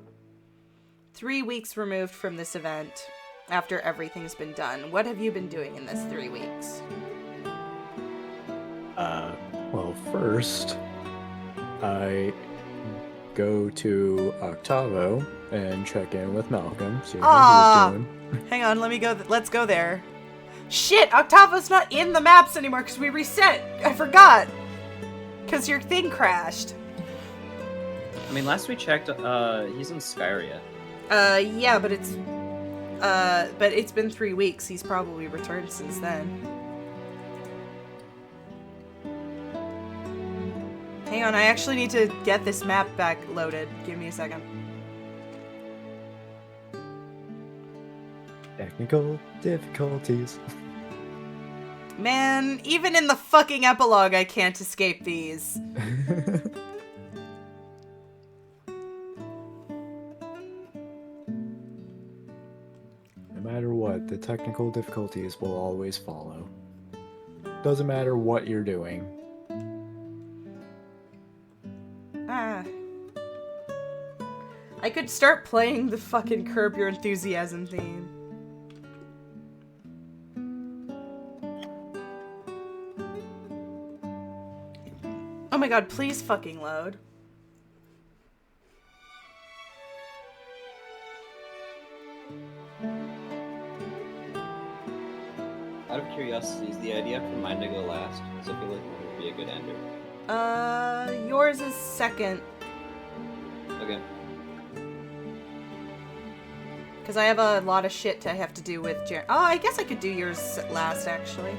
S1: 3 weeks removed from this event, after everything's been done. What have you been doing in this 3 weeks?
S4: Well, first, I go to Octavo and check in with Malcolm, see how he's doing.
S1: Hang on, let's go there. Shit, Octavo's not in the maps anymore because we reset. I forgot. Because your thing crashed.
S2: I mean, last we checked, he's in Skyria.
S1: Yeah, but it's been 3 weeks. He's probably returned since then. Hang on, I actually need to get this map back loaded. Give me a second.
S4: Technical difficulties.
S1: Man, even in the fucking epilogue, I can't escape these.
S4: No matter what, the technical difficulties will always follow. Doesn't matter what you're doing.
S1: I could start playing the fucking Curb Your Enthusiasm theme. Oh my god, please fucking load.
S2: Out of curiosity, is the idea for mine to go last? So I feel like it would be a good ender.
S1: Yours is second.
S2: Okay.
S1: Because I have a lot of shit to have to do with Oh, I guess I could do yours last, actually.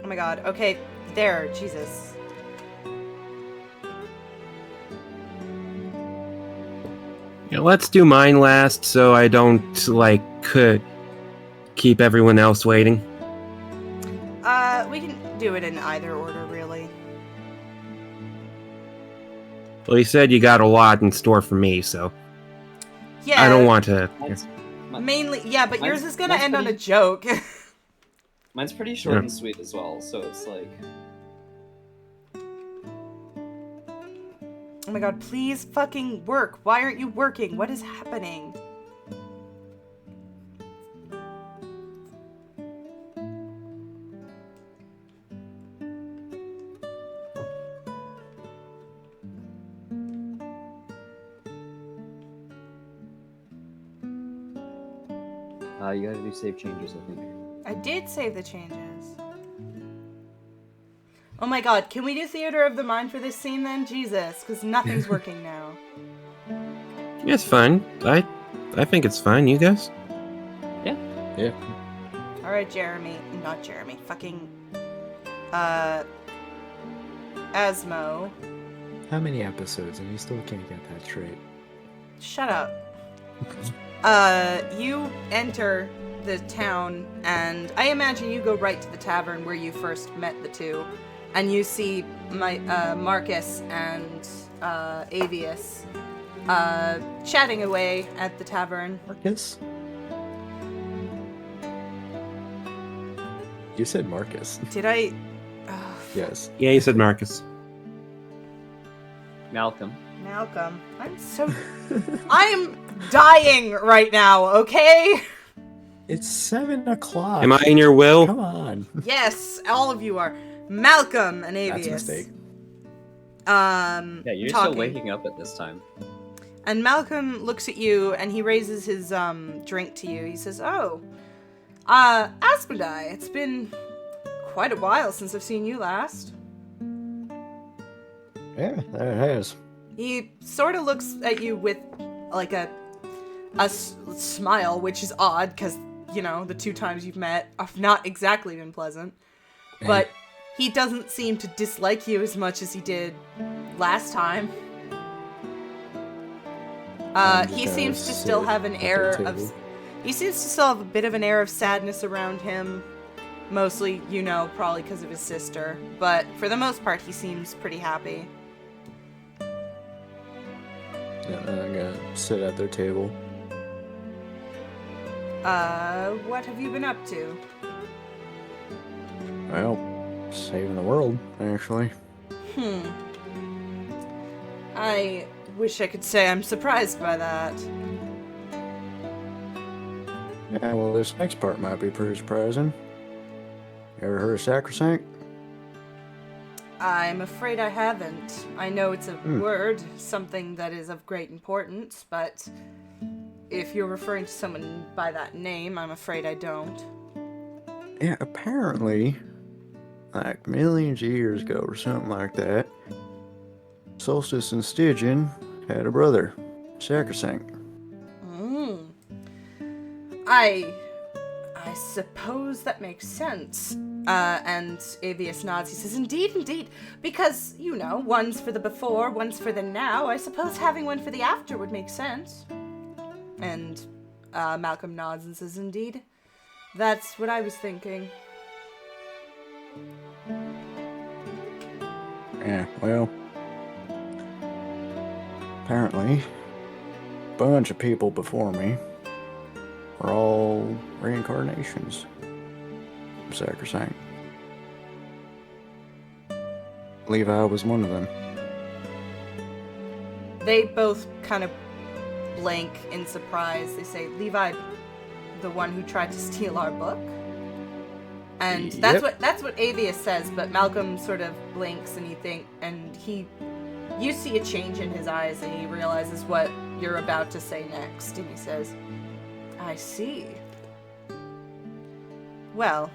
S1: Oh my god. Okay, there. Jesus.
S3: Yeah, let's do mine last so I don't, like, keep everyone else waiting.
S1: We can do it in either order, really.
S3: Well, you said you got a lot in store for me, so
S1: Yeah.
S3: I don't want to...
S1: Mainly, yeah, but yours
S2: Mine's-
S1: is gonna
S2: mine's
S1: end on a
S2: pretty-
S1: joke.
S2: Mine's pretty short
S3: Yeah.
S2: and sweet as well, so it's like.
S1: Oh my god, please fucking work. Why aren't you working? What is happening?
S2: You gotta do save changes, I think.
S1: I did save the changes. Oh my god, can we do Theater of the Mind for this scene then? Jesus, because nothing's working now.
S3: It's fine. I think it's fine. You guys?
S4: Yeah.
S1: Alright, Jeremy. Not Jeremy. Fucking... Asmo.
S4: How many episodes and you still can't get that straight?
S1: Shut up. You enter the town, and I imagine you go right to the tavern where you first met the two, and you see Marcus and Avius chatting away at the tavern.
S4: Marcus? You said Marcus.
S1: Did I?
S4: Yes.
S3: Yeah, you said Marcus.
S2: Malcolm.
S1: Malcolm. I'm dying right now, okay?
S4: It's 7 o'clock.
S3: Am I in your will?
S4: Come on.
S1: Yes, all of you are. Malcolm and Avius.
S4: That's a mistake.
S2: Yeah, you're
S1: talking.
S2: still waking up at this time.
S1: And Malcolm looks at you and he raises his drink to you. He says, "Oh, Asmodai, it's been quite a while since I've seen you last."
S4: Yeah, that has.
S1: He sort of looks at you with like a smile, which is odd because, you know, the 2 times you've met have not exactly been pleasant. But he doesn't seem to dislike you as much as he did last time. He
S4: just
S1: seems to
S4: gonna
S1: still
S4: sit
S1: have an
S4: at the
S1: air of...
S4: table.
S1: He seems to still have a bit of an air of sadness around him. Mostly, you know, probably because of his sister. But for the most part, he seems pretty happy.
S4: Yeah, I'm gonna sit at their table.
S1: What have you been up to?
S4: Well, saving the world, actually.
S1: I wish I could say I'm surprised by that.
S4: Yeah, well, this next part might be pretty surprising. You ever heard of Sacrosanct?
S1: I'm afraid I haven't. I know it's a word, something that is of great importance, but if you're referring to someone by that name, I'm afraid I don't.
S4: Yeah, apparently, like millions of years ago or something like that, Solstice and Stygian had a brother, Sacrosanct.
S1: I suppose that makes sense. And Avius nods. He says, "Indeed, indeed. Because, you know, one's for the before, one's for the now. I suppose having one for the after would make sense." And Malcolm nods and says, "Indeed. That's what I was thinking."
S4: Yeah, well, apparently, a bunch of people before me were all reincarnations of Sacrosanct. Levi was one of them.
S1: They both kind of blank in surprise. They say, "Levi, the one who tried to steal our book?" And that's what Avius says, but Malcolm sort of blinks and you see a change in his eyes and he realizes what you're about to say next, and he says, "I see. Well,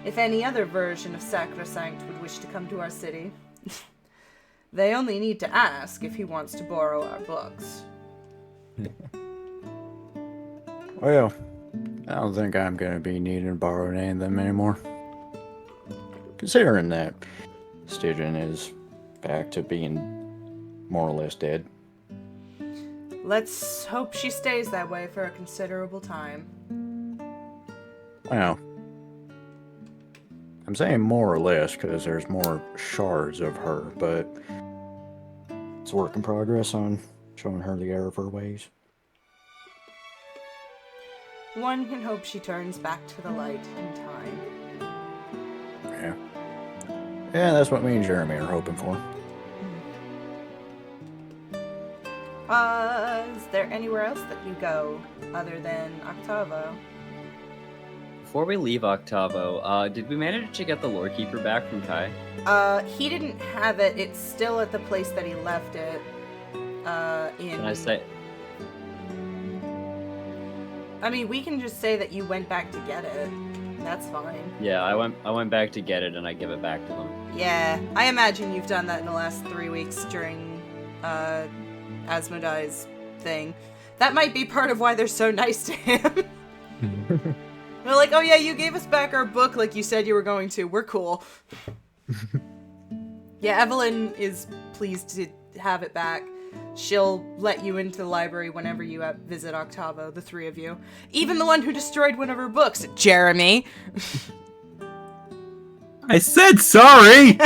S1: if any other version of Sacrosanct would wish to come to our city, they only need to ask if he wants to borrow our books."
S4: Well, I don't think I'm gonna be needing to borrow any of them anymore. Considering that Stygian is back to being more or less dead.
S1: Let's hope she stays that way for a considerable time.
S4: Well, I'm saying more or less because there's more shards of her, but it's a work in progress on showing her the error of her ways.
S1: One can hope she turns back to the light in time.
S4: Yeah. Yeah, that's what me and Jeremy are hoping for.
S1: Is there anywhere else that you go other than Octavo?
S2: Before we leave Octavo, did we manage to get the lore keeper back from Kai?
S1: He didn't have it. It's still at the place that he left it.
S2: Can I say?
S1: I mean, we can just say that you went back to get it. That's fine.
S2: Yeah, I went back to get it and I give it back to them.
S1: Yeah, I imagine you've done that in the last 3 weeks during, Asmodee's thing. That might be part of why they're so nice to him. They're like, oh yeah, you gave us back our book like you said you were going to. We're cool. Yeah, Evelyn is pleased to have it back. She'll let you into the library whenever you visit Octavo, the three of you. Even the one who destroyed one of her books, Jeremy.
S3: I said sorry!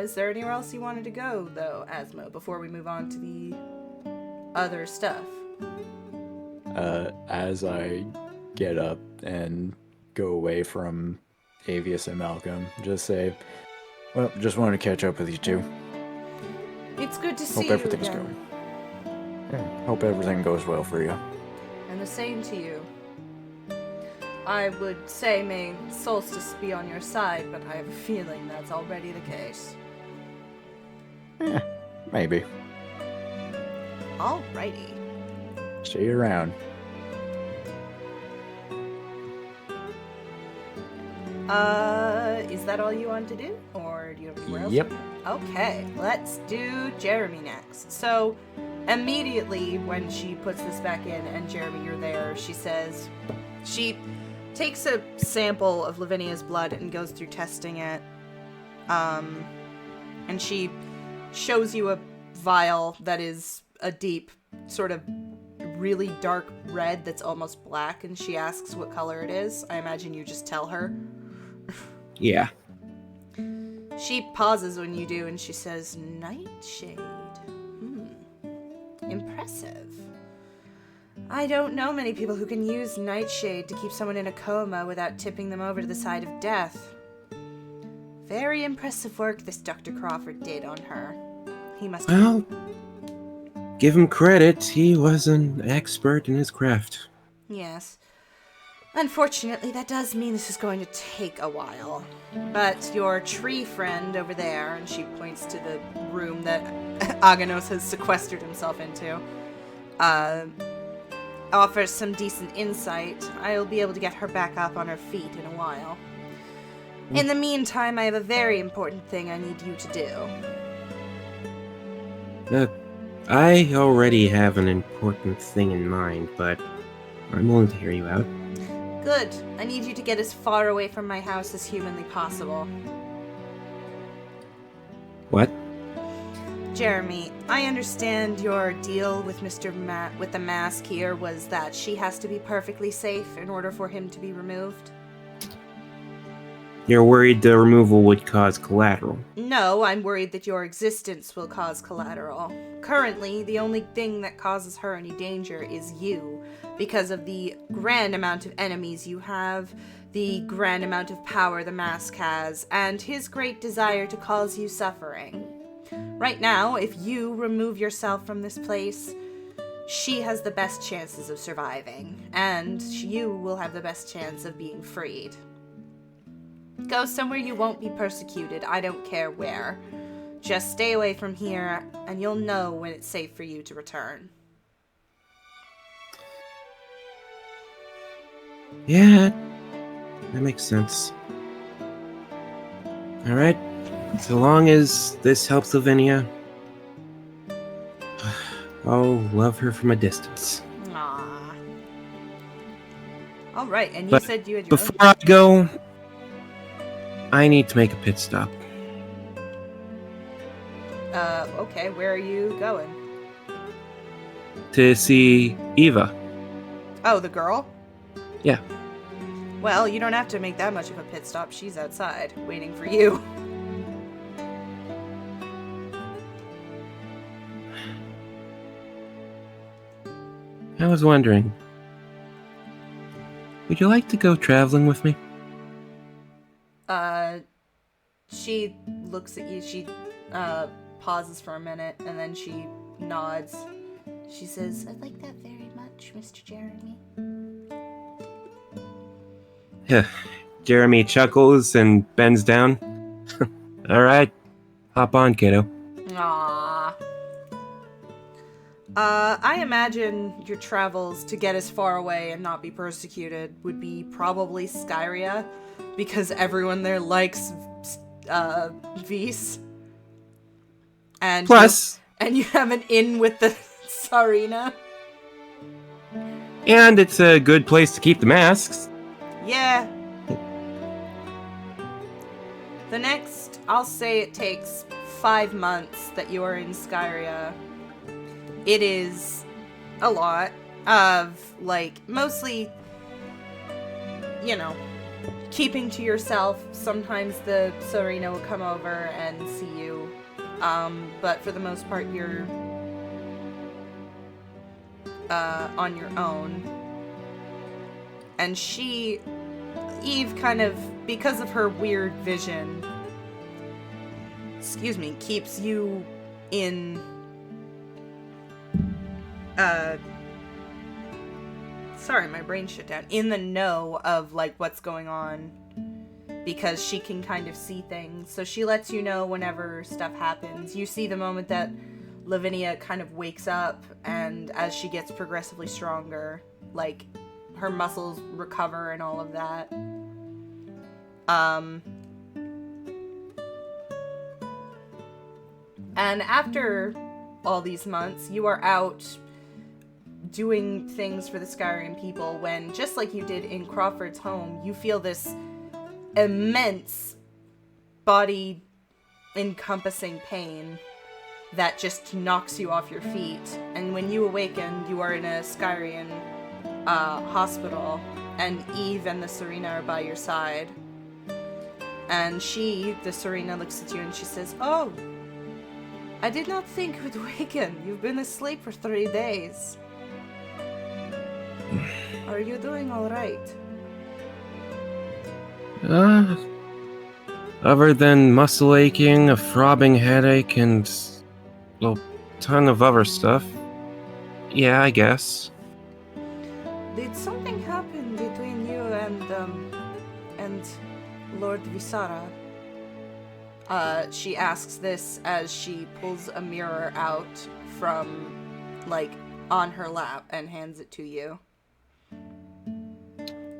S1: Is there anywhere else you wanted to go, though, Asmo, before we move on to the other stuff?
S4: As I get up and go away from Avius and Malcolm, just say, well, just wanted to catch up with you two.
S1: It's good to see
S4: Hope
S1: you
S4: everything's
S1: again.
S4: going. Yeah, hope everything goes well for you.
S1: And the same to you. I would say may Solstice be on your side, but I have a feeling that's already the case.
S4: Yeah, maybe.
S1: Alrighty.
S4: See you around.
S1: Is that all you want to do? Or do you have anywhere else?
S4: Yep.
S1: Okay, let's do Jeremy next. So, immediately when she puts this back in and Jeremy, you're there, she says, she takes a sample of Lavinia's blood and goes through testing it. And she shows you a vial that is a deep, sort of really dark red that's almost black, and she asks what color it is. I imagine you just tell her.
S3: Yeah.
S1: She pauses when you do, and she says, Nightshade. Impressive. I don't know many people who can use Nightshade to keep someone in a coma without tipping them over to the side of death. Very impressive work this Dr. Crawford did on her. He must
S3: Well, give him credit. He was an expert in his craft.
S1: Yes. Unfortunately, that does mean this is going to take a while. But your tree friend over there, and she points to the room that Aganos has sequestered himself into, offers some decent insight. I'll be able to get her back up on her feet in a while. In the meantime, I have a very important thing I need you to do.
S3: I already have an important thing in mind, but I'm willing to hear you out.
S1: Good. I need you to get as far away from my house as humanly possible.
S3: What?
S1: Jeremy, I understand your deal with with the mask here was that she has to be perfectly safe in order for him to be removed.
S3: You're worried the removal would cause collateral.
S1: No, I'm worried that your existence will cause collateral. Currently, the only thing that causes her any danger is you, because of the grand amount of enemies you have, the grand amount of power the mask has, and his great desire to cause you suffering. Right now, if you remove yourself from this place, she has the best chances of surviving, and you will have the best chance of being freed. Go somewhere you won't be persecuted, I don't care where. Just stay away from here, and you'll know when it's safe for you to return.
S3: Yeah, that makes sense. Alright, So long as this helps Lavinia, I'll love her from a distance.
S1: Aww. All right, and you
S3: But
S1: said you had your
S3: Before I go, I need to make a pit stop.
S1: Okay, where are you going?
S3: To see Eva.
S1: Oh, the girl?
S3: Yeah.
S1: Well, you don't have to make that much of a pit stop. She's outside, waiting for you.
S3: I was wondering, would you like to go traveling with me?
S1: She looks at you, she, pauses for a minute, and then she nods. She says,
S6: I'd like that very much, Mr. Jeremy.
S3: Jeremy chuckles and bends down. All right, hop on, kiddo.
S1: aww. I imagine your travels to get as far away and not be persecuted would be probably Skyria, because everyone there likes, Vis. And
S3: Plus,
S1: you have an inn with the Tsarina.
S3: and it's a good place to keep the masks.
S1: Yeah. The next, I'll say it takes 5 months that you are in Skyria. It is a lot of, like, mostly, you know, keeping to yourself. Sometimes the Tsarina will come over and see you. But for the most part, you're on your own. And Eve kind of, because of her weird vision, keeps you in, sorry, my brain shut down, in the know of, like, what's going on, because she can kind of see things. So she lets you know whenever stuff happens. You see the moment that Lavinia kind of wakes up, and as she gets progressively stronger, like, her muscles recover and all of that. And after all these months, you are out doing things for the Skyrim people when, just like you did in Crawford's home, you feel this immense body encompassing pain that just knocks you off your feet. And when you awaken, you are in a Skyrian hospital, and Eve and the Tsarina are by your side. And the Tsarina, looks at you and she says, "Oh, I did not think you'd waken. You've been asleep for 3 days. Are you doing all right?"
S3: Other than muscle aching, a throbbing headache, and a ton of other stuff. Yeah, I guess.
S1: Did something happen between you and Lord Visara? She asks this as she pulls a mirror out from, like, on her lap and hands it to you.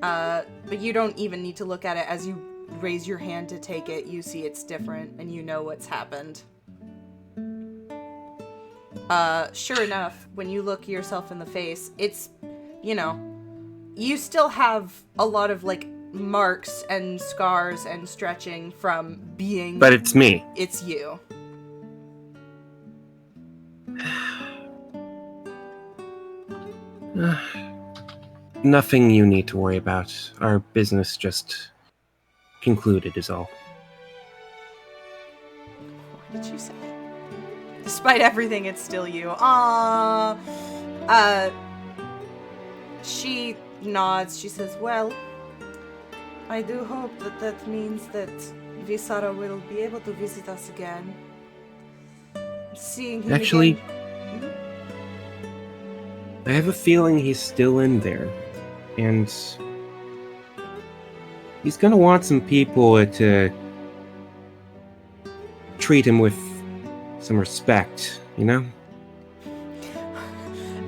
S1: But you don't even need to look at it. As you raise your hand to take it, you see it's different, and you know what's happened. Sure enough, when you look yourself in the face, it's, you know, you still have a lot of, like, marks and scars and stretching from being...
S3: But it's me.
S1: It's you.
S3: Nothing you need to worry about. Our business just concluded is all.
S1: What did you say? Despite everything, it's still you. She nods. She says, "Well, I do hope that means that Visara will be able to visit us again. Seeing him
S3: Actually,
S1: again."
S3: I have a feeling he's still in there. And he's gonna want some people to treat him with some respect, you know?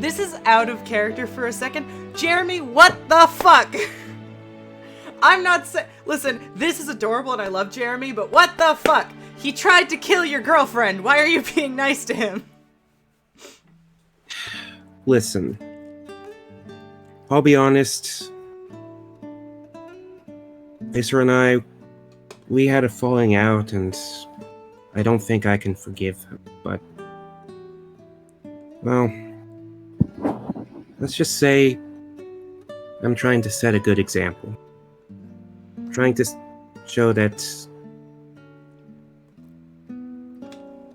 S1: This is out of character for a second. Jeremy, what the fuck? I'm not listen, this is adorable and I love Jeremy, but what the fuck? He tried to kill your girlfriend. Why are you being nice to him?
S3: Listen, I'll be honest. Acer and I, we had a falling out, and I don't think I can forgive him, but... Well, let's just say I'm trying to set a good example. Trying to show that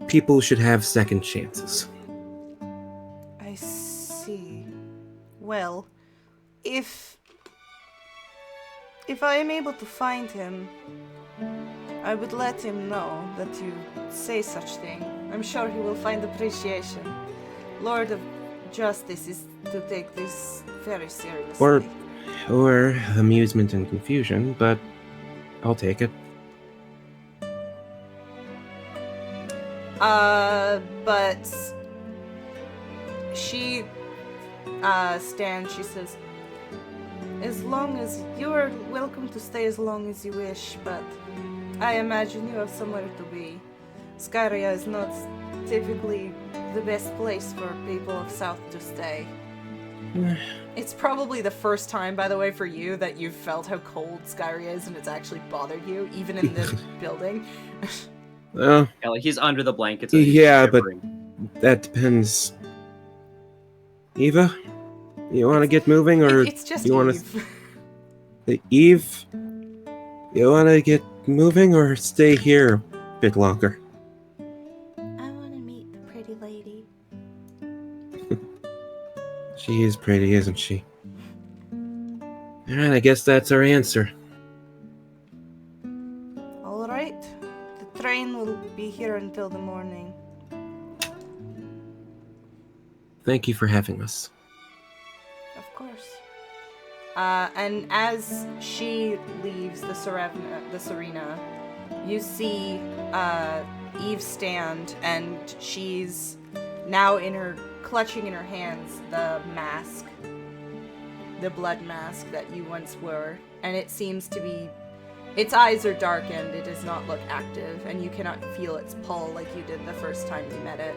S3: people should have second chances.
S1: I see. Well, if I am able to find him, I would let him know that you say such thing. I'm sure he will find appreciation. Lord of Justice is to take this very seriously.
S3: Or amusement and confusion, but I'll take it.
S1: But she stands, she says, as long as you are welcome to stay as long as you wish, but I imagine you have somewhere to be. Skyria is not typically the best place for people of South to stay. It's probably the first time, by the way, for you that you've felt how cold Skyria is and it's actually bothered you, even in this building.
S3: Well,
S2: Yeah, like he's under the blankets. And he's
S3: yeah, but
S2: shivering.
S3: that depends. Eva, you want to get moving, or
S1: It's just
S3: you want
S1: Eve.
S3: to? Eve, you want to get moving, or stay here a bit longer?
S6: I want to meet the pretty lady.
S3: She is pretty, isn't she? Alright, I guess that's our answer.
S1: Alright, the train will be here until the morning.
S3: Thank you for having us.
S1: Of course. And as she leaves the Serena, you see Eve stand, and she's now clutching in her hands the mask, the blood mask that you once wore, and it seems to be, its eyes are darkened, it does not look active, and you cannot feel its pull like you did the first time you met it.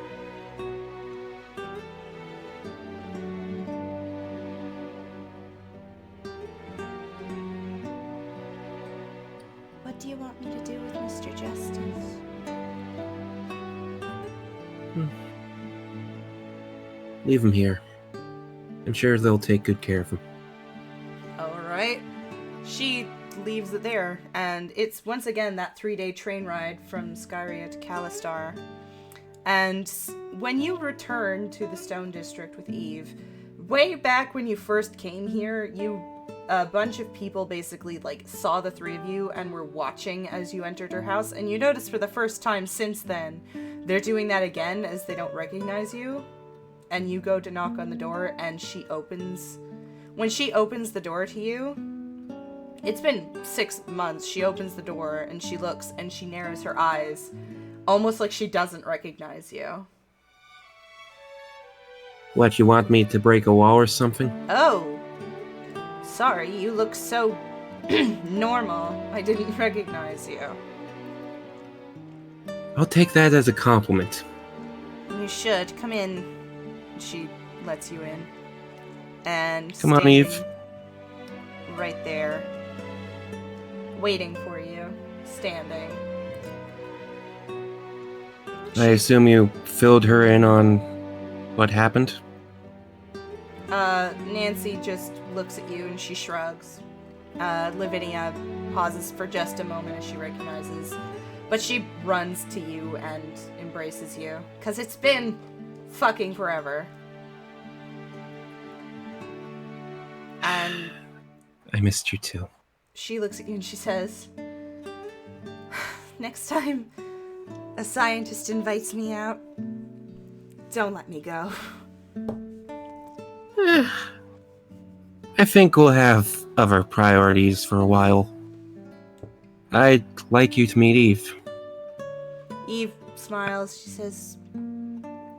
S6: What do you want me to do with Mr. Justice?
S3: Leave him here. I'm sure they'll take good care of him.
S1: Alright. She leaves it there, and it's once again that 3-day train ride from Skyria to Kalistar. And when you return to the Stone District with Eve, way back when you first came here, a bunch of people basically saw the three of you and were watching as you entered her house, and you notice for the first time since then, they're doing that again as they don't recognize you. And you go to knock on the door, and she opens. When she opens the door to you, it's been 6 months. She opens the door, and she looks, and she narrows her eyes, almost like she doesn't recognize you.
S3: What, you want me to break a wall or something?
S1: Oh, sorry, you look so normal. I didn't recognize you.
S3: I'll take that as a compliment.
S1: You should. Come in. She lets you in. And
S3: Come on, Eve.
S1: standing right there, waiting for you, standing.
S3: I assume you filled her in on what happened?
S1: Nancy just looks at you and she shrugs. Lavinia pauses for just a moment as she recognizes, but she runs to you and embraces you, because it's been fucking forever. And
S3: I missed you too.
S1: she looks at you and she says, next time a scientist invites me out, don't let me go.
S3: I think we'll have other priorities for a while. I'd like you to meet Eve.
S1: Eve smiles. She says,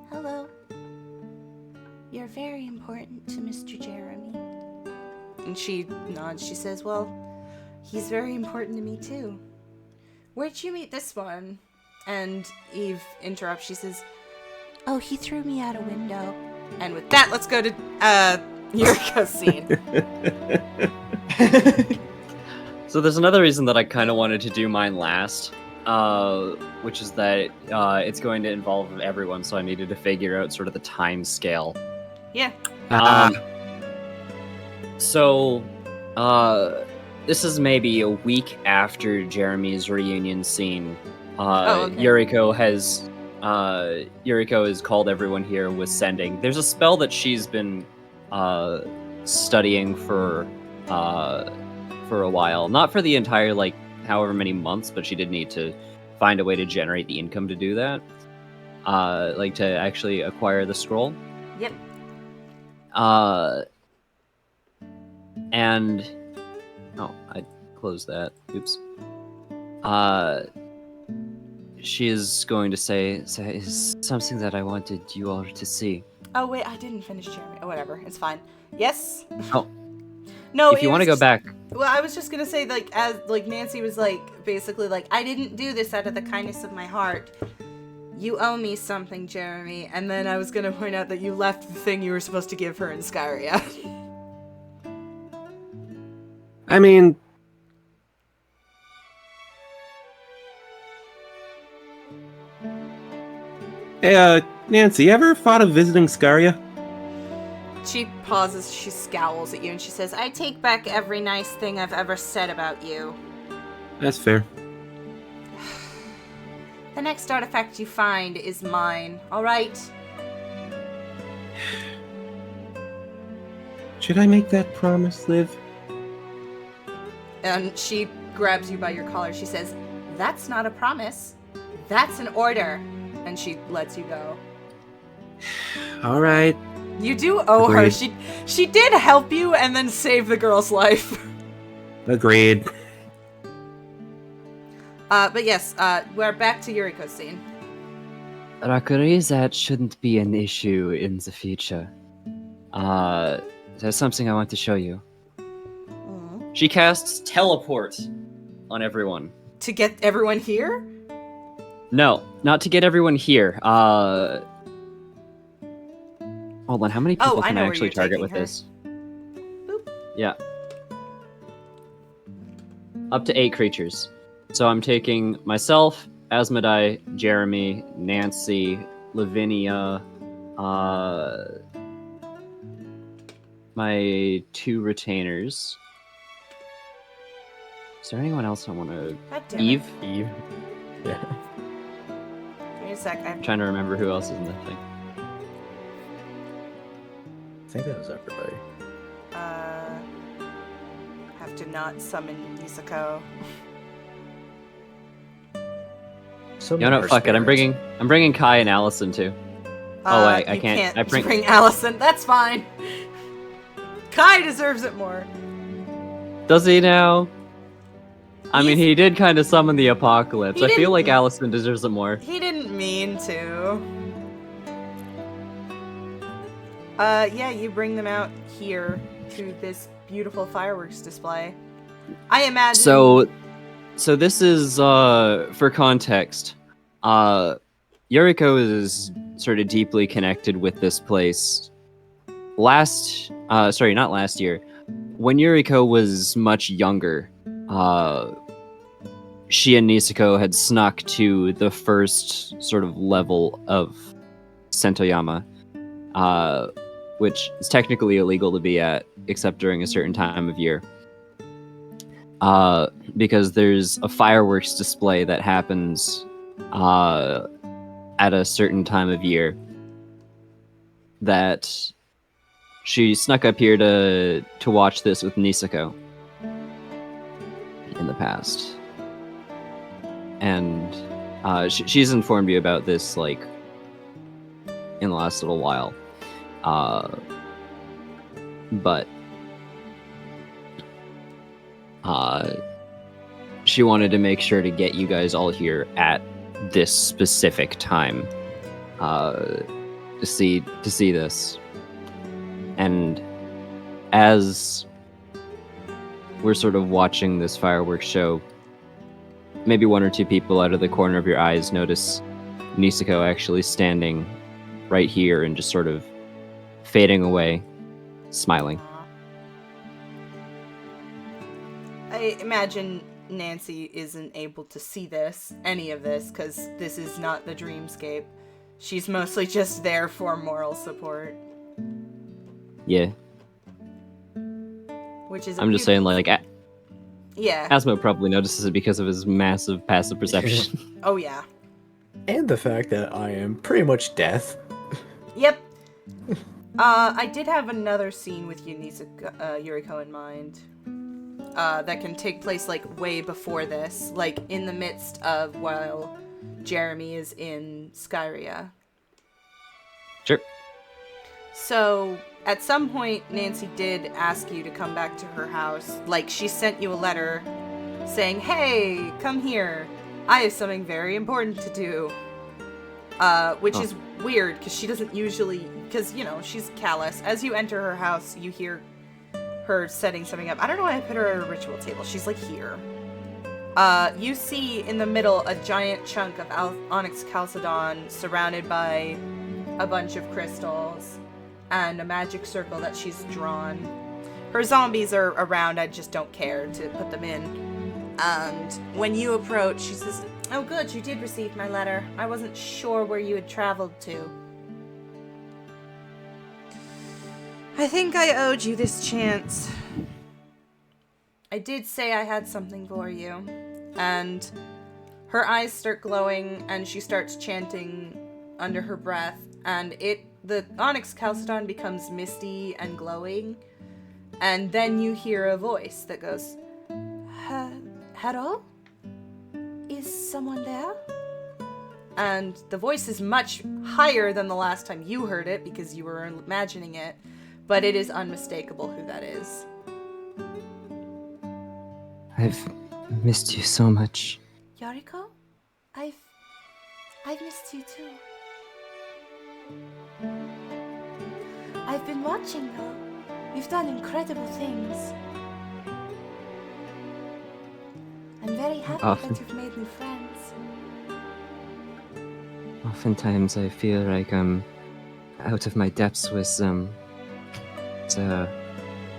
S6: Hello. You're very important to Mr. Jeremy.
S1: and she nods. She says, well, he's very important to me too. Where'd you meet this one? And Eve interrupts. She says, "Oh, he threw me out a window." And with that, let's go to Yuriko's scene.
S2: So there's another reason that I kind of wanted to do mine last, which is that it's going to involve everyone, so I needed to figure out sort of the time scale.
S1: Yeah.
S2: So, this is maybe a week after Jeremy's reunion scene.
S1: Okay.
S2: Yuriko has called everyone here with sending. There's a spell that she's been studying for a while, not for the entire like however many months, but she did need to find a way to generate the income to do that, like to actually acquire the scroll.
S1: Yep.
S2: And I closed that. Oops. She is going to say is something that I wanted you all to see.
S1: Oh wait, I didn't finish Jeremy. Oh, whatever, it's fine. Yes.
S2: Oh.
S1: No.
S2: If you want to go back,
S1: Well, I was just gonna say, like, as like Nancy was like, basically like, I didn't do this out of the kindness of my heart. You owe me something, Jeremy. And then I was gonna point out that you left the thing you were supposed to give her in Skyria.
S3: I mean, hey, Nancy, you ever thought of visiting Scaria?
S1: She pauses, she scowls at you, and she says, "I take back every nice thing I've ever said about you.
S3: That's fair.
S1: The next artifact you find is mine, alright?"
S3: Should I make that promise, Liv?
S1: And she grabs you by your collar. She says, "That's not a promise. That's an order." And she lets you go.
S3: All right.
S1: You do owe her.
S3: Agreed.
S1: She did help you and then save the girl's life.
S3: Agreed.
S1: But yes, we're back to Yuriko's scene.
S5: Rakuri, that shouldn't be an issue in the future. There's something I want to show you.
S2: she casts teleport on everyone.
S1: To get everyone here?
S2: No, not to get everyone here. Hold on, how many people
S1: I
S2: can
S1: know
S2: I
S1: where
S2: actually
S1: you're
S2: target
S1: taking
S2: with
S1: her.
S2: this?
S1: Boop.
S2: Yeah. Up to 8 creatures. So I'm taking myself, Asmodai, Jeremy, Nancy, Lavinia, my 2 retainers. Is there anyone else I want to...
S1: God damn it.
S2: Eve?
S4: Eve. Yeah.
S1: Give me a sec.
S2: I'm trying to remember who else is in that thing.
S4: I think that was everybody.
S1: Have to not summon Nisako.
S2: No, fuck it. I'm bringing Kai and Allison too. Oh, wait, I
S1: you
S2: can't. I
S1: bring Allison. That's fine. Kai deserves it more.
S2: Does he now? I mean,
S1: He's-
S2: he did kind of summon the apocalypse.
S1: He
S2: I feel
S1: didn't-
S2: like Allison deserves it more.
S1: He didn't mean to. Yeah, you bring them out here to this beautiful fireworks display. I imagine.
S2: So this is for context. Yuriko is sort of deeply connected with this place. Not last year. When Yuriko was much younger, she and Nisako had snuck to the first sort of level of Sentoyama, which is technically illegal to be at, except during a certain time of year. Because there's a fireworks display that happens at a certain time of year that she snuck up here to watch this with Nisako in the past. And she's informed you about this, like, in the last little while. But she wanted to make sure to get you guys all here at this specific time to see this. And as we're sort of watching this fireworks show,
S5: maybe one or two people out of the corner of your eyes notice Niseko actually standing right here and just sort of fading away, smiling.
S1: I imagine Nancy isn't able to see any of this, because this is not the dreamscape. She's mostly just there for moral support.
S5: Yeah,
S1: Which is
S5: I'm just saying, like,
S1: yeah.
S5: Asmo probably notices it because of his massive passive perception.
S1: Oh yeah.
S4: And the fact that I am pretty much death.
S1: Yep. I did have another scene with Yuriko in mind. That can take place like way before this, like in the midst of while Jeremy is in Skyria.
S5: Sure.
S1: So, at some point, Nancy did ask you to come back to her house. Like, she sent you a letter saying, hey, come here. I have something very important to do. Which is weird, because she doesn't usually... Because, you know, she's callous. As you enter her house, you hear her setting something up. I don't know why I put her at a ritual table. She's, like, here. You see in the middle a giant chunk of Onyx Chalcedon surrounded by a bunch of crystals and a magic circle that she's drawn. Her zombies are around, I just don't care to put them in. And when you approach, she says, oh good, you did receive my letter. I wasn't sure where you had traveled to. I think I owed you this chance. I did say I had something for you. And her eyes start glowing and she starts chanting under her breath, and the Onyx Chalcedon becomes misty and glowing, and then you hear a voice that goes, hello? Is someone there? And the voice is much higher than the last time you heard it, because you were imagining it, but it is unmistakable who that is.
S7: I've missed you so much.
S6: Yoriko? I've missed you too. I've been watching though. You've done incredible things. I'm very happy
S7: Often.
S6: that you've made new friends.
S7: Oftentimes I feel like I'm out of my depths with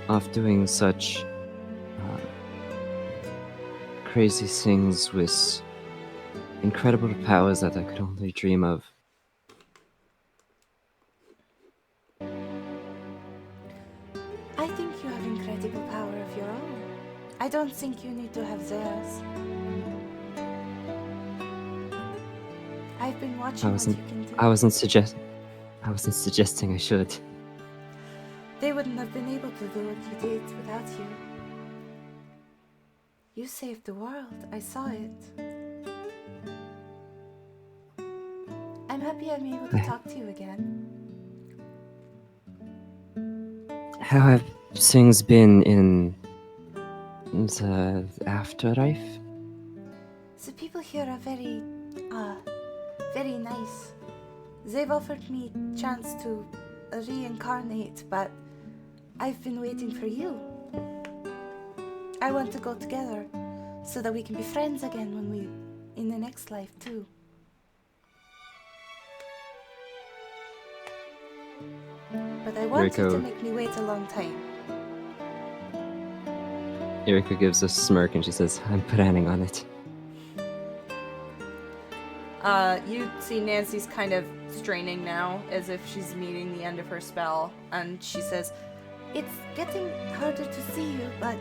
S7: off doing such crazy things with incredible powers that I could only dream of.
S6: I think you have incredible power of your own. I don't think you need to have theirs. I've been watching what you can do.
S7: I wasn't suggesting I should.
S6: They wouldn't have been able to do what you did without you. You saved the world. I saw it. I'm happy I'm able to talk to you again.
S7: How have things been in the afterlife?
S6: The people here are very nice. They've offered me a chance to reincarnate, but I've been waiting for you. I want to go together so that we can be friends again in the next life too. But I want you to
S5: Yuriko.
S6: make me wait a long time.
S5: Yuriko gives a smirk and she says, I'm planning on it.
S1: You see Nancy's kind of straining now, as if she's meeting the end of her spell, and she says,
S6: It's getting harder to see you, but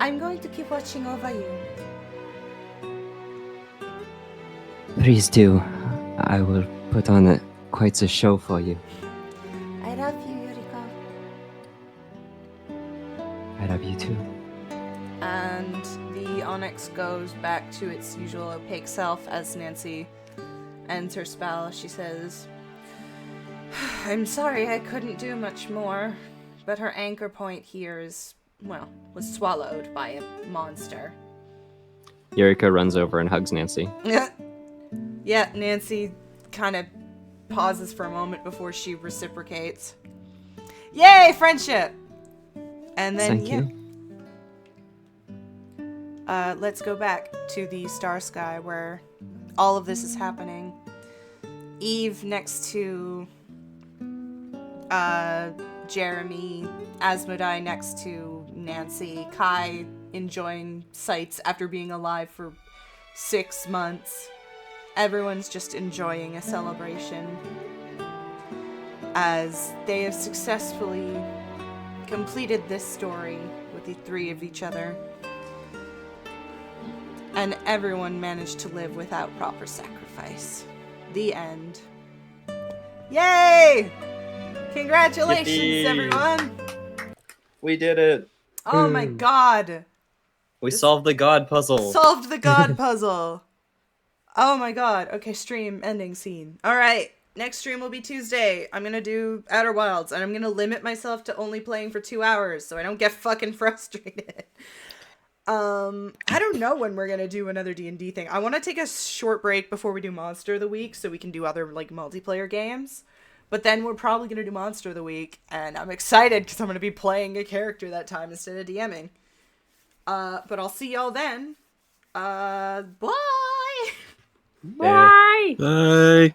S6: I'm going to keep watching over you.
S7: Please do. I will put on quite a show for you.
S6: I love you, Yuriko.
S7: I love you too.
S1: and the onyx goes back to its usual opaque self as Nancy ends her spell. She says, I'm sorry I couldn't do much more, but her anchor point here was swallowed by a monster.
S5: Yuriko runs over and hugs Nancy.
S1: Yeah, Nancy kind of pauses for a moment before she reciprocates. Yay, friendship! And then,
S7: Thank
S1: yeah.
S7: you.
S1: let's go back to the star sky where all of this is happening. Eve next to Jeremy, Asmodai next to Nancy, Kai enjoying sights after being alive for 6 months. Everyone's just enjoying a celebration as they have successfully completed this story with the three of each other. And everyone managed to live without proper sacrifice. The end. Yay! Congratulations,
S2: Yippee!
S1: everyone!
S2: We did it.
S1: Oh my god!
S2: We solved the god puzzle.
S1: Solved the god puzzle! Oh my god. Okay, stream ending scene. Alright, next stream will be Tuesday. I'm gonna do Outer Wilds, and I'm gonna limit myself to only playing for 2 hours so I don't get fucking frustrated. I don't know when we're gonna do another D&D thing. I want to take a short break before we do Monster of the Week so we can do other, like, multiplayer games. But then we're probably gonna do Monster of the Week, and I'm excited because I'm gonna be playing a character that time instead of DMing. But I'll see y'all then. Bye!
S3: Bye.